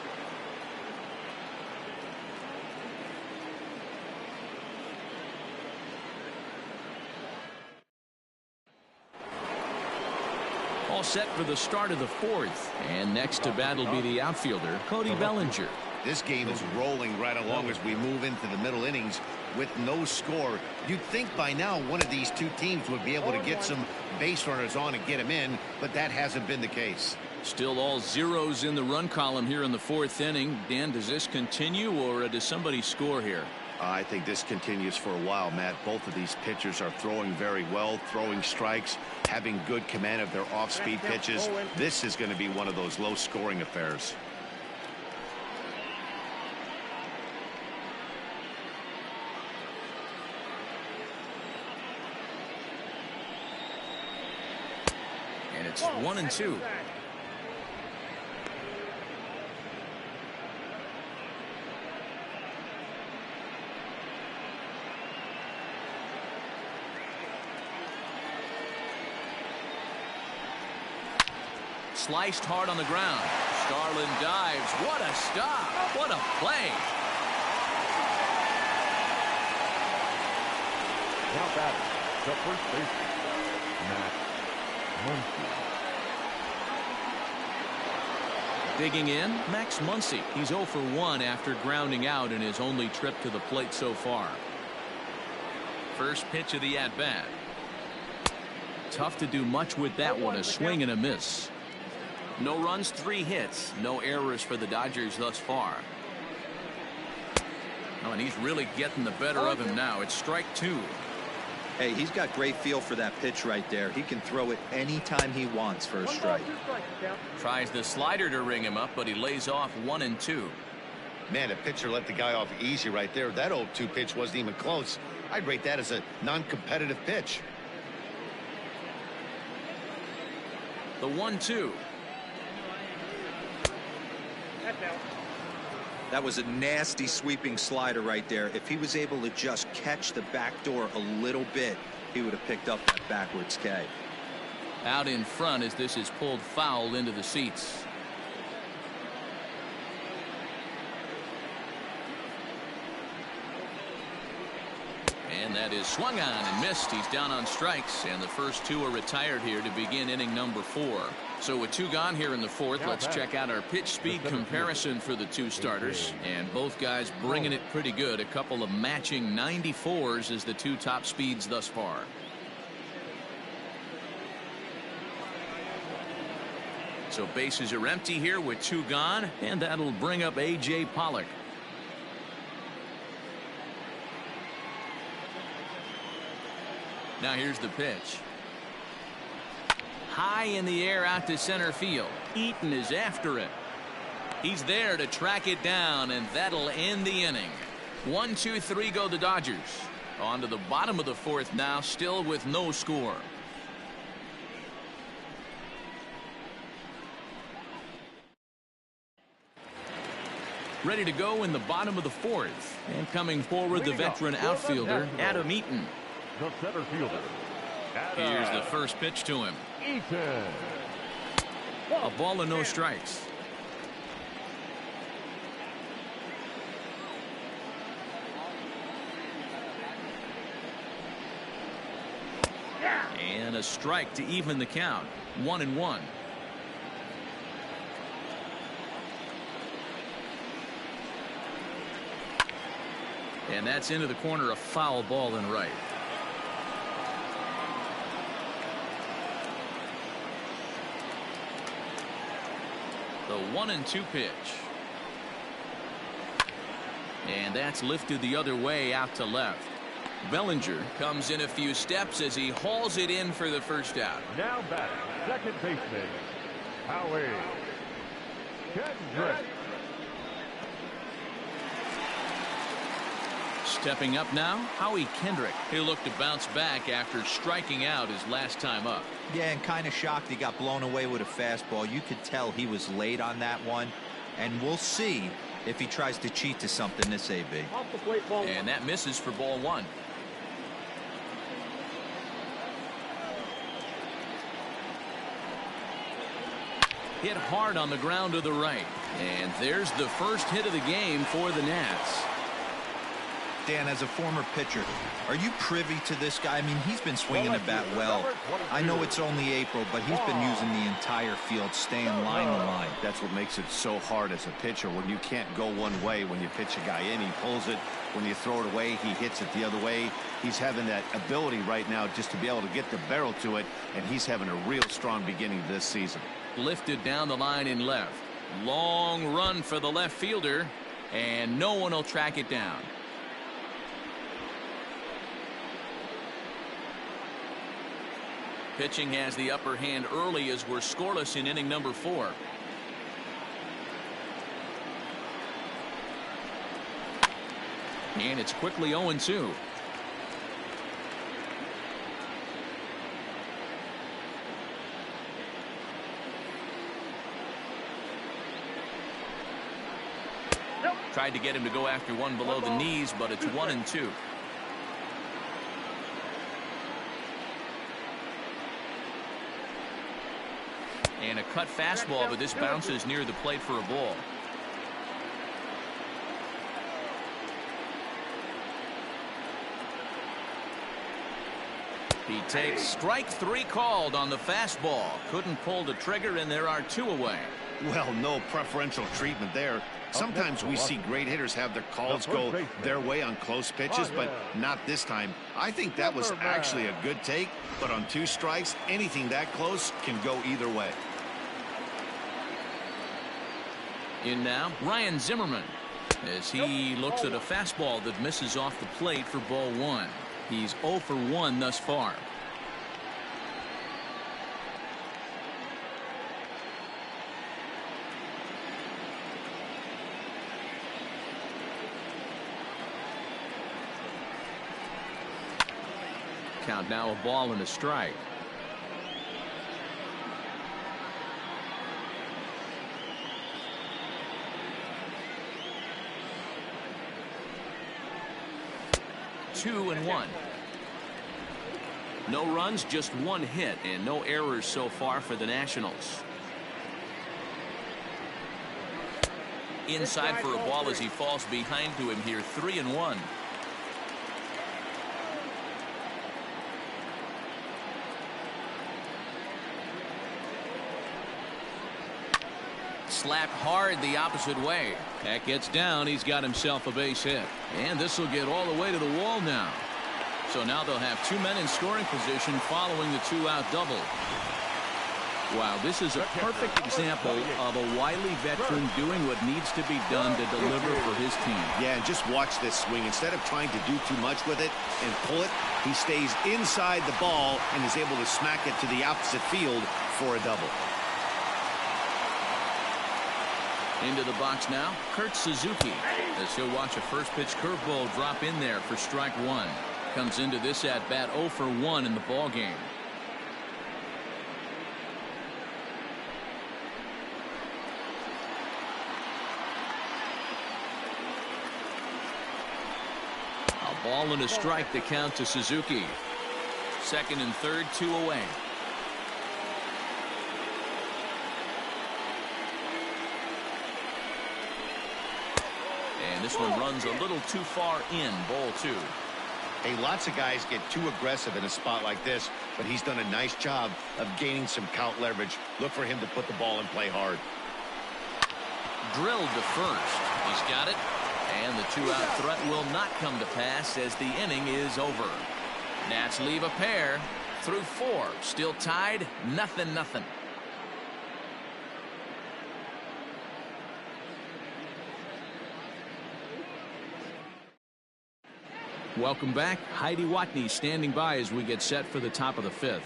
All set for the start of the fourth. And next to bat will be the outfielder, Cody Bellinger. This game is rolling right along as we move into the middle innings with no score. You'd think by now one of these two teams would be able to get some base runners on and get them in, but that hasn't been the case. Still all zeros in the run column here in the fourth inning. Dan, does this continue, or does somebody score here? I think this continues for a while, Matt. Both of these pitchers are throwing very well, throwing strikes, having good command of their off-speed pitches. This is going to be one of those low-scoring affairs. And it's 1-2. Sliced hard on the ground. Starlin dives. What a stop. What a play. Now batting, the first baseman, Muncie. Digging in, Max Muncie. He's 0 for 1 after grounding out in his only trip to the plate so far. First pitch of the at-bat. Tough to do much with that one. A swing and a miss. No runs, 3 hits. No errors for the Dodgers thus far. Oh, and he's really getting the better of him now. It's strike 2. Hey, he's got great feel for that pitch right there. He can throw it anytime he wants for a strike. Tries the slider to ring him up, but he lays off 1-2. Man, the pitcher let the guy off easy right there. That 0-2 pitch wasn't even close. I'd rate that as a non-competitive pitch. The 1-2. That was a nasty sweeping slider right there. If he was able to just catch the back door a little bit, he would have picked up that backwards K. Out in front as this is pulled foul into the seats. And that is swung on and missed. He's down on strikes, and the first 2 are retired here to begin inning number 4. So with 2 gone here in the 4th, let's check out our pitch speed comparison for the 2 starters. And both guys bringing it pretty good. A couple of matching 94s as the 2 top speeds thus far. So bases are empty here with 2 gone, and that'll bring up A.J. Pollock. Now here's the pitch. High in the air out to center field. Eaton is after it. He's there to track it down, and that'll end the inning. 1, 2, 3 go the Dodgers. On to the bottom of the 4th now, still with no score. Ready to go in the bottom of the 4th. And coming forward, the veteran outfielder, Adam Eaton. The center fielder. Here's the first pitch to him. Eaton. A ball and no strikes. And a strike to even the count. 1-1. And that's into the corner, a foul ball and right. The 1-2 pitch. And that's lifted the other way out to left. Bellinger comes in a few steps as he hauls it in for the first out. Now batting, second baseman, Howie Kendrick. Stepping up now, Howie Kendrick. He'll look to bounce back after striking out his last time up. Yeah, and kind of shocked he got blown away with a fastball. You could tell he was late on that one, and we'll see if he tries to cheat to something this AB. And that misses for ball 1. Hit hard on the ground to the right. And there's the first hit of the game for the Nats. Dan, as a former pitcher, are you privy to this guy? I mean, he's been swinging the bat well. I know it's only April, but he's been using the entire field, staying line to line. That's what makes it so hard as a pitcher when you can't go one way. When you pitch a guy in, he pulls it. When you throw it away, he hits it the other way. He's having that ability right now just to be able to get the barrel to it, and he's having a real strong beginning this season. Lifted down the line in left. Long run for the left fielder, and no one will track it down. Pitching has the upper hand early as we're scoreless in inning number 4. And it's quickly 0-2. Tried to get him to go after one below the knees, but it's 1-2. And a cut fastball, but this bounces near the plate for a ball. He takes strike 3 called on the fastball. Couldn't pull the trigger, and there are 2 away. Well, no preferential treatment there. Sometimes we see great hitters have their calls go their way on close pitches, but not this time. I think that was actually a good take, but on 2 strikes, anything that close can go either way. In now, Ryan Zimmerman, as he looks at a fastball that misses off the plate for ball 1. He's 0 for 1 thus far. Count now, a ball and a strike. Two and 1. No runs, just 1 hit, and no errors so far for the Nationals. Inside for a ball as he falls behind to him here. 3 and 1. Slapped hard the opposite way. That gets down. He's got himself a base hit. And this will get all the way to the wall now. So now they'll have 2 men in scoring position following the 2-out double. Wow, this is a perfect example of a wily veteran doing what needs to be done to deliver for his team. Yeah, and just watch this swing. Instead of trying to do too much with it and pull it, he stays inside the ball and is able to smack it to the opposite field for a double. Into the box now, Kurt Suzuki, as he'll watch a first pitch curveball drop in there for strike 1. Comes into this at bat 0 for 1 in the ball game. A ball and a strike to count to Suzuki. Second and third, 2 away. And this one runs a little too far in, ball 2. Hey, lots of guys get too aggressive in a spot like this, but he's done a nice job of gaining some count leverage. Look for him to put the ball in play hard. Drilled to first. He's got it. And the 2-out threat will not come to pass as the inning is over. Nats leave a pair through 4. Still tied, 0-0. Welcome back. Heidi Watney standing by as we get set for the top of the 5th.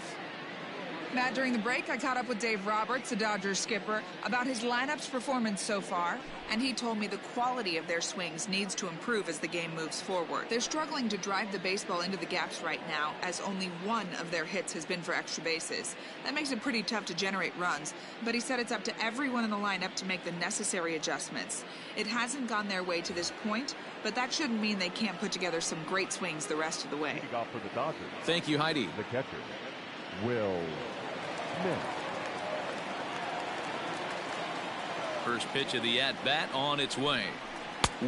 Matt, during the break, I caught up with Dave Roberts, the Dodgers skipper, about his lineup's performance so far, and he told me the quality of their swings needs to improve as the game moves forward. They're struggling to drive the baseball into the gaps right now, as only 1 of their hits has been for extra bases. That makes it pretty tough to generate runs, but he said it's up to everyone in the lineup to make the necessary adjustments. It hasn't gone their way to this point, but that shouldn't mean they can't put together some great swings the rest of the way. For the Dodgers, thank you, Heidi. the catcher, Will Smith. First pitch of the at-bat on its way.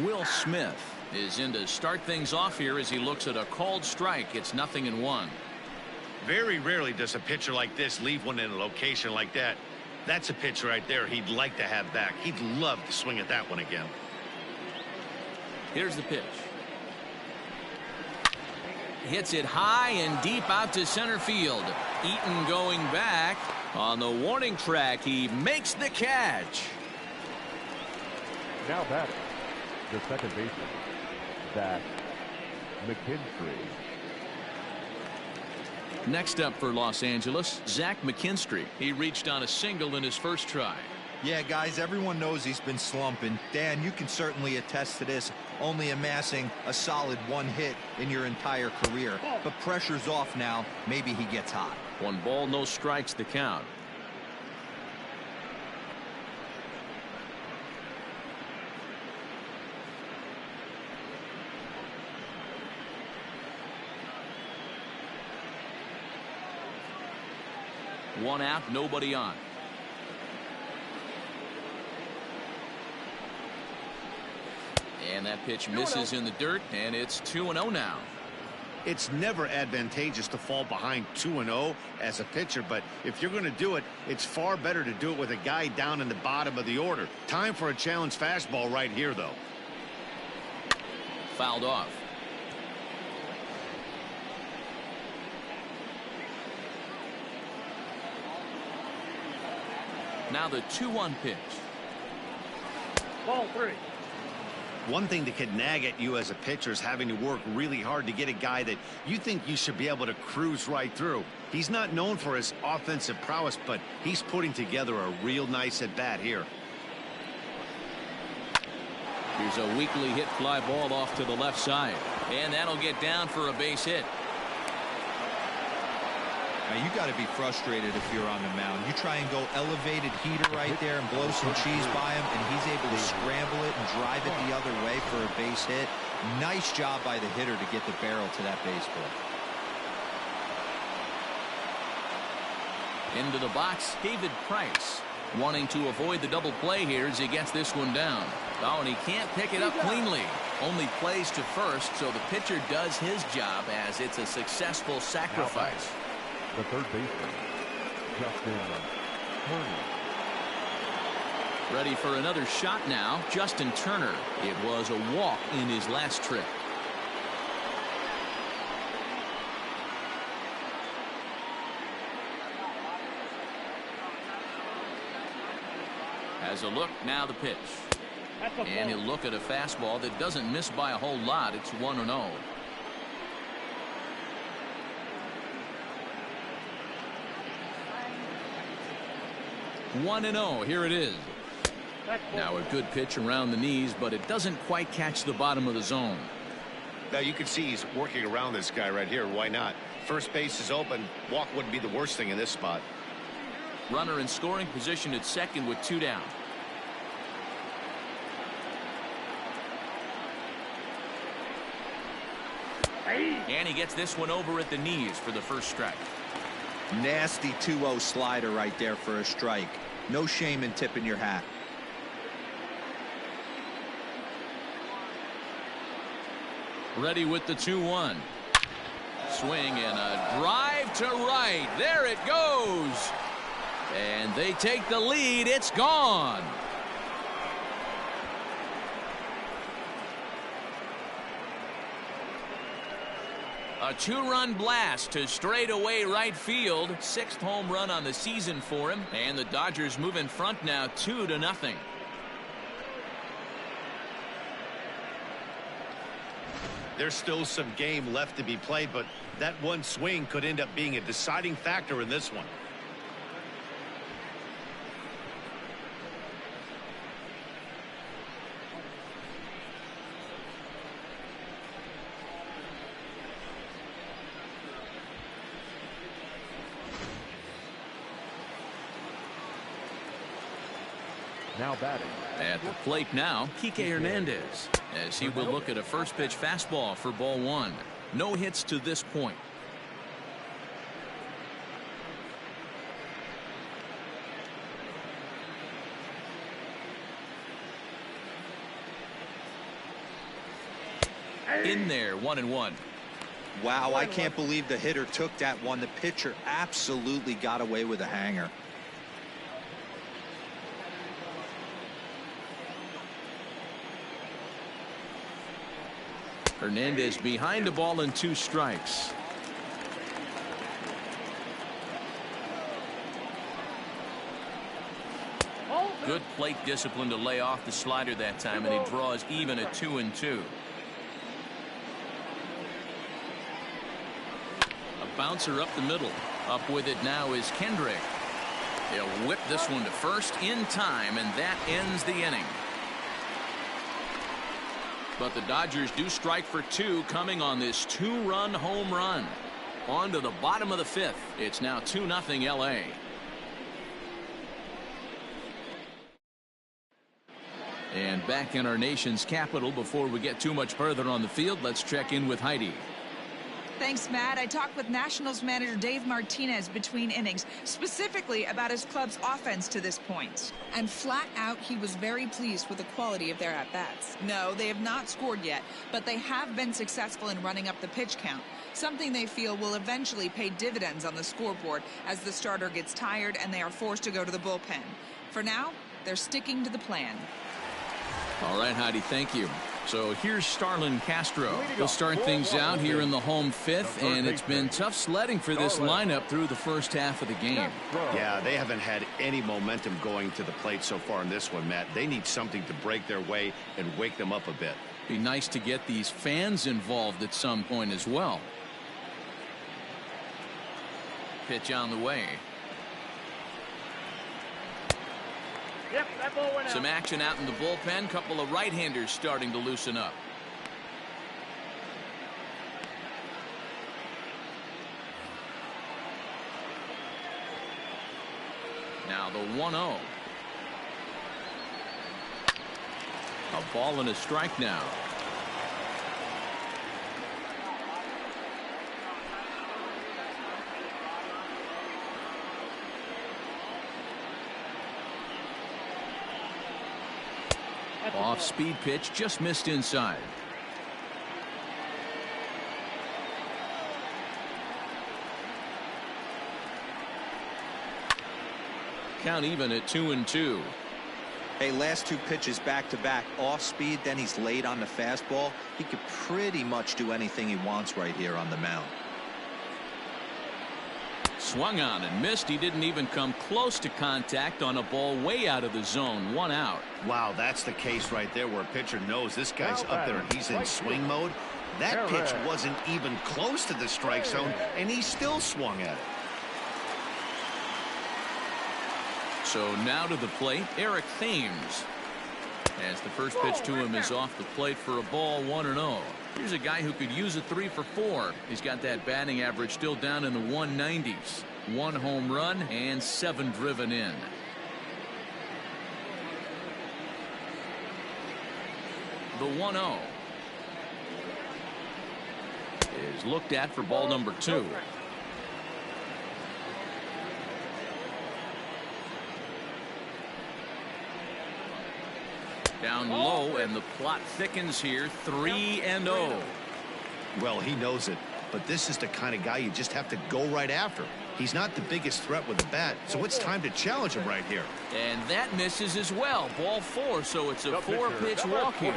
Will Smith is in to start things off here as he looks at a called strike. It's 0-1. Very rarely does a pitcher like this leave one in a location like that. That's a pitch right there he'd like to have back. He'd love to swing at that one again. Here's the pitch. Hits it high and deep out to center field. Eaton going back on the warning track. He makes the catch. Now batting, the second baseman, that Mckinstry. Next up for Los Angeles, Zach Mckinstry. He reached on a single in his first try. Yeah, guys, everyone knows he's been slumping. Dan, you can certainly attest to this, only amassing a solid 1 hit in your entire career. But pressure's off now. Maybe he gets hot. 1 ball, no strikes the count. One out, nobody on. And that pitch misses in the dirt, and it's 2-0 now. It's never advantageous to fall behind 2-0 as a pitcher, but if you're going to do it, it's far better to do it with a guy down in the bottom of the order. Time for a challenge fastball right here, though. Fouled off. Now the 2-1 pitch. Ball 3. One thing that could nag at you as a pitcher is having to work really hard to get a guy that you think you should be able to cruise right through. He's not known for his offensive prowess, but he's putting together a real nice at bat here. Here's a weakly hit fly ball off to the left side, and that'll get down for a base hit. Now, you got to be frustrated if you're on the mound. You try and go elevated heater right there and blow some cheese by him, and he's able to scramble it and drive it the other way for a base hit. Nice job by the hitter to get the barrel to that baseball. Into the box, David Price, wanting to avoid the double play here as he gets this one down. Oh, and he can't pick it up cleanly. Only plays to first, so the pitcher does his job as it's a successful sacrifice. The third baseman, Justin Turner. Ready for another shot now, Justin Turner. It was a walk in his last trip. Has a look, now the pitch. And he'll look at a fastball that doesn't miss by a whole lot. It's 1-0. Here it is. Now a good pitch around the knees, but it doesn't quite catch the bottom of the zone. Now you can see he's working around this guy right here. Why not? First base is open. Walk wouldn't be the worst thing in this spot. Runner in scoring position at second with 2 down. And he gets this one over at the knees for the first strike. Nasty 2-0 slider right there for a strike. No shame in tipping your hat. Ready with the 2-1. Swing and a drive to right. There it goes. And they take the lead. It's gone. A 2-run blast to straightaway right field. 6th home run on the season for him. And the Dodgers move in front now 2-0. There's still some game left to be played, but that one swing could end up being a deciding factor in this one. Now batting. At the plate now, Kike Hernandez, as he will look at a first pitch fastball for ball 1. No hits to this point. In there, 1-1. Wow, I can't believe the hitter took that one. The pitcher absolutely got away with a hanger. Hernandez behind the ball and 2 strikes. Good plate discipline to lay off the slider that time, and he draws even at 2-2. A bouncer up the middle. Up with it now is Kendrick. He'll whip this one to first in time, and that ends the inning. But the Dodgers do strike for two, coming on this two-run home run. On to the bottom of the fifth. It's now 2-0 LA. And back in our nation's capital, before we get too much further on the field, let's check in with Heidi. Thanks, Matt. I talked with Nationals manager Dave Martinez between innings, specifically about his club's offense to this point. And flat out, he was very pleased with the quality of their at-bats. No, they have not scored yet, but they have been successful in running up the pitch count, something they feel will eventually pay dividends on the scoreboard as the starter gets tired and they are forced to go to the bullpen. For now, they're sticking to the plan. All right, Heidi, thank you. So here's Starlin Castro. We'll start things out here in the home fifth, and it's been tough sledding for this lineup through the first half of the game. Yeah, they haven't had any momentum going to the plate so far in this one, Matt. They need something to break their way and wake them up a bit. Be nice to get these fans involved at some point as well. Pitch on the way. Yep, that ball went out. Some action out in the bullpen. Couple of right-handers starting to loosen up. Now the 1-0. A ball and a strike now. Off-speed pitch, just missed inside. Count even at 2-2. Hey, last two pitches back-to-back, off-speed, then he's late on the fastball. He could pretty much do anything he wants right here on the mound. Swung on and missed. He didn't even come close to contact on a ball way out of the zone. 1 out. Wow, that's the case right there where a pitcher knows this guy's up there and he's in swing mode. That pitch wasn't even close to the strike zone, and he still swung at it. So now to the plate, Eric Thames. As the first pitch to him is off the plate for a ball, 1-0. Here's a guy who could use a 3 for 4. He's got that batting average still down in the 190s. 1 home run and 7 driven in. The 1-0 is looked at for ball number 2. Down low, and the plot thickens here. 3-0. Well, he knows it, but this is the kind of guy you just have to go right after. He's not the biggest threat with the bat, so it's time to challenge him right here. And that misses as well. Ball 4, so it's a 4-pitch walk here.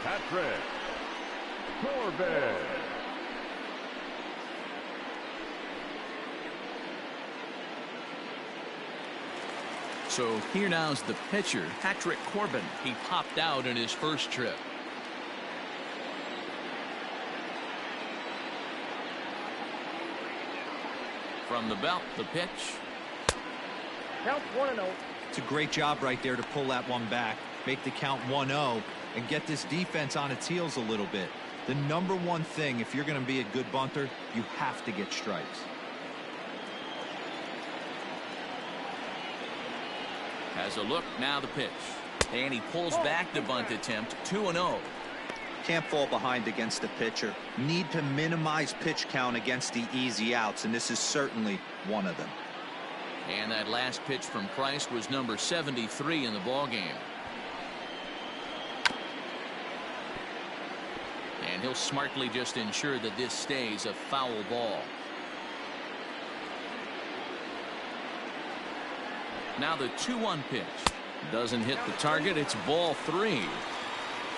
Patrick Corbin. So here now's the pitcher, Patrick Corbin. He popped out in his first trip. From the belt, the pitch. Count 1-0. It's a great job right there to pull that one back, make the count 1-0, and get this defense on its heels a little bit. The number one thing, if you're going to be a good bunter, you have to get strikes. Has a look, now the pitch. And he pulls back the bunt attempt, 2-0. Can't fall behind against the pitcher. Need to minimize pitch count against the easy outs, and this is certainly one of them. And that last pitch from Price was number 73 in the ballgame. And he'll smartly just ensure that this stays a foul ball. Now the 2-1 pitch. Doesn't hit the target. It's ball 3.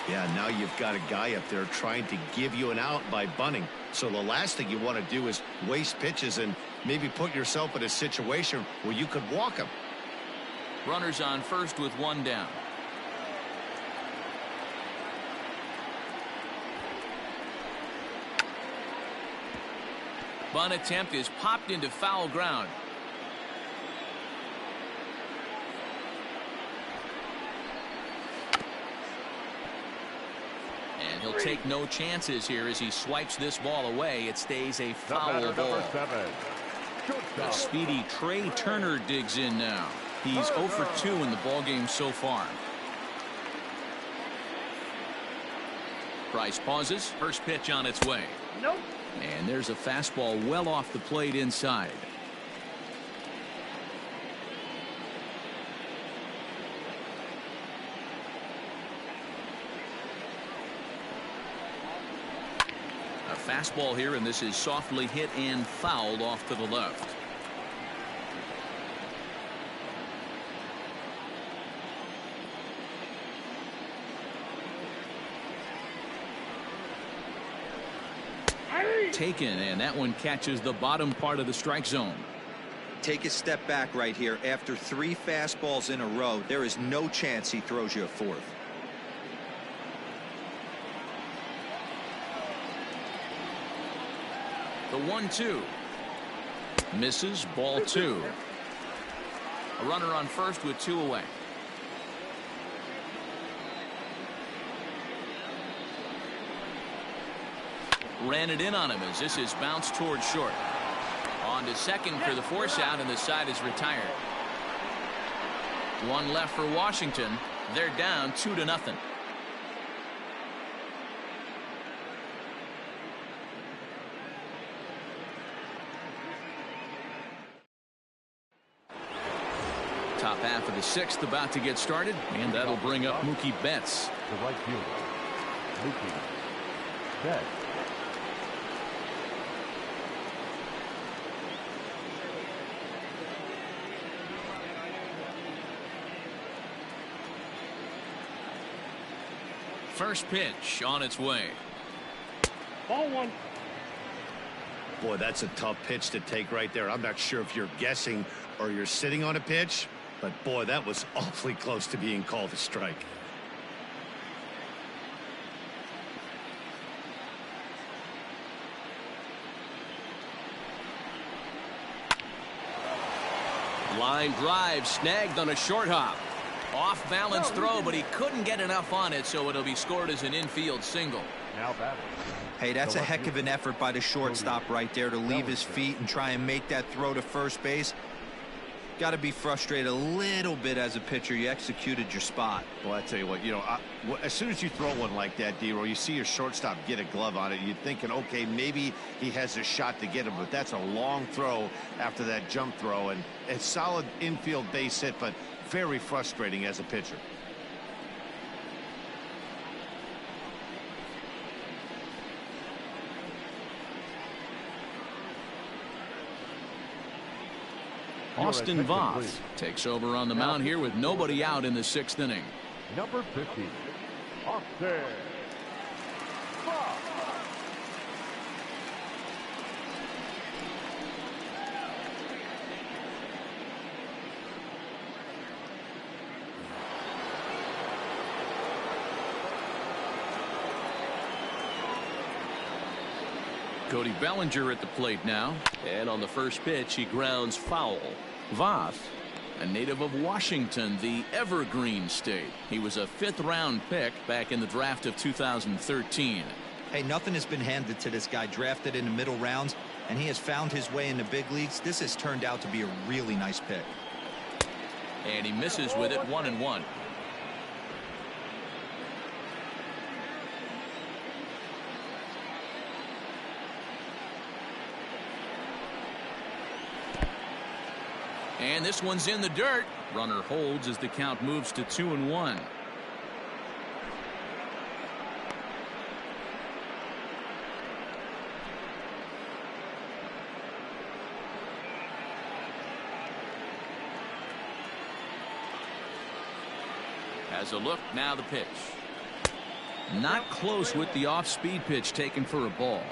Yeah, now you've got a guy up there trying to give you an out by bunting. So the last thing you want to do is waste pitches and maybe put yourself in a situation where you could walk him. Runners on first with 1 down. Bunt attempt is popped into foul ground. And he'll take no chances here as he swipes this ball away. It stays a foul ball. The speedy Trey Turner digs in now. He's 0 for 2 in the ballgame so far. Price pauses. First pitch on its way. Nope. And there's a fastball well off the plate inside. A fastball here, and this is softly hit and fouled off to the left. Taken, and that one catches the bottom part of the strike zone. Take a step back right here. After 3 fastballs in a row, there is no chance he throws you a 4th. The 1-2 misses, ball 2. A runner on first with 2 away. Ran it in on him as this is bounced towards short. On to second for the force out, and the side is retired. 1 left for Washington. They're down 2-0. Top half of the 6th about to get started, and that'll bring up Mookie Betts. The right fielder, Mookie Betts. First pitch on its way. Ball 1. Boy, that's a tough pitch to take right there. I'm not sure if you're guessing or you're sitting on a pitch, but boy, that was awfully close to being called a strike. Line drive snagged on a short hop. Off balance throw, but he couldn't get enough on it, so it'll be scored as an infield single. Now batting. Hey, that's a heck of an effort by the shortstop right there to leave his feet and try and make that throw to first base. Got to be frustrated a little bit as a pitcher. You executed your spot. Well, I tell you what, as soon as you throw one like that, D-Roll, you see your shortstop get a glove on it. You're thinking, okay, maybe he has a shot to get him, but that's a long throw after that jump throw, and a solid infield base hit, but very frustrating as a pitcher. Austin Voth takes over on the mound here with nobody out in the 6th inning. Number 50, Austin Voth. Cody Bellinger at the plate now, and on the first pitch he grounds foul. Voth, a native of Washington, the Evergreen State. He was a 5th-round pick back in the draft of 2013. Hey, nothing has been handed to this guy. Drafted in the middle rounds, and he has found his way in the big leagues. This has turned out to be a really nice pick. And he misses with it, 1-1. And this one's in the dirt. Runner holds as the count moves to 2-1. Has a look, now the pitch. Not close with the off-speed pitch taken for a ball.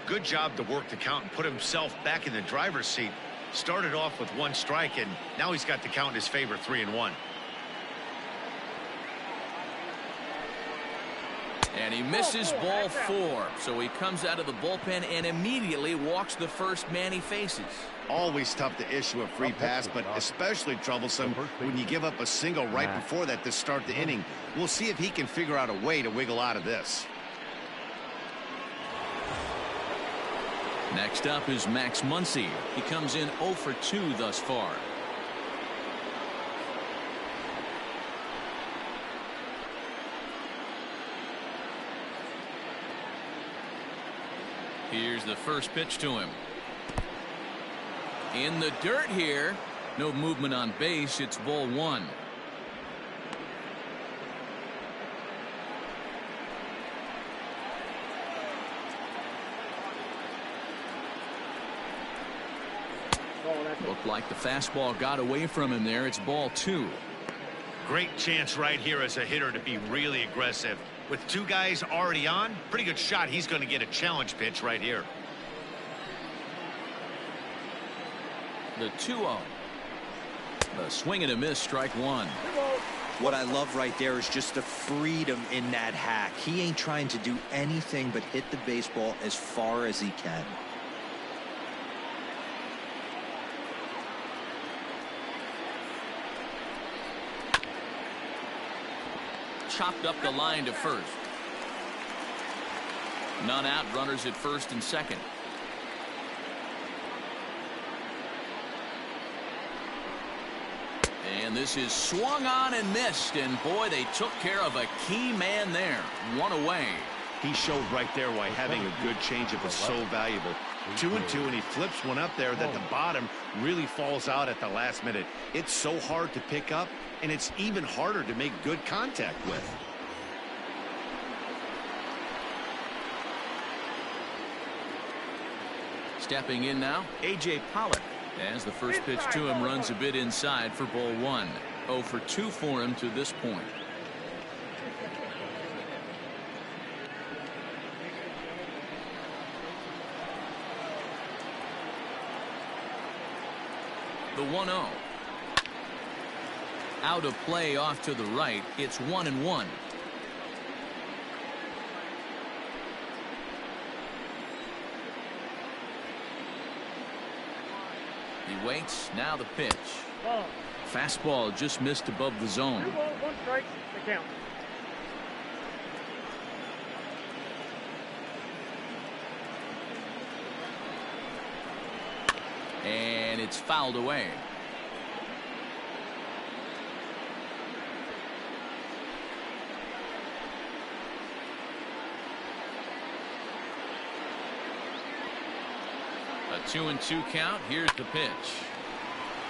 Good job to work the count and put himself back in the driver's seat. Started off with 1 strike, and now he's got the count in his favor, 3-1. And he misses ball 4. So he comes out of the bullpen and immediately walks the first man he faces. Always tough to issue a free pass, but especially troublesome when you give up a single right before that to start the inning. We'll see if he can figure out a way to wiggle out of this. Next up is Max Muncie. He comes in 0 for 2 thus far. Here's the first pitch to him. In the dirt here. No movement on base. It's ball 1. Looked like the fastball got away from him there. It's ball 2. Great chance right here as a hitter to be really aggressive. With 2 guys already on, pretty good shot. He's going to get a challenge pitch right here. The 2-0. A swing and a miss, strike 1. What I love right there is just the freedom in that hack. He ain't trying to do anything but hit the baseball as far as he can. Chopped up the line to first. None out, runners at first and second. And this is swung on and missed, and boy, they took care of a key man there. 1 away. He showed right there why having a good changeup is so valuable. 2-2, and he flips one up there that the bottom really falls out at the last minute. It's so hard to pick up, and it's even harder to make good contact with. Stepping in now, A.J. Pollock. As the first pitch to him runs a bit inside for ball 1. 0 for 2 for him to this point. The 1-0. Out of play off to the right. It's 1-1. He waits. Now the pitch. Fastball just missed above the zone. 2 balls, 1 strike. The count. And it's fouled away. A 2-2 count. Here's the pitch.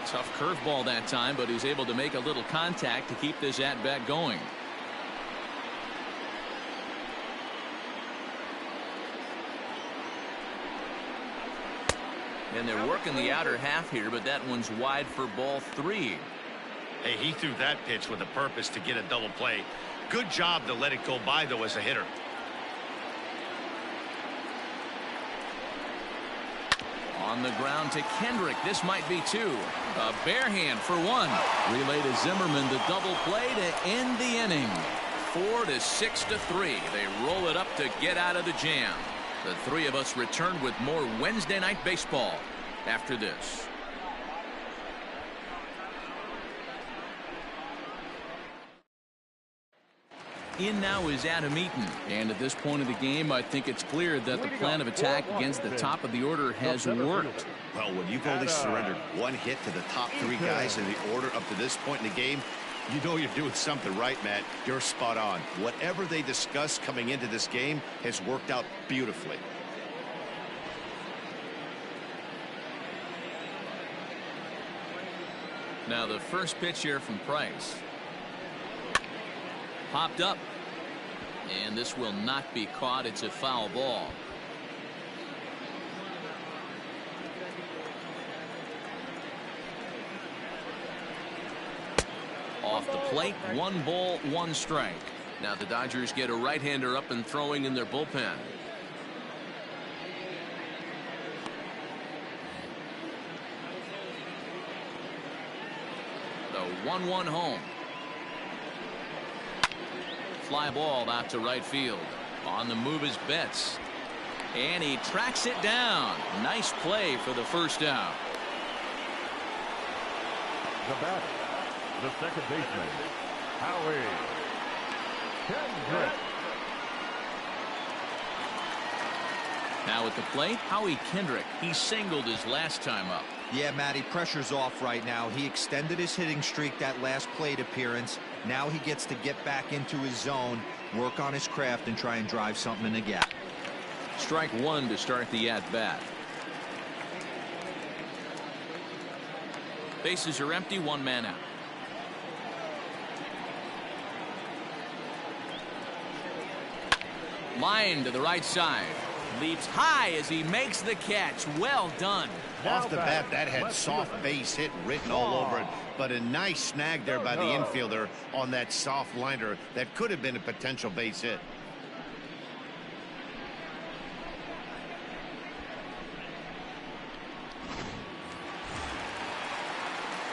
Tough curveball that time, but he's able to make a little contact to keep this at bat going. And they're working the outer half here, but that one's wide for ball 3. Hey, he threw that pitch with a purpose to get a double play. Good job to let it go by, though, as a hitter. On the ground to Kendrick. This might be 2. A bare hand for 1. Relay to Zimmerman, the double play to end the inning. 4 to 6 to 3. They roll it up to get out of the jam. The 3 of us return with more Wednesday Night Baseball after this. In now is Adam Eaton, and at this point of the game, I think it's clear that the plan of attack against the top of the order has worked. Well, when you've only surrendered 1 hit to the top 3 guys in the order up to this point in the game, you know you're doing something right, Matt. You're spot on. Whatever they discussed coming into this game has worked out beautifully. Now the first pitch here from Price. Popped up. And this will not be caught. It's a foul ball. Off the plate, 1 ball, 1 strike. Now the Dodgers get a right-hander up and throwing in their bullpen. The 1-1 home. Fly ball out to right field. On the move is Betts. And he tracks it down. Nice play for the first out. The batter, the second baseman, Howie Kendrick. Now at the plate, Howie Kendrick. He singled his last time up. Yeah, Matty, pressure's off right now. He extended his hitting streak that last plate appearance. Now he gets to get back into his zone, work on his craft, and try and drive something in the gap. Strike one to start the at-bat. Bases are empty, one man out. Line to the right side. Leaps high as he makes the catch. Well done. Off the bat, that had soft base hit written all over it, but a nice snag there by the infielder on that soft liner that could have been a potential base hit.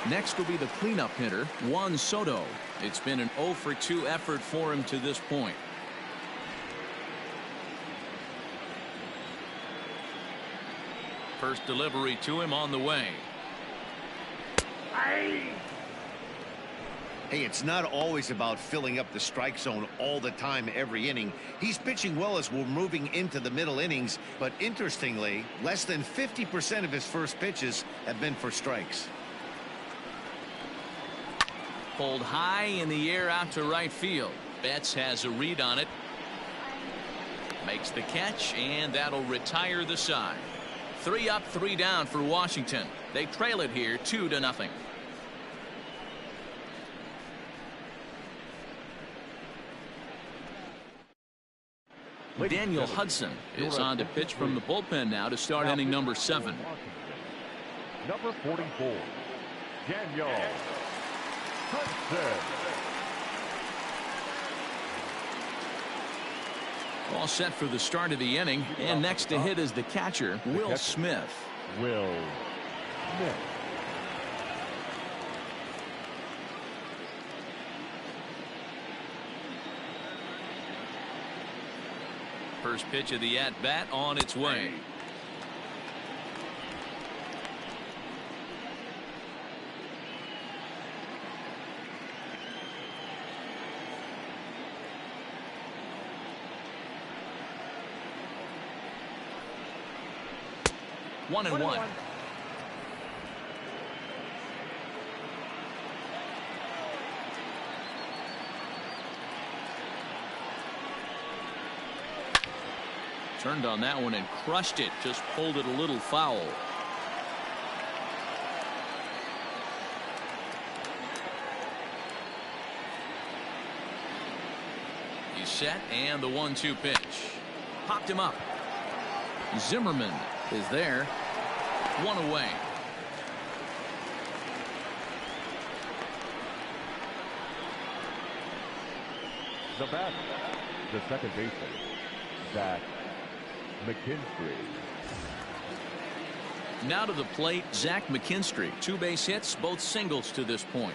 Next will be the cleanup hitter, Juan Soto. It's been an 0 for 2 effort for him to this point. First delivery to him on the way. Hey, it's not always about filling up the strike zone all the time every inning. He's pitching well as we're moving into the middle innings, but interestingly, less than 50% of his first pitches have been for strikes. Pulled high in the air out to right field. Betts has a read on it. Makes the catch, and that'll retire the side. 3 up, 3 down for Washington. They trail it here 2-0. Daniel Hudson is on to pitch from the bullpen now to start inning number 7. Number 44, Daniel Hudson. All set for the start of the inning, and next to hit is the catcher, Will Smith. Will Smith. First pitch of the at-bat on its way. One and one. Turned on that one and crushed it. Just pulled it a little foul. He's set, and the 1-2 pitch. Popped him up. Zimmerman is there. 1 away. The batter, the second baseman, Zach Mckinstry. Now to the plate, Zach Mckinstry. 2 base hits, both singles to this point.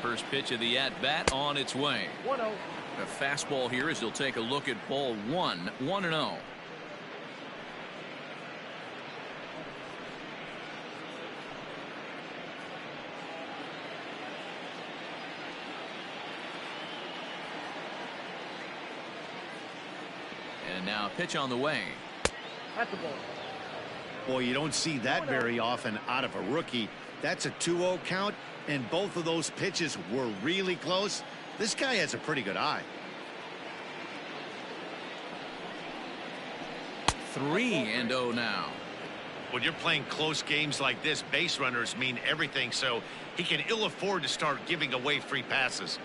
First pitch of the at-bat on its way. 1-0. A fastball here as he'll take a look at ball 1. 1-0. And now a pitch on the way. At the ball. Boy, you don't see that very often out of a rookie. That's a 2-0 count, and both of those pitches were really close. This guy has a pretty good eye. 3-0 now. When you're playing close games like this, base runners mean everything, so he can ill afford to start giving away free passes.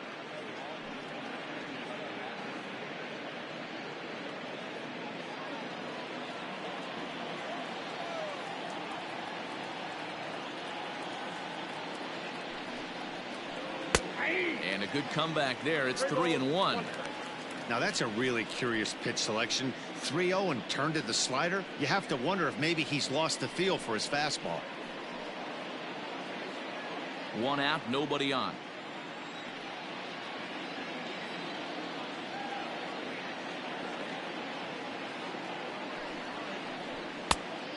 And a good comeback there. It's 3-1. Now that's a really curious pitch selection. 3-0 and turned to the slider. You have to wonder if maybe he's lost the feel for his fastball. 1 out, nobody on.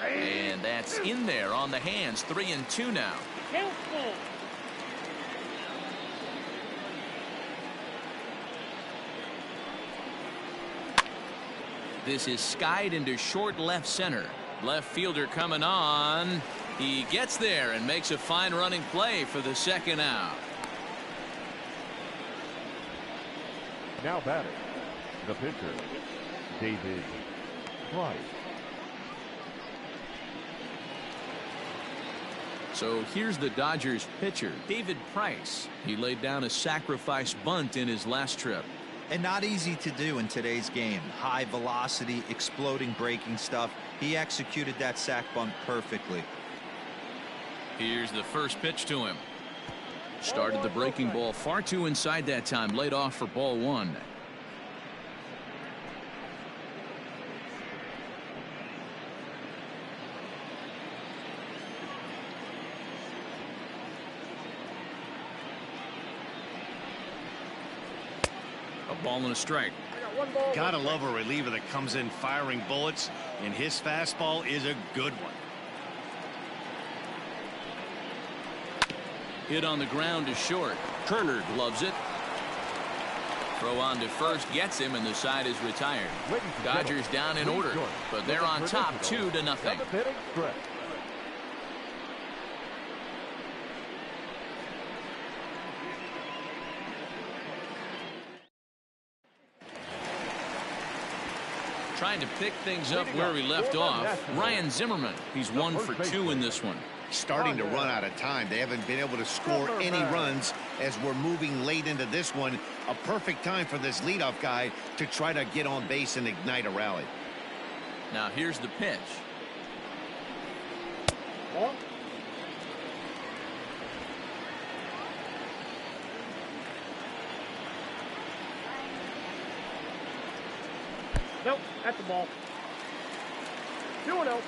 And that's in there on the hands. 3-2 now. This is skied into short left center. Left fielder coming on. He gets there and makes a fine running play for the 2nd out. Now batting, the pitcher, David Price. So here's the Dodgers pitcher, David Price. He laid down a sacrifice bunt in his last trip. And not easy to do in today's game. High velocity, exploding breaking stuff. He executed that sac bunt perfectly. Here's the first pitch to him. Started the breaking ball far too inside that time. Laid off for ball 1. Ball and a strike. Gotta love a reliever that comes in firing bullets, and his fastball is a good one. Hit on the ground to short. Turner gloves it. Throw on to first gets him, and the side is retired. Dodgers down in order, but they're on top 2-0. Trying to pick things up where he left off. Ryan Zimmerman. He's 1 for 2 in this one. Starting to run out of time. They haven't been able to score any runs as we're moving late into this one. A perfect time for this leadoff guy to try to get on base and ignite a rally. Now here's the pitch. Nope, that's the ball. 2-0.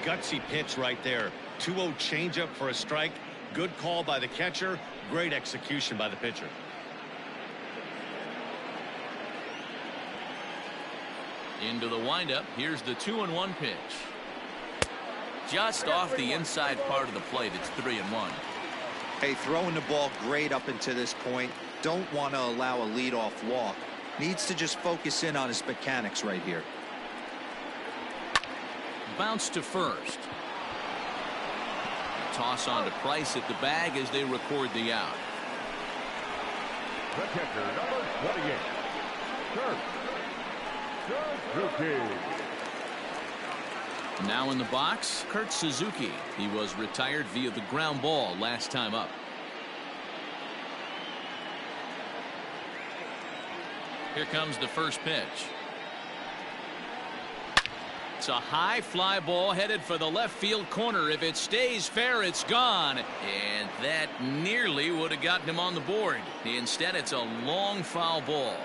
Gutsy pitch right there. 2-0 changeup for a strike. Good call by the catcher. Great execution by the pitcher. Into the windup. Here's the 2-1 pitch. Just off the inside part of the plate. It's 3-1. Hey, throwing the ball great up into this point. Don't want to allow a leadoff walk. Needs to just focus in on his mechanics right here. Bounce to first. Toss on to Price at the bag as they record the out. The catcher, number 28, Suzuki. Now in the box, Kurt Suzuki. He was retired via the ground ball last time up. Here comes the first pitch. It's a high fly ball headed for the left field corner. If it stays fair, it's gone. And that nearly would have gotten him on the board. Instead, it's a long foul ball.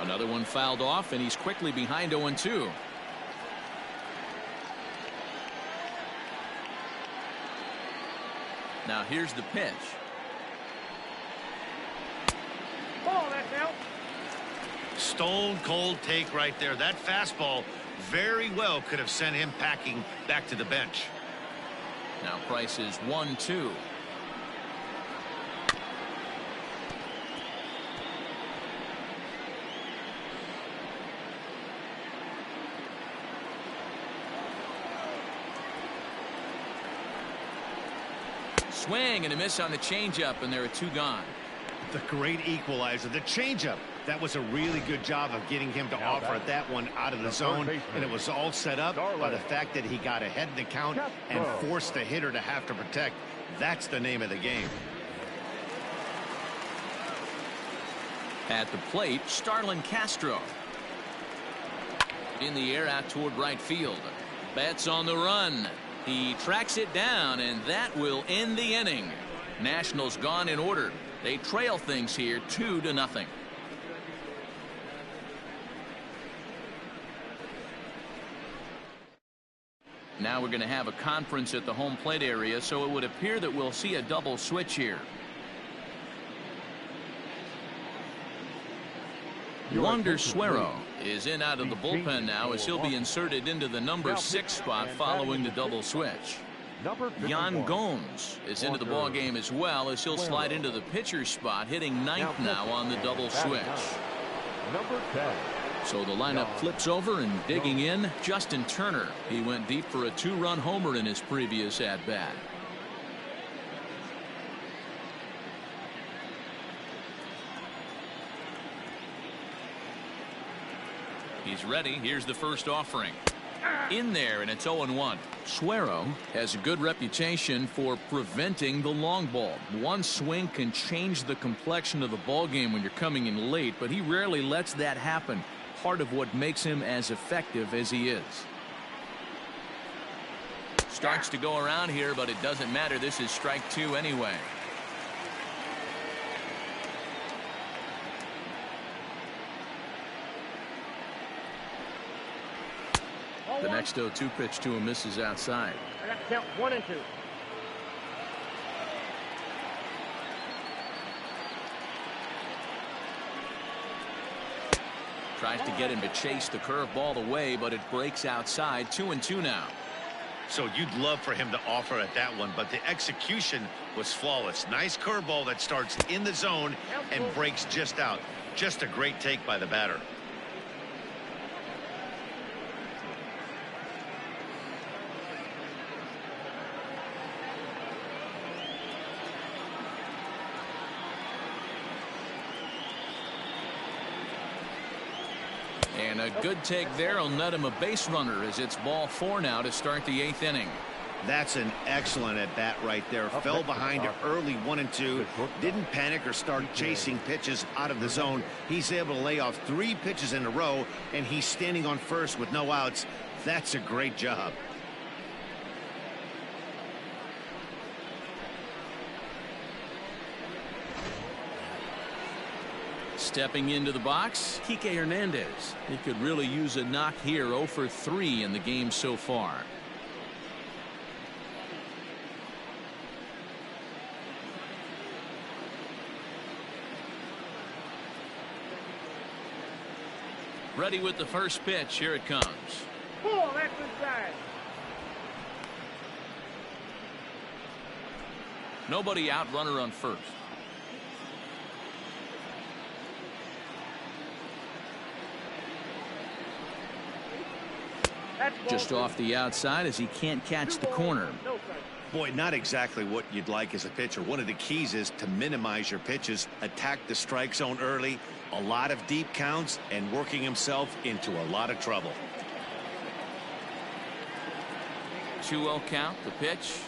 Another one fouled off, and he's quickly behind 0-2. Now here's the pitch. Ball, that's out. Stone cold take right there. That fastball very well could have sent him packing back to the bench. Now Price is 1-2. Swing and a miss on the changeup, and there are 2 gone. The great equalizer, the changeup. That was a really good job of getting him to offer that one out of the zone, and it was all set up by the fact that he got ahead in the count and forced the hitter to have to protect. That's the name of the game. At the plate, Starlin Castro. In the air out toward right field. Betts on the run. He tracks it down, and that will end the inning. Nationals gone in order. They trail things here 2-0. Now we're going to have a conference at the home plate area, so it would appear that we'll see a double switch here. Wander Suero is in out of the bullpen now as he'll be inserted into the number 6 spot following the double switch. Yan Gomes is into the ball game as well as he'll slide into the pitcher's spot, hitting 9th now on the double switch. Number 10. So the lineup flips over, and digging in, Justin Turner. He went deep for a 2-run homer in his previous at-bat. He's ready. Here's the first offering. In there, and it's 0-1. Suero has a good reputation for preventing the long ball. One swing can change the complexion of the ball game when you're coming in late, but he rarely lets that happen. Part of what makes him as effective as he is. Starts to go around here, but it doesn't matter. This is strike 2 anyway. The next 0-2 pitch to him misses outside. I got to count 1 and 2. Tries to get him to chase the curveball away, but it breaks outside. 2-2 now. So you'd love for him to offer at that one, but the execution was flawless. Nice curveball that starts in the zone and breaks just out. Just a great take by the batter. And a good take there will net him a base runner as it's ball 4 now to start the 8th inning. That's an excellent at bat right there. Fell behind early 1 and 2. Didn't panic or start chasing pitches out of the zone. He's able to lay off 3 pitches in a row, and he's standing on first with no outs. That's a great job. Stepping into the box, Kike Hernandez. He could really use a knock here. 0 for 3 in the game so far. Ready with the first pitch. Here it comes. Pull, that's inside. Nobody out, runner on first. Just off the outside as he can't catch the corner. Boy, not exactly what you'd like as a pitcher. One of the keys is to minimize your pitches, attack the strike zone early, a lot of deep counts, and working himself into a lot of trouble. 2-0 count, the pitch.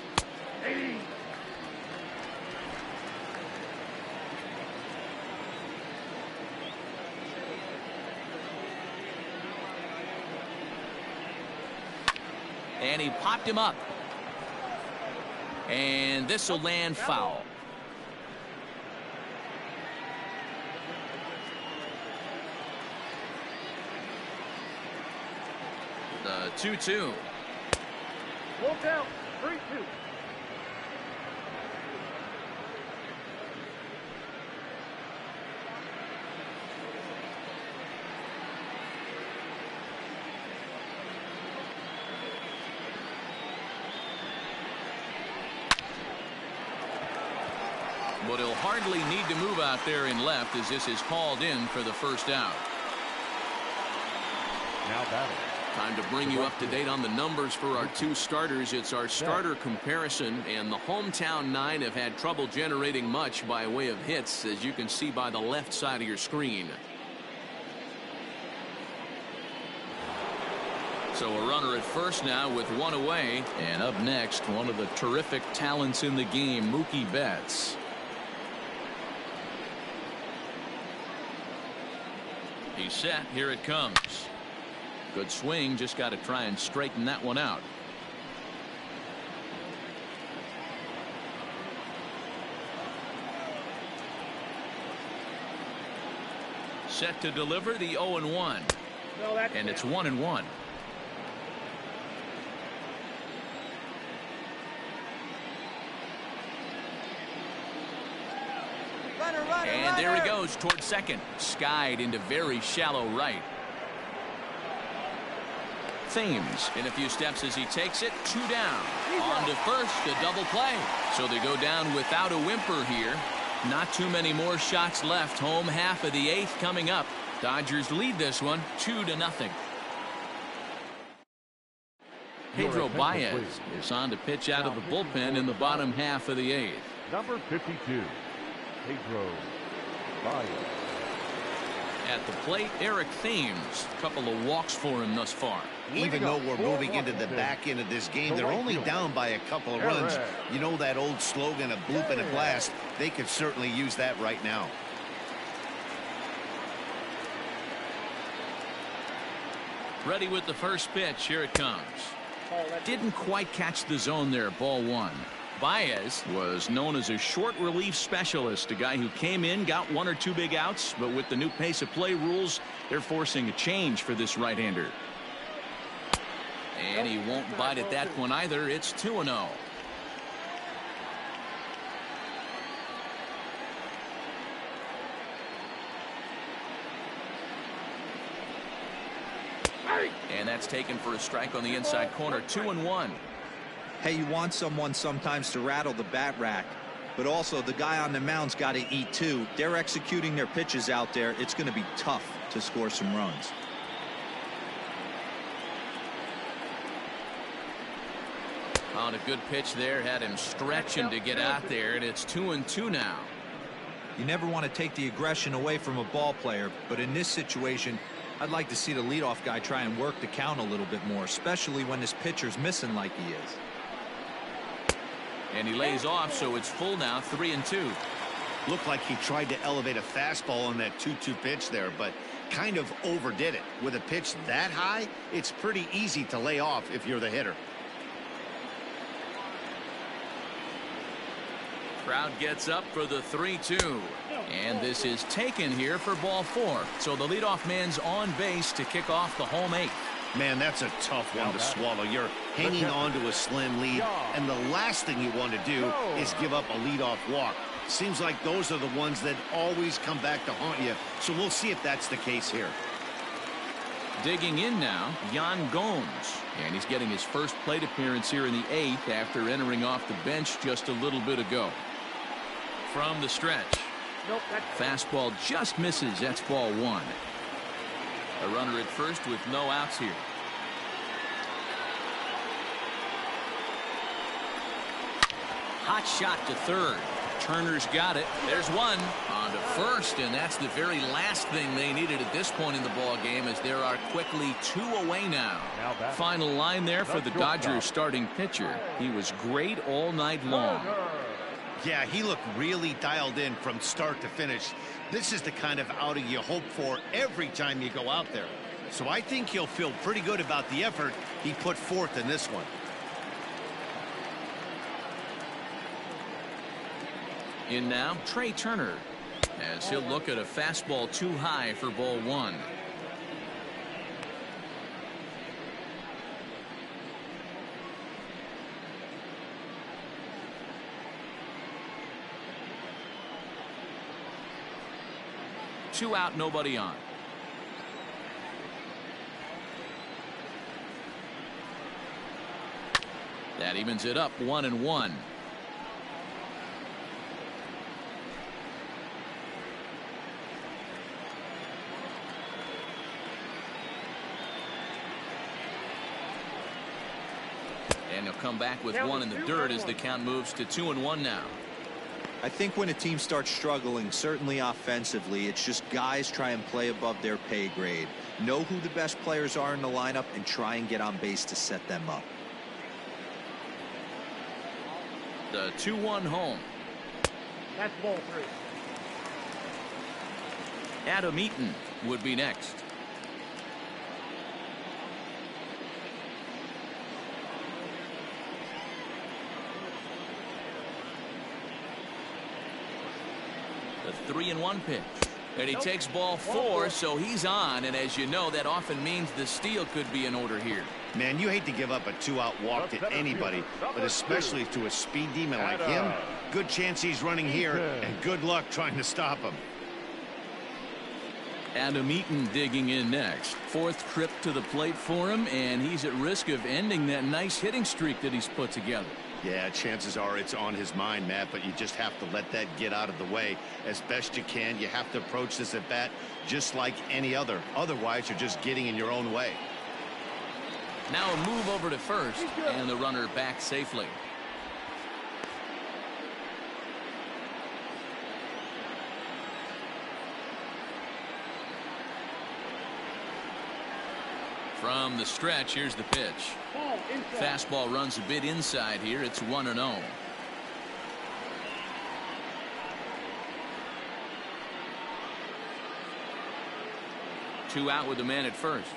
And he popped him up. And this will land foul. The 2-2. Full count, 3-2. But he'll hardly need to move out there in left as this is called in for the first out. Now batting. Time to bring you up to date on the numbers for our 2 starters. It's our starter comparison, and the hometown 9 have had trouble generating much by way of hits, as you can see by the left side of your screen. So a runner at first now with 1 away, and up next, one of the terrific talents in the game, Mookie Betts. He's set. Here it comes. Good swing. Just got to try and straighten that one out. Set to deliver the 0-1. And it's 1-1. And there he goes towards second. Skied into very shallow right. Thames in a few steps as he takes it. 2 down. On to first, a double play. So they go down without a whimper here. Not too many more shots left. Home half of the 8th coming up. Dodgers lead this one 2-0. Pedro Baez is on to pitch out of the bullpen in the bottom half of the 8th. Number 52, Pedro Baez. At the plate, Eric Thames. A couple of walks for him thus far. Even though we're moving into the back end of this game, they're only down by a couple of runs. You know that old slogan, a bloop and a blast. They could certainly use that right now. Ready with the first pitch. Here it comes. Didn't quite catch the zone there. Ball 1. Baez was known as a short relief specialist, a guy who came in, got 1 or 2 big outs, but with the new pace of play rules, they're forcing a change for this right-hander. And he won't bite at that one either. It's 2-0. And that's taken for a strike on the inside corner. 2-1. Hey, you want someone sometimes to rattle the bat rack, but also the guy on the mound's got to eat too. They're executing their pitches out there. It's going to be tough to score some runs. On a good pitch there, had him stretching to get out there, and it's 2-2 now. You never want to take the aggression away from a ball player, but in this situation, I'd like to see the leadoff guy try and work the count a little bit more, especially when his pitcher's missing like he is. And he lays off, so it's full now, 3-2. Looked like he tried to elevate a fastball on that 2-2 pitch there, but kind of overdid it. With a pitch that high, it's pretty easy to lay off if you're the hitter. Crowd gets up for the 3-2. And this is taken here for ball 4. So the leadoff man's on base to kick off the home 8th. Man, that's a tough one to swallow. You're hanging on to a slim lead, and the last thing you want to do is give up a leadoff walk. Seems like those are the ones that always come back to haunt you. So we'll see if that's the case here. Digging in now, Yan Gomes. And he's getting his first plate appearance here in the 8th after entering off the bench just a little bit ago. From the stretch. Fastball just misses. That's ball 1. A runner at first with no outs here. Hot shot to third. Turner's got it. There's one. On to first, and that's the very last thing they needed at this point in the ball game, as there are quickly 2 away now. Final line there for the Dodgers starting pitcher. He was great all night long. Yeah, he looked really dialed in from start to finish. This is the kind of outing you hope for every time you go out there. So I think he'll feel pretty good about the effort he put forth in this one. In now, Trey Turner, as he'll look at a fastball too high for ball 1. Two out, nobody on. That evens it up, 1-1. And he'll come back with 1 in the dirt as the count moves to 2-1 now. I think when a team starts struggling, certainly offensively, it's just guys try and play above their pay grade. Know who the best players are in the lineup and try and get on base to set them up. The 2-1 home. That's ball 3. Adam Eaton would be next. The 3-1 pitch. And he takes ball 4, so he's on. And as you know, that often means the steal could be in order here. Man, you hate to give up a 2-out walk to anybody, but especially to a speed demon like him. Good chance he's running here, and good luck trying to stop him. Adam Eaton digging in next. Fourth trip to the plate for him, and he's at risk of ending that nice hitting streak that he's put together. Yeah, chances are it's on his mind, Matt, but you just have to let that get out of the way as best you can. You have to approach this at bat just like any other. Otherwise, you're just getting in your own way. Now a move over to first, and the runner back safely. From the stretch, here's the pitch. Fastball runs a bit inside here. It's 1-0. Two out with the man at first.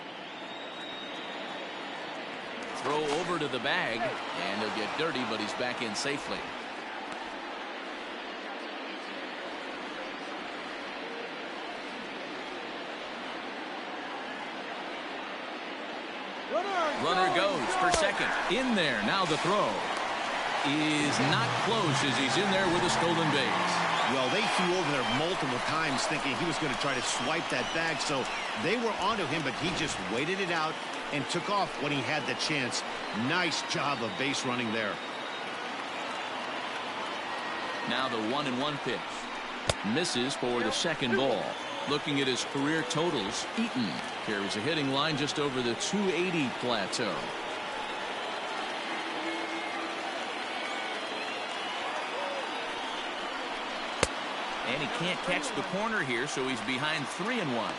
Throw over to the bag, and he'll get dirty, but he's back in safely. Runner goes for second. In there. Now the throw is not close as he's in there with a stolen base. Well, they flew over there multiple times thinking he was going to try to swipe that bag, so they were onto him, but he just waited it out and took off when he had the chance. Nice job of base running there. Now the 1-1 pitch. Misses for the second ball. Looking at his career totals, Eaton carries a hitting line just over the 280 plateau. And he can't catch the corner here, so he's behind 3-1.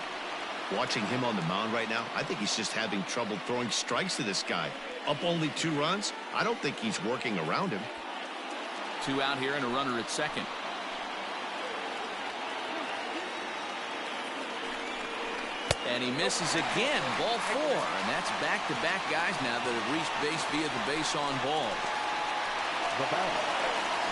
Watching him on the mound right now, I think he's just having trouble throwing strikes to this guy. Up only 2 runs. I don't think he's working around him. 2 out here and a runner at second. And he misses again. Ball 4. And that's back-to-back guys now that have reached base via the base on ball.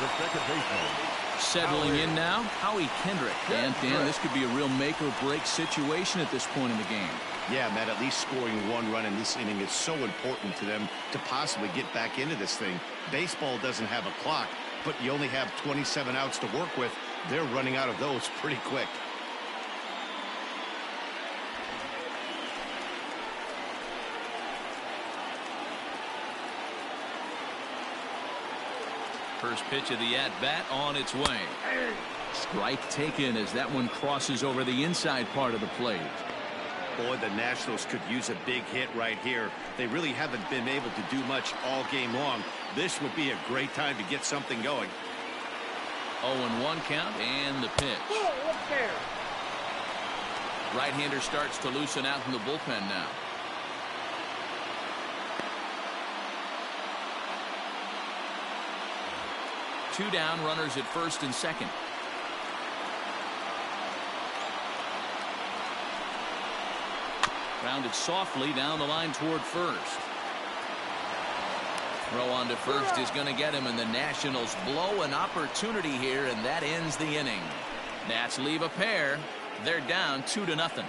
The second baseman. Settling in now, Howie Kendrick. And Dan, this could be a real make-or-break situation at this point in the game. Yeah, Matt, at least scoring 1 run in this inning is so important to them to possibly get back into this thing. Baseball doesn't have a clock, but you only have 27 outs to work with. They're running out of those pretty quick. First pitch of the at-bat on its way. Strike taken as that one crosses over the inside part of the plate. Boy, the Nationals could use a big hit right here. They really haven't been able to do much all game long. This would be a great time to get something going. 0-1 count and the pitch. Right-hander starts to loosen out in the bullpen now. 2 down, runners at first and second. Grounded softly down the line toward first. Throw on to first is going to get him, and the Nationals blow an opportunity here, and that ends the inning. Nats leave a pair. They're down 2-0.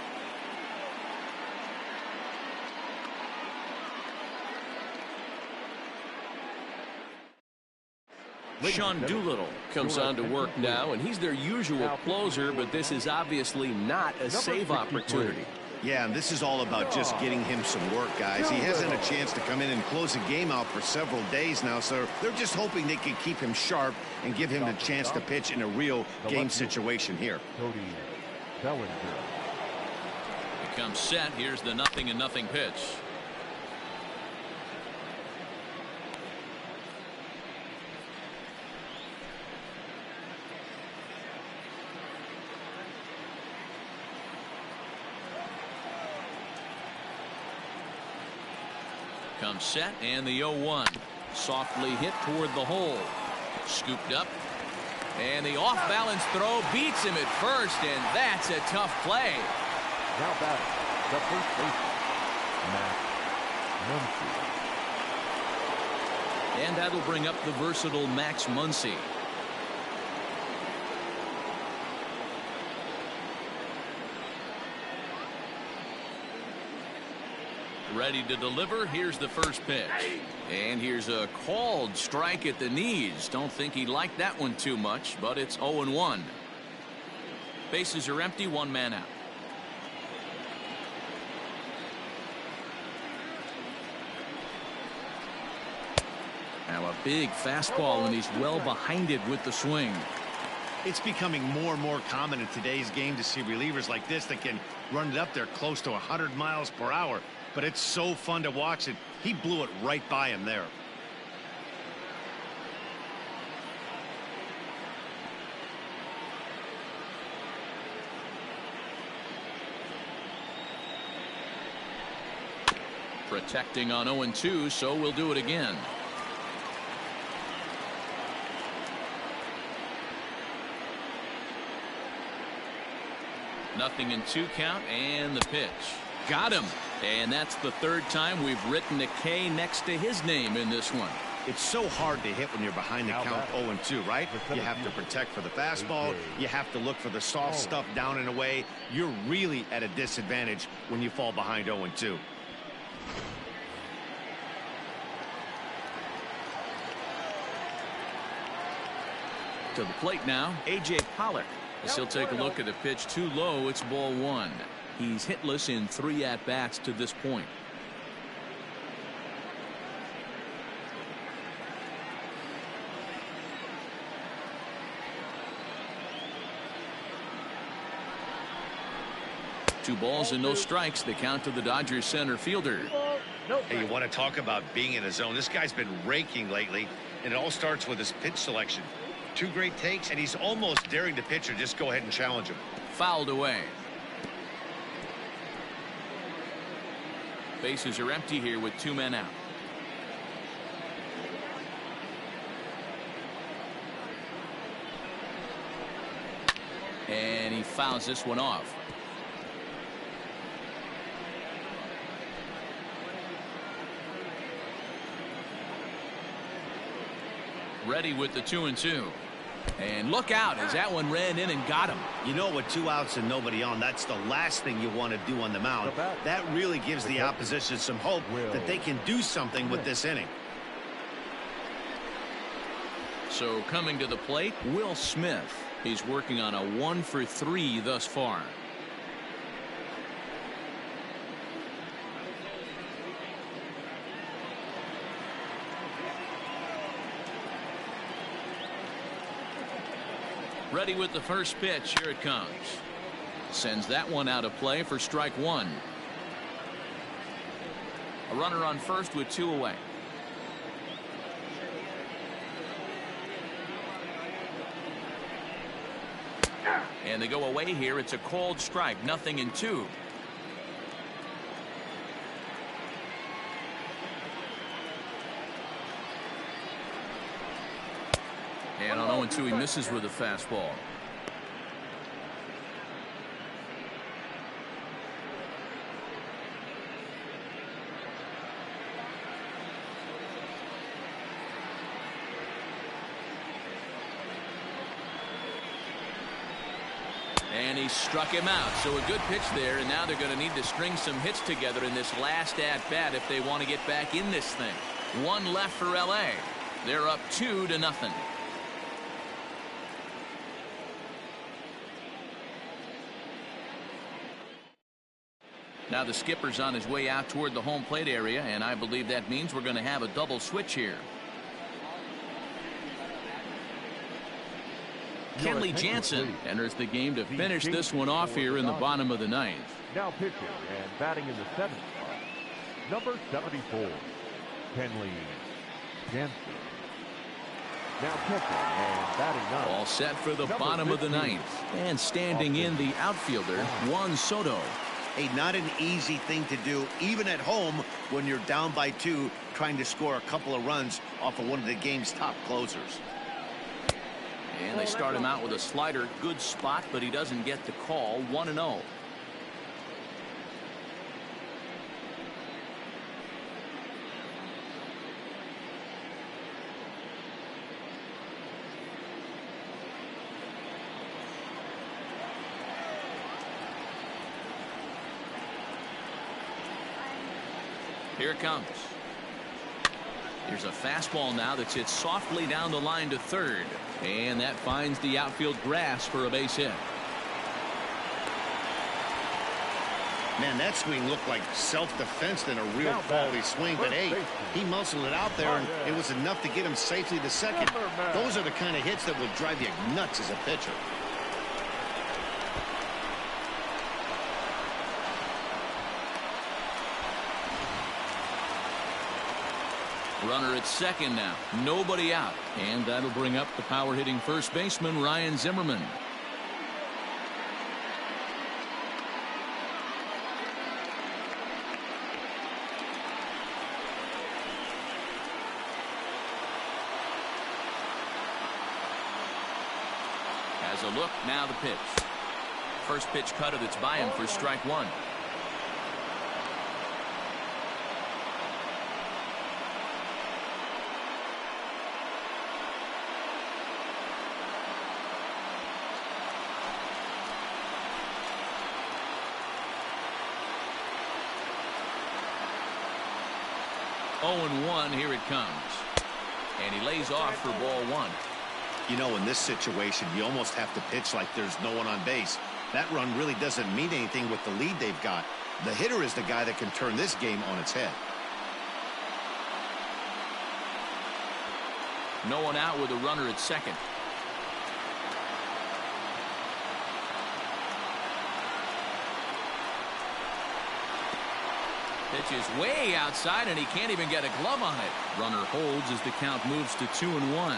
Sean Doolittle comes on to work now, and he's their usual closer, but this is obviously not a save opportunity. Yeah, and this is all about just getting him some work, guys. He hasn't a chance to come in and close a game out for several days now, so they're just hoping they can keep him sharp and give him the chance to pitch in a real game situation here. Cody Bellinger. He comes set. Here's the 0-0 pitch. Comes set, and the 0-1. Softly hit toward the hole. Scooped up. And the off-balance throw beats him at first, and that's a tough play. Now batting, the first baseman, Muncie. And that'll bring up the versatile Max Muncie. Ready to deliver. Here's the first pitch. And here's a called strike at the knees. Don't think he liked that one too much, but it's 0-1. Bases are empty, one man out. Now a big fastball, and he's well behind it with the swing. It's becoming more and more common in today's game to see relievers like this that can run it up there close to 100 miles per hour. But it's so fun to watch it. He blew it right by him there. Protecting on 0-2, so we'll do it again. Nothing in 2 count, and the pitch. Got him. And that's the 3rd time we've written a K next to his name in this one. It's so hard to hit when you're behind the count 0-2, right? You have to protect for the fastball. You have to look for the soft stuff down and away. You're really at a disadvantage when you fall behind 0-2. To the plate now, A.J. Pollock. As he'll take a look at the pitch too low, it's ball 1. He's hitless in 3 at-bats to this point. Two balls and no strikes. The count to the Dodgers center fielder. Hey, you want to talk about being in the zone? This guy's been raking lately, and it all starts with his pitch selection. 2 great takes, and he's almost daring the pitcher just go ahead and challenge him. Fouled away. Bases are empty here with 2 men out. And he fouls this one off. Ready with the 2-2. And look out as that one ran in and got him. You know, with 2 outs and nobody on, that's the last thing you want to do on the mound. That really gives the opposition some hope that they can do something with this inning. So coming to the plate, Will Smith. He's working on a 1-for-3 thus far. Ready with the first pitch. Here it comes. Sends that one out of play for strike 1. A runner on first with 2 away. And they go away here. It's a called strike. Nothing in 2. And on 0-2, he misses with a fastball. And he struck him out. So a good pitch there, and now they're going to need to string some hits together in this last at-bat if they want to get back in this thing. 1 left for L.A. They're up 2-0. Now the skipper's on his way out toward the home plate area, and I believe that means we're going to have a double switch here. Kenley Jansen enters the game to finish this one off here in the bottom of the 9th. Now pitching and batting in the 7th spot, number 74, Kenley Jansen. Now pitching and batting up. All set for the bottom of the 9th. And standing in the outfielder, Juan Soto. Hey, not an easy thing to do, even at home when you're down by 2, trying to score a couple of runs off of one of the game's top closers. And they start him out with a slider. Good spot, but he doesn't get the call. 1-0. Here it comes. Here's a fastball now that's hit softly down the line to third. And that finds the outfield grass for a base hit. Man, that swing looked like self-defense than a real quality swing. But, hey, he muscled it out there, and it was enough to get him safely to second. Those are the kind of hits that will drive you nuts as a pitcher. Runner at second now. Nobody out. And that'll bring up the power-hitting first baseman, Ryan Zimmerman. Has a look. Now the pitch. First pitch cutter that's by him for strike one. Oh, and 1, here it comes. And he lays off for ball one. You know, in this situation, you almost have to pitch like there's no one on base. That run really doesn't mean anything with the lead they've got. The hitter is the guy that can turn this game on its head. No one out with a runner at second. Pitch is way outside, and he can't even get a glove on it. Runner holds as the count moves to 2-1.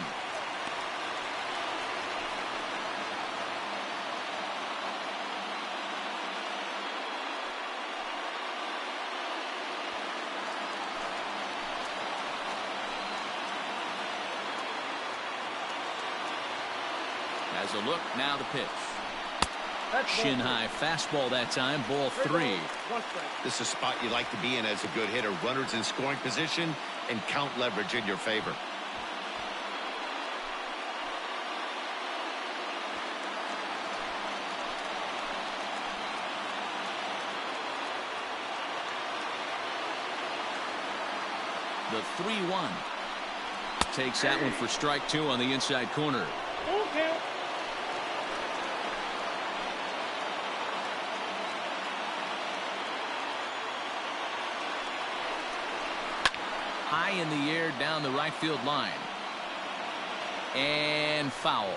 Has a look. Now the pitch. Shin high fastball that time. Ball 3. This is a spot you like to be in as a good hitter. Runners in scoring position and count leverage in your favor. The 3-1. Takes that one for strike 2 on the inside corner. High in the air down the right field line. And foul.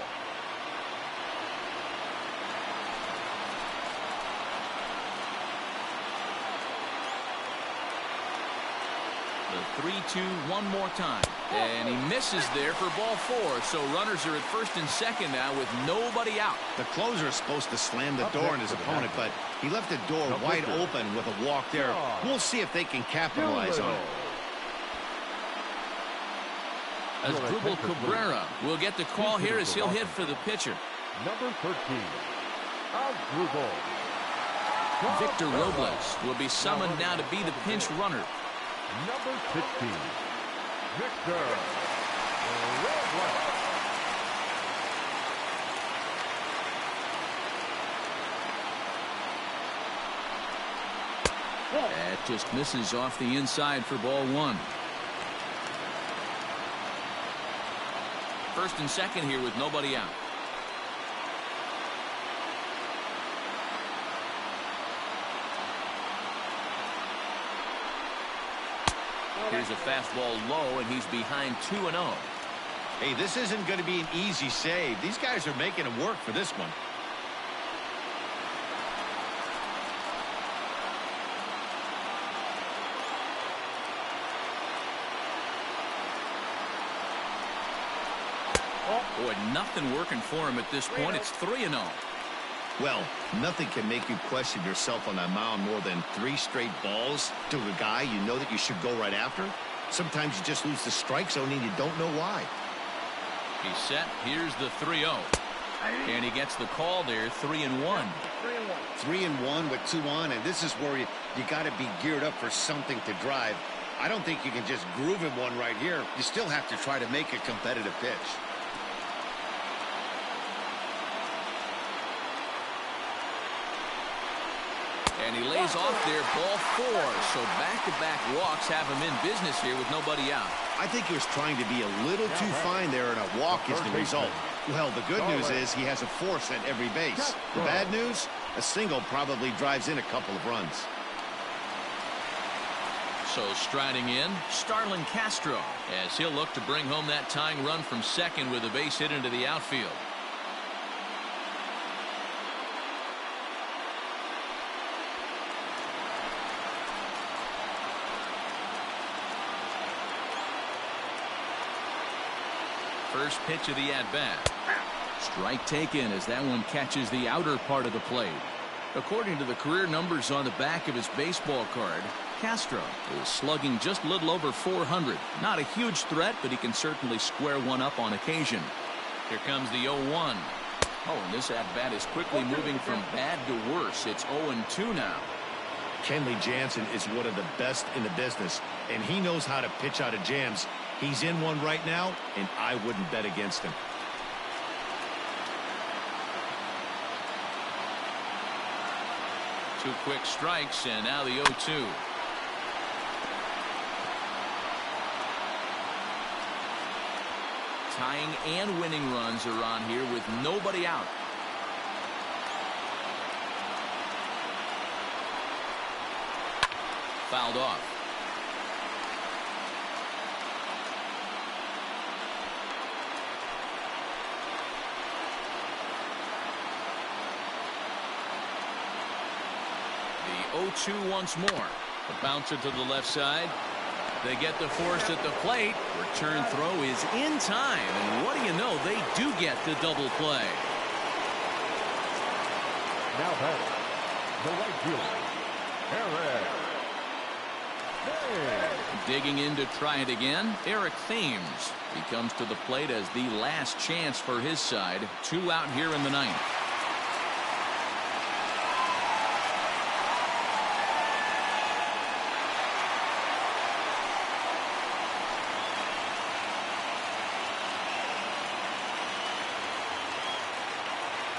The 3-2 one more time. And he misses there for ball 4. So runners are at first and second now with nobody out. The closer is supposed to slam the door on his opponent, but he left the door wide open with a walk there. We'll see if they can capitalize on it. As Drupal Cabrera will get the call here as he'll hit for the pitcher. Number 13, Drupal. Victor Robles will be summoned now to be the pinch runner. Number 16, Victor Robles. That just misses off the inside for ball 1. First and second here with nobody out. Here's a fastball low, and he's behind 2-0. Hey, this isn't going to be an easy save. These guys are making him work for this one. Boy, nothing working for him at this point. It's 3-0. Well, nothing can make you question yourself on that mound more than 3 straight balls to a guy you know that you should go right after. Sometimes you just lose the strike zone and you don't know why. He's set. Here's the 3-0. And he gets the call there, 3-1. 3-1 with 2 on, and this is where you got to be geared up for something to drive. I don't think you can just groove him one right here. You still have to try to make a competitive pitch. And he lays lays off there, ball 4. So back-to-back walks have him in business here with nobody out. I think he was trying to be a little too fine there, and a walk is the result. Well, the good news is he has a force at every base. The bad news, a single probably drives in a couple of runs. So striding in, Starlin Castro, as he'll look to bring home that tying run from second with a base hit into the outfield. First pitch of the at-bat. Strike taken as that one catches the outer part of the plate. According to the career numbers on the back of his baseball card, Castro is slugging just a little over 400. Not a huge threat, but he can certainly square one up on occasion. Here comes the 0-1. Oh, and this at-bat is quickly moving from bad to worse. It's 0-2 now. Kenley Jansen is one of the best in the business, and he knows how to pitch out of jams. He's in one right now, and I wouldn't bet against him. Two quick strikes, and now the 0-2. Tying and winning runs are on here with nobody out. Fouled off. The 0-2 once more. A bouncer to the left side. They get the force at the plate. Return throw is in time. And what do you know? They do get the double play. Now batting, the right fielder, Thames. Digging in to try it again, Eric Thames. He comes to the plate as the last chance for his side. 2 out here in the 9th.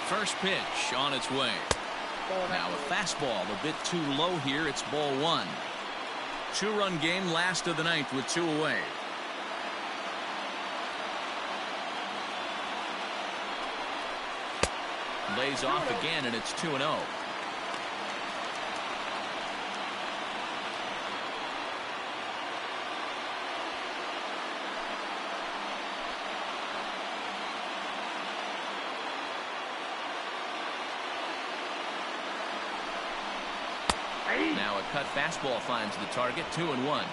First pitch on its way. Now a fastball a bit too low here. It's ball 1. 2-run game, last of the 9th with 2 away. Lays off again, and it's 2-0. Now a cut fastball finds the target. 2-1.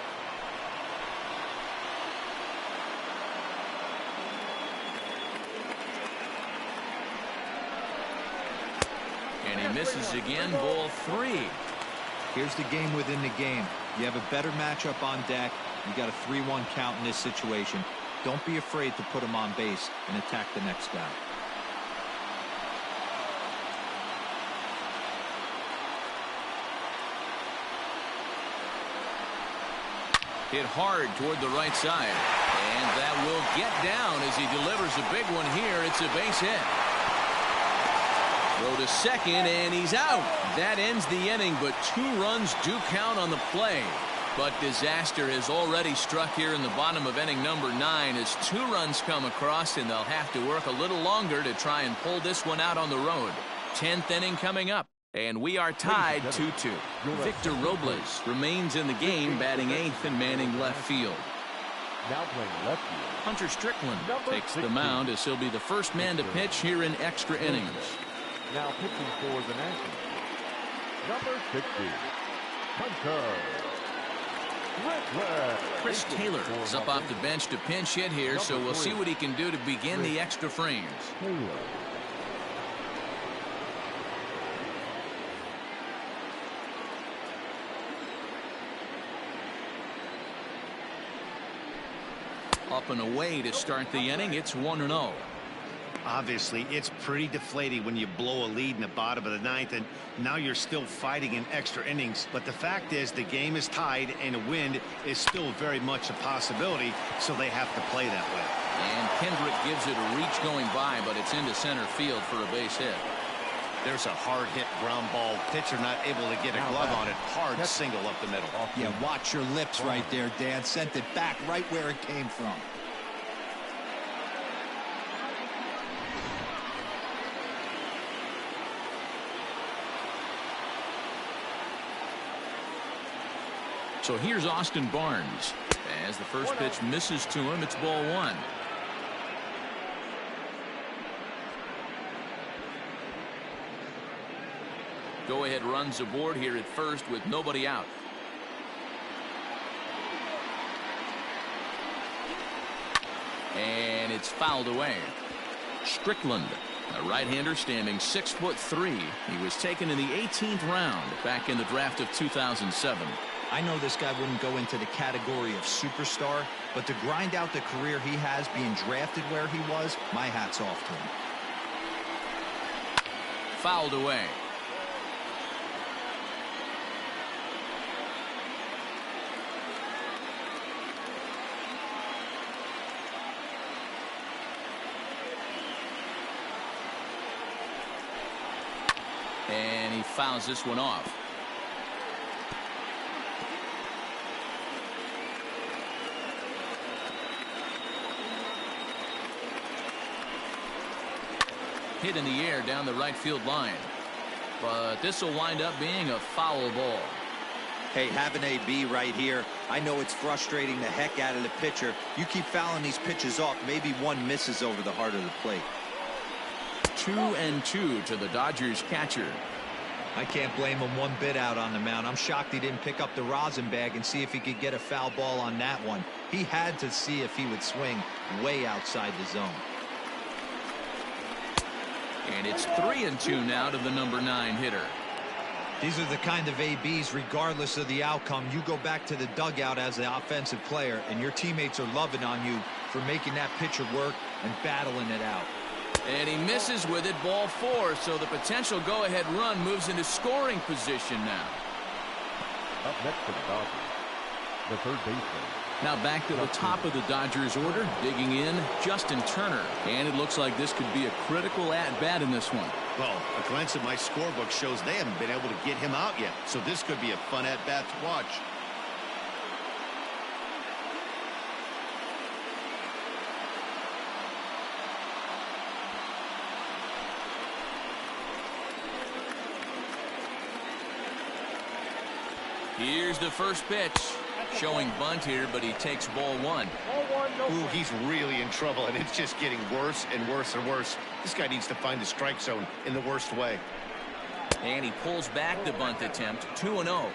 And he misses again. Ball 3. Here's the game within the game. You have a better matchup on deck. You got a 3-1 count in this situation. Don't be afraid to put him on base and attack the next guy. Hit hard toward the right side. And that will get down as he delivers a big one here. It's a base hit. Throw to second, and he's out. That ends the inning, but 2 runs do count on the play. But disaster has already struck here in the bottom of inning number 9 as 2 runs come across, and they'll have to work a little longer to try and pull this one out on the road. 10th inning coming up. And we are tied 2-2. Victor Robles remains in the game, batting 8th and manning left field. Now playing left field, Hunter Strickland takes the mound as he'll be the first man to pitch here in extra innings. Now pitching for the Nationals, number 60, Hunter. Chris Taylor is up off the bench to pinch hit here, so we'll see what he can do to begin the extra frames. Up and away to start the inning. It's 1-0. Obviously, it's pretty deflating when you blow a lead in the bottom of the 9th, and now you're still fighting in extra innings. But the fact is, the game is tied, and a win is still very much a possibility, so they have to play that way. And Kendrick gives it a reach going by, but it's into center field for a base hit. There's a hard hit ground ball. Pitcher not able to get a glove on it. Hard single up the middle. Yeah, watch your lips right there, Dan. Sent it back right where it came from. So here's Austin Barnes. As the first pitch misses to him, it's ball one. Go-ahead runs aboard here at first with nobody out. And it's fouled away. Strickland, a right-hander standing 6'3". He was taken in the 18th round back in the draft of 2007. I know this guy wouldn't go into the category of superstar, but to grind out the career he has being drafted where he was, my hat's off to him. Fouled away. And he fouls this one off. Hit in the air down the right field line. But this will wind up being a foul ball. Hey, have an AB right here. I know it's frustrating the heck out of the pitcher. You keep fouling these pitches off, maybe one misses over the heart of the plate. 2-2 to the Dodgers catcher. I can't blame him one bit out on the mound. I'm shocked he didn't pick up the rosin bag and see if he could get a foul ball on that one. He had to see if he would swing way outside the zone. And it's 3-2 now to the number 9 hitter. These are the kind of ABs, regardless of the outcome, you go back to the dugout as the offensive player, and your teammates are loving on you for making that pitcher work and battling it out. And he misses with it, ball 4, so the potential go-ahead run moves into scoring position now. Up next for the Dodgers, the third baseman. Now back to the top of the Dodgers order, digging in, Justin Turner. And it looks like this could be a critical at-bat in this one. Well, a glance at my scorebook shows they haven't been able to get him out yet, so this could be a fun at-bat to watch. Here's the first pitch. Showing bunt here, but he takes ball 1. Ooh, he's really in trouble, and it's just getting worse and worse and worse. This guy needs to find the strike zone in the worst way. And he pulls back the bunt attempt, 2-0.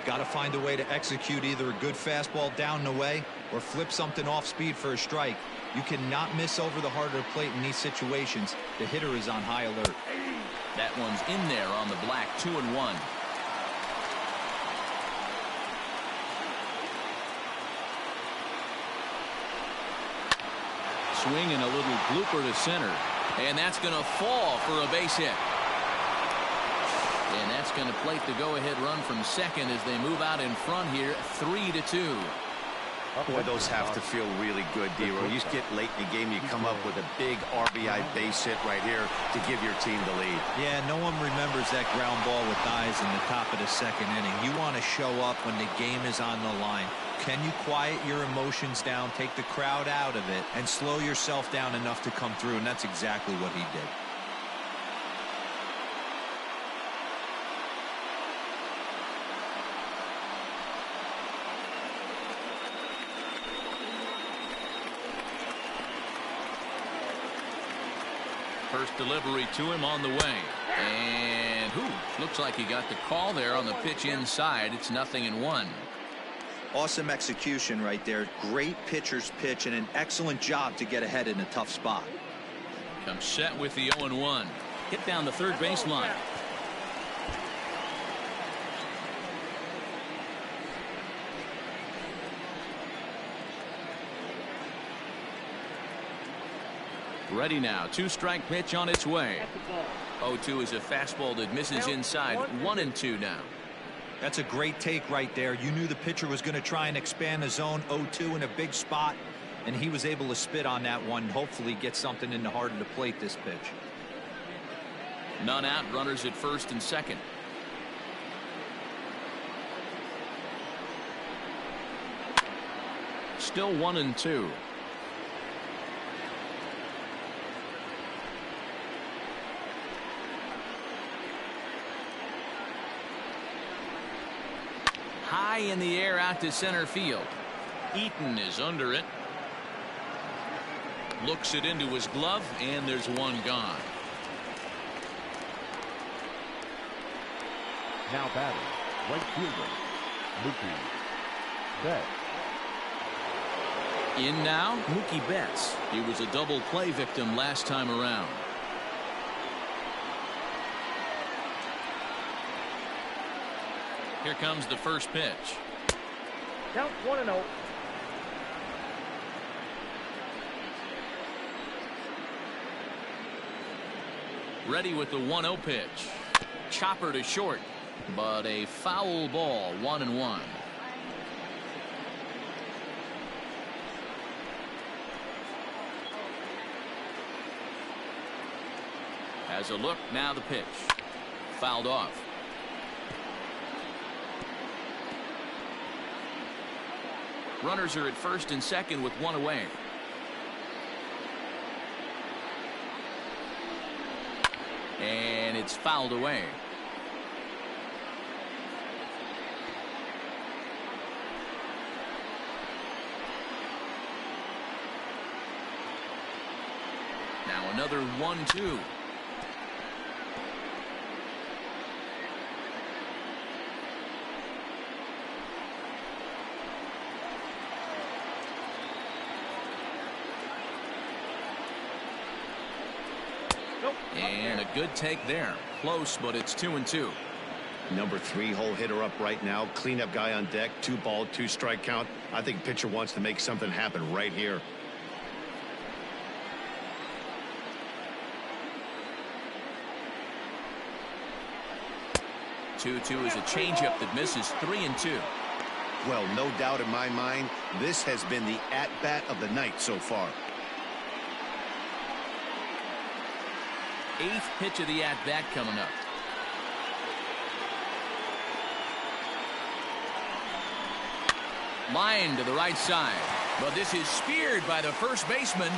Got to find a way to execute either a good fastball down the way or flip something off speed for a strike. You cannot miss over the heart of the plate in these situations. The hitter is on high alert. That one's in there on the black, 2-1. Swing and a little blooper to center. And that's going to fall for a base hit. And that's going to plate the go-ahead run from second as they move out in front here, 3-2. Boy, those have to feel really good, D-Row. You get late in the game, you come up with a big RBI base hit right here to give your team the lead. Yeah, no one remembers that ground ball with eyes in the top of the second inning. You want to show up when the game is on the line. Can you quiet your emotions down, take the crowd out of it, and slow yourself down enough to come through? And that's exactly what he did. First delivery to him on the way. And looks like he got the call there on the pitch inside. It's 0-1. Awesome execution right there. Great pitcher's pitch and an excellent job to get ahead in a tough spot. Comes set with the 0-1. Hit down the third baseline. Ready now. 2-strike pitch on its way. 0-2 is a fastball that misses inside. 1-2 now. That's a great take right there. You knew the pitcher was going to try and expand the zone. 0-2 in a big spot, and he was able to spit on that one. Hopefully get something in the heart of the plate this pitch. None out, runners at first and second. Still 1-2. High in the air out to center field. Eaton is under it. Looks it into his glove, and there's one gone. Now batting, right fielder, Mookie Betts. In now, Mookie Betts. He was a double play victim last time around. Here comes the first pitch. Count 1-0. Ready with the 1-0 pitch. Chopper to short, but a foul ball, 1-1. Has a look, now the pitch. Fouled off. Runners are at first and second with one away. And it's fouled away. Now another 1-2. And a good take there. Close, but it's 2-2. Number 3 hole hitter up right now. Cleanup guy on deck. 2-ball, 2-strike count. I think pitcher wants to make something happen right here. Two-two is a changeup that misses. 3-2. Well, no doubt in my mind, this has been the at-bat of the night so far. 8th pitch of the at-bat coming up. Line to the right side, but this is speared by the first baseman.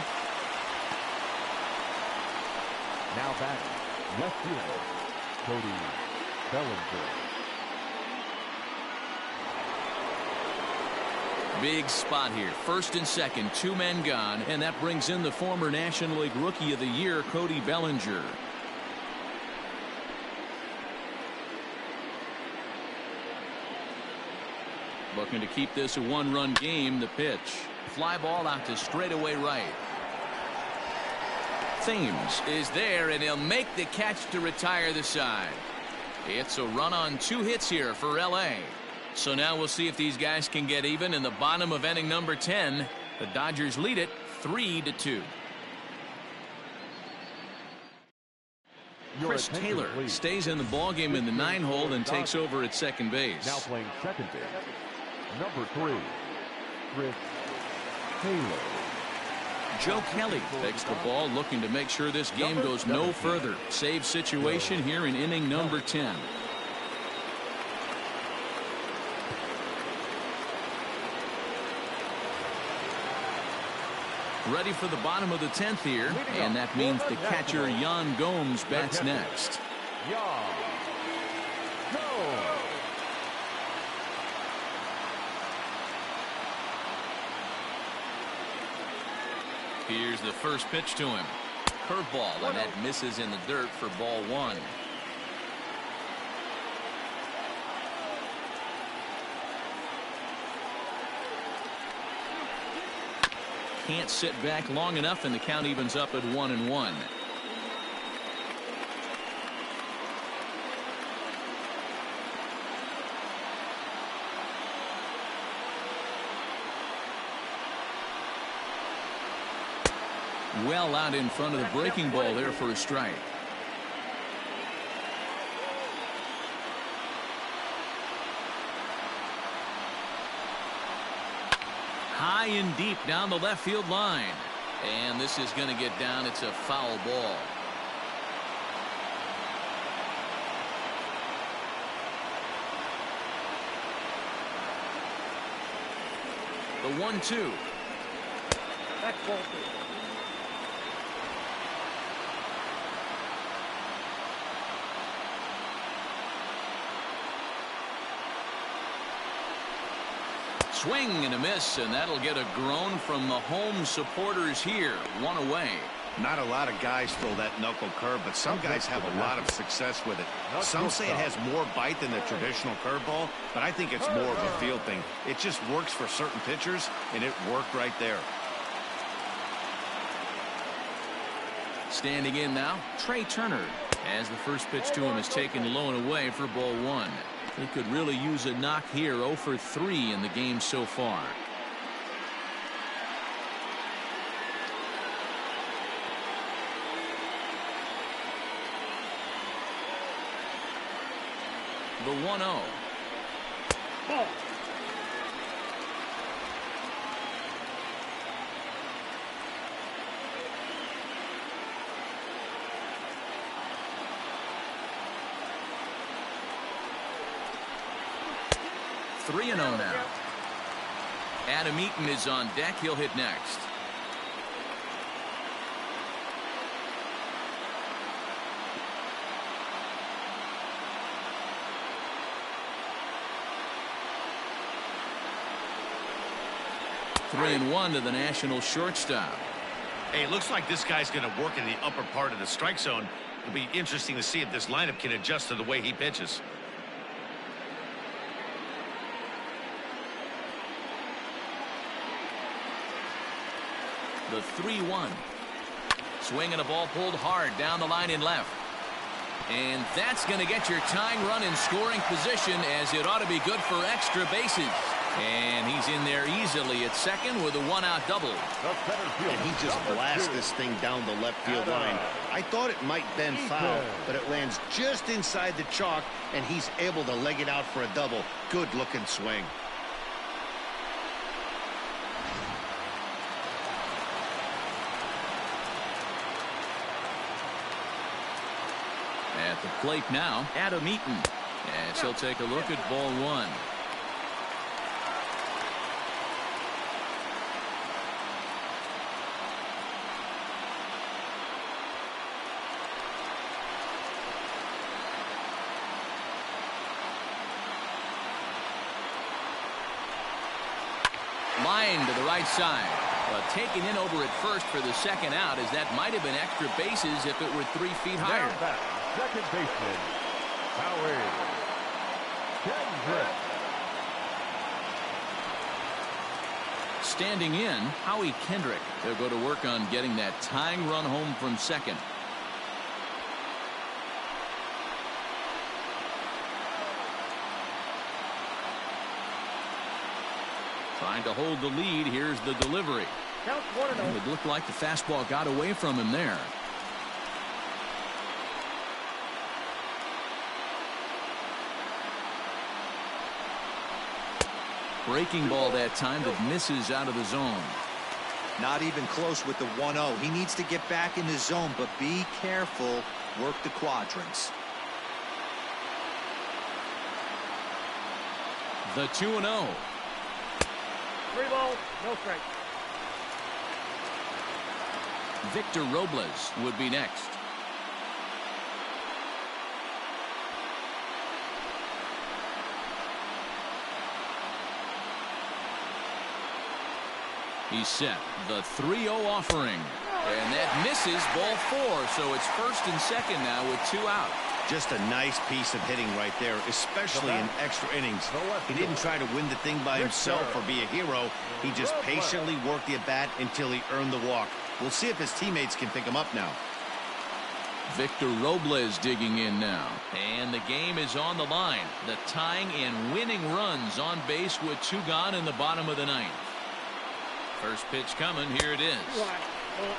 Now batting, left fielder, Cody Bellinger. Big spot here. First and second, 2 men gone, and that brings in the former National League Rookie of the Year, Cody Bellinger. Looking to keep this a 1-run game. The pitch. Fly ball out to straightaway right. Thames is there, and he'll make the catch to retire the side. It's a run on 2 hits here for L.A. So now we'll see if these guys can get even in the bottom of inning number 10. The Dodgers lead it 3-2. Chris Taylor stays in the ballgame in the 9-hole and takes over at second base. Now playing second base, number 3, Chris Taylor. Joe Kelly takes the ball, looking to make sure this game goes no further. Save situation here in inning number 10. Ready for the bottom of the 10th here, and that means the catcher Yan Gomes bats next. Here's the first pitch to him. Curveball, and that misses in the dirt for ball 1. Can't sit back long enough, and the count evens up at 1-1. Well out in front of the breaking ball there for a strike. High and deep down the left field line. And this is going to get down. It's a foul ball. The 1-2. That's ball 2. Swing and a miss, and that'll get a groan from the home supporters here. One away. Not a lot of guys throw that knuckle curve, but some guys have a lot of success with it. Some say it has more bite than the traditional curveball, but I think it's more of a feel thing. It just works for certain pitchers, and it worked right there. Standing in now, Trey Turner, as the first pitch to him is taken low and away for ball 1. He could really use a knock here. 0 for 3 in the game so far. The 1-0. Ball. Three and 0 now. Adam Eaton is on deck. He'll hit next. Three and 1 to the national shortstop. Hey, it looks like this guy's going to work in the upper part of the strike zone. It'll be interesting to see if this lineup can adjust to the way he pitches. The 3-1. Swing and a ball pulled hard down the line in left. And that's going to get your tying run in scoring position, as it ought to be good for extra bases. And he's in there easily at second with a 1-out double. And he just blasts this thing down the left field line. I thought it might bend foul, but it lands just inside the chalk, and he's able to leg it out for a double. Good looking swing. At the plate now, Adam Eaton. As he'll take a look at ball 1. Line to the right side. But taken in over at first for the second out, as that might have been extra bases if it were 3 feet higher. Down back, second baseman, Howie Kendrick. Standing in, Howie Kendrick. They'll go to work on getting that tying run home from second. Trying to hold the lead. Here's the delivery. Count 1-0. It looked like the fastball got away from him there. Breaking ball that time that misses out of the zone. Not even close with the 1-0. He needs to get back in the zone, but be careful. Work the quadrants. The 2-0. 3 balls, no strikes. Victor Robles would be next. He's set. The 3-0 offering. And that misses ball 4. So it's first and second now with 2 out. Just a nice piece of hitting right there, especially in extra innings. He didn't try to win the thing by himself or be a hero. He just patiently worked the at-bat until he earned the walk. We'll see if his teammates can pick him up now. Victor Robles digging in now. And the game is on the line. The tying and winning runs on base with 2 gone in the bottom of the 9th. First pitch coming. Here it is.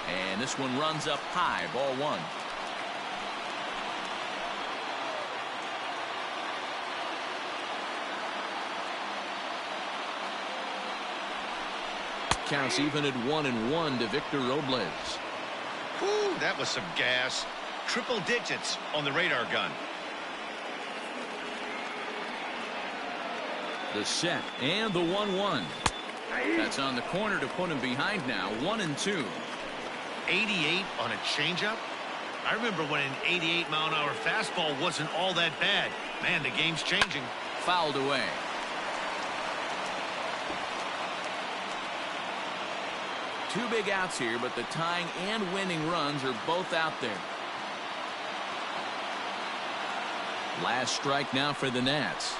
And this one runs up high. Ball 1. Counts even at 1-1 to Victor Robles. Whew, that was some gas. Triple digits on the radar gun. The set and the 1-1. That's on the corner to put him behind now. 1-2. 88 on a changeup? I remember when an 88-mile-an-hour fastball wasn't all that bad. Man, the game's changing. Fouled away. Two big outs here, but the tying and winning runs are both out there. Last strike now for the Nats.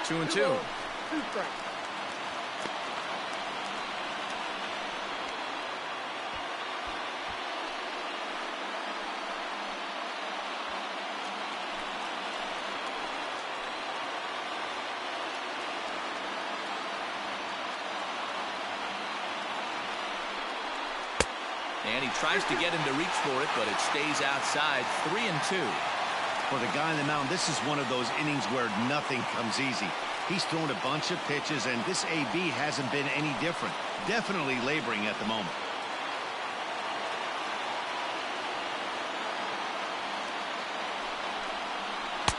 2-2. 2 strikes. And he tries to get him to reach for it, but it stays outside. 3-2. For the guy on the mound, this is one of those innings where nothing comes easy. He's thrown a bunch of pitches, and this AB hasn't been any different. Definitely laboring at the moment.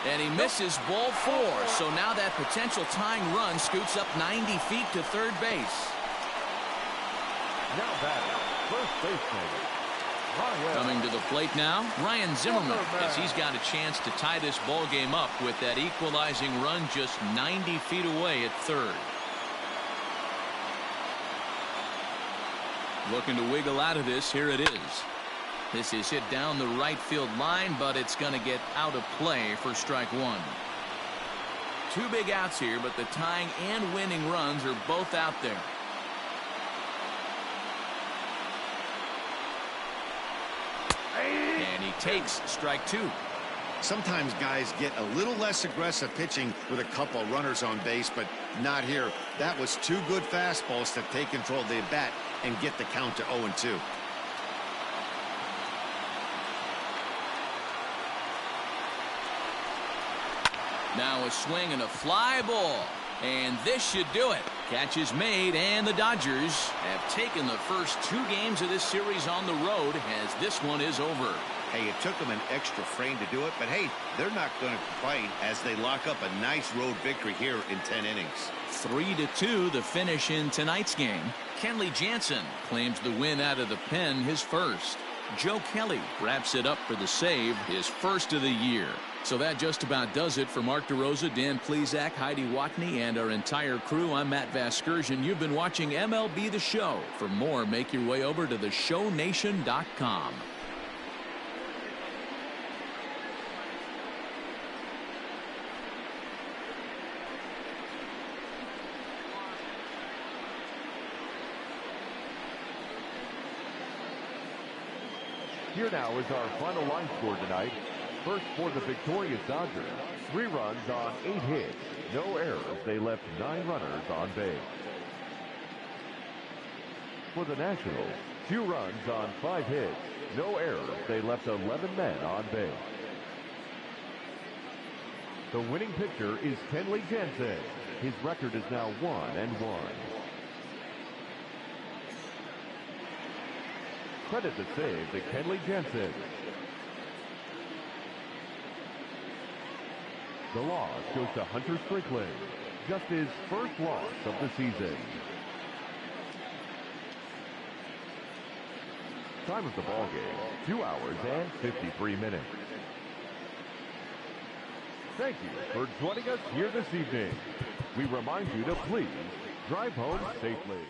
And he misses ball 4. So now that potential tying run scoots up 90 feet to third base. Now batting, first baseman. Coming to the plate now, Ryan Zimmerman, as he's got a chance to tie this ball game up with that equalizing run just 90 feet away at third. Looking to wiggle out of this. Here it is. This is hit down the right field line, but it's going to get out of play for strike one. Two big outs here, but the tying and winning runs are both out there. And he takes strike two. Sometimes guys get a little less aggressive pitching with a couple runners on base, but not here. That was two good fastballs to take control of the bat and get the count to 0-2. Now a swing and a fly ball. And this should do it. Catch is made, and the Dodgers have taken the first 2 games of this series on the road as this one is over. Hey, it took them an extra frame to do it, but hey, they're not going to complain as they lock up a nice road victory here in 10 innings. 3-2 the finish in tonight's game. Kenley Jansen claims the win out of the pen, his first. Joe Kelly wraps it up for the save, his first of the year. So that just about does it for Mark DeRosa, Dan Plesac, Heidi Watney, and our entire crew. I'm Matt Vasgersian. You've been watching MLB The Show. For more, make your way over to theshownation.com. Here now is our final line score tonight. First for the victorious Dodgers, 3 runs on 8 hits, no errors. They left 9 runners on base. For the Nationals, 2 runs on 5 hits, no errors. They left 11 men on base. The winning pitcher is Kenley Jansen. His record is now 1-1. Credit the save to Kenley Jansen. The loss goes to Hunter Strickland, just his first loss of the season. Time of the ball game, 2 hours and 53 minutes. Thank you for joining us here this evening. We remind you to please drive home safely.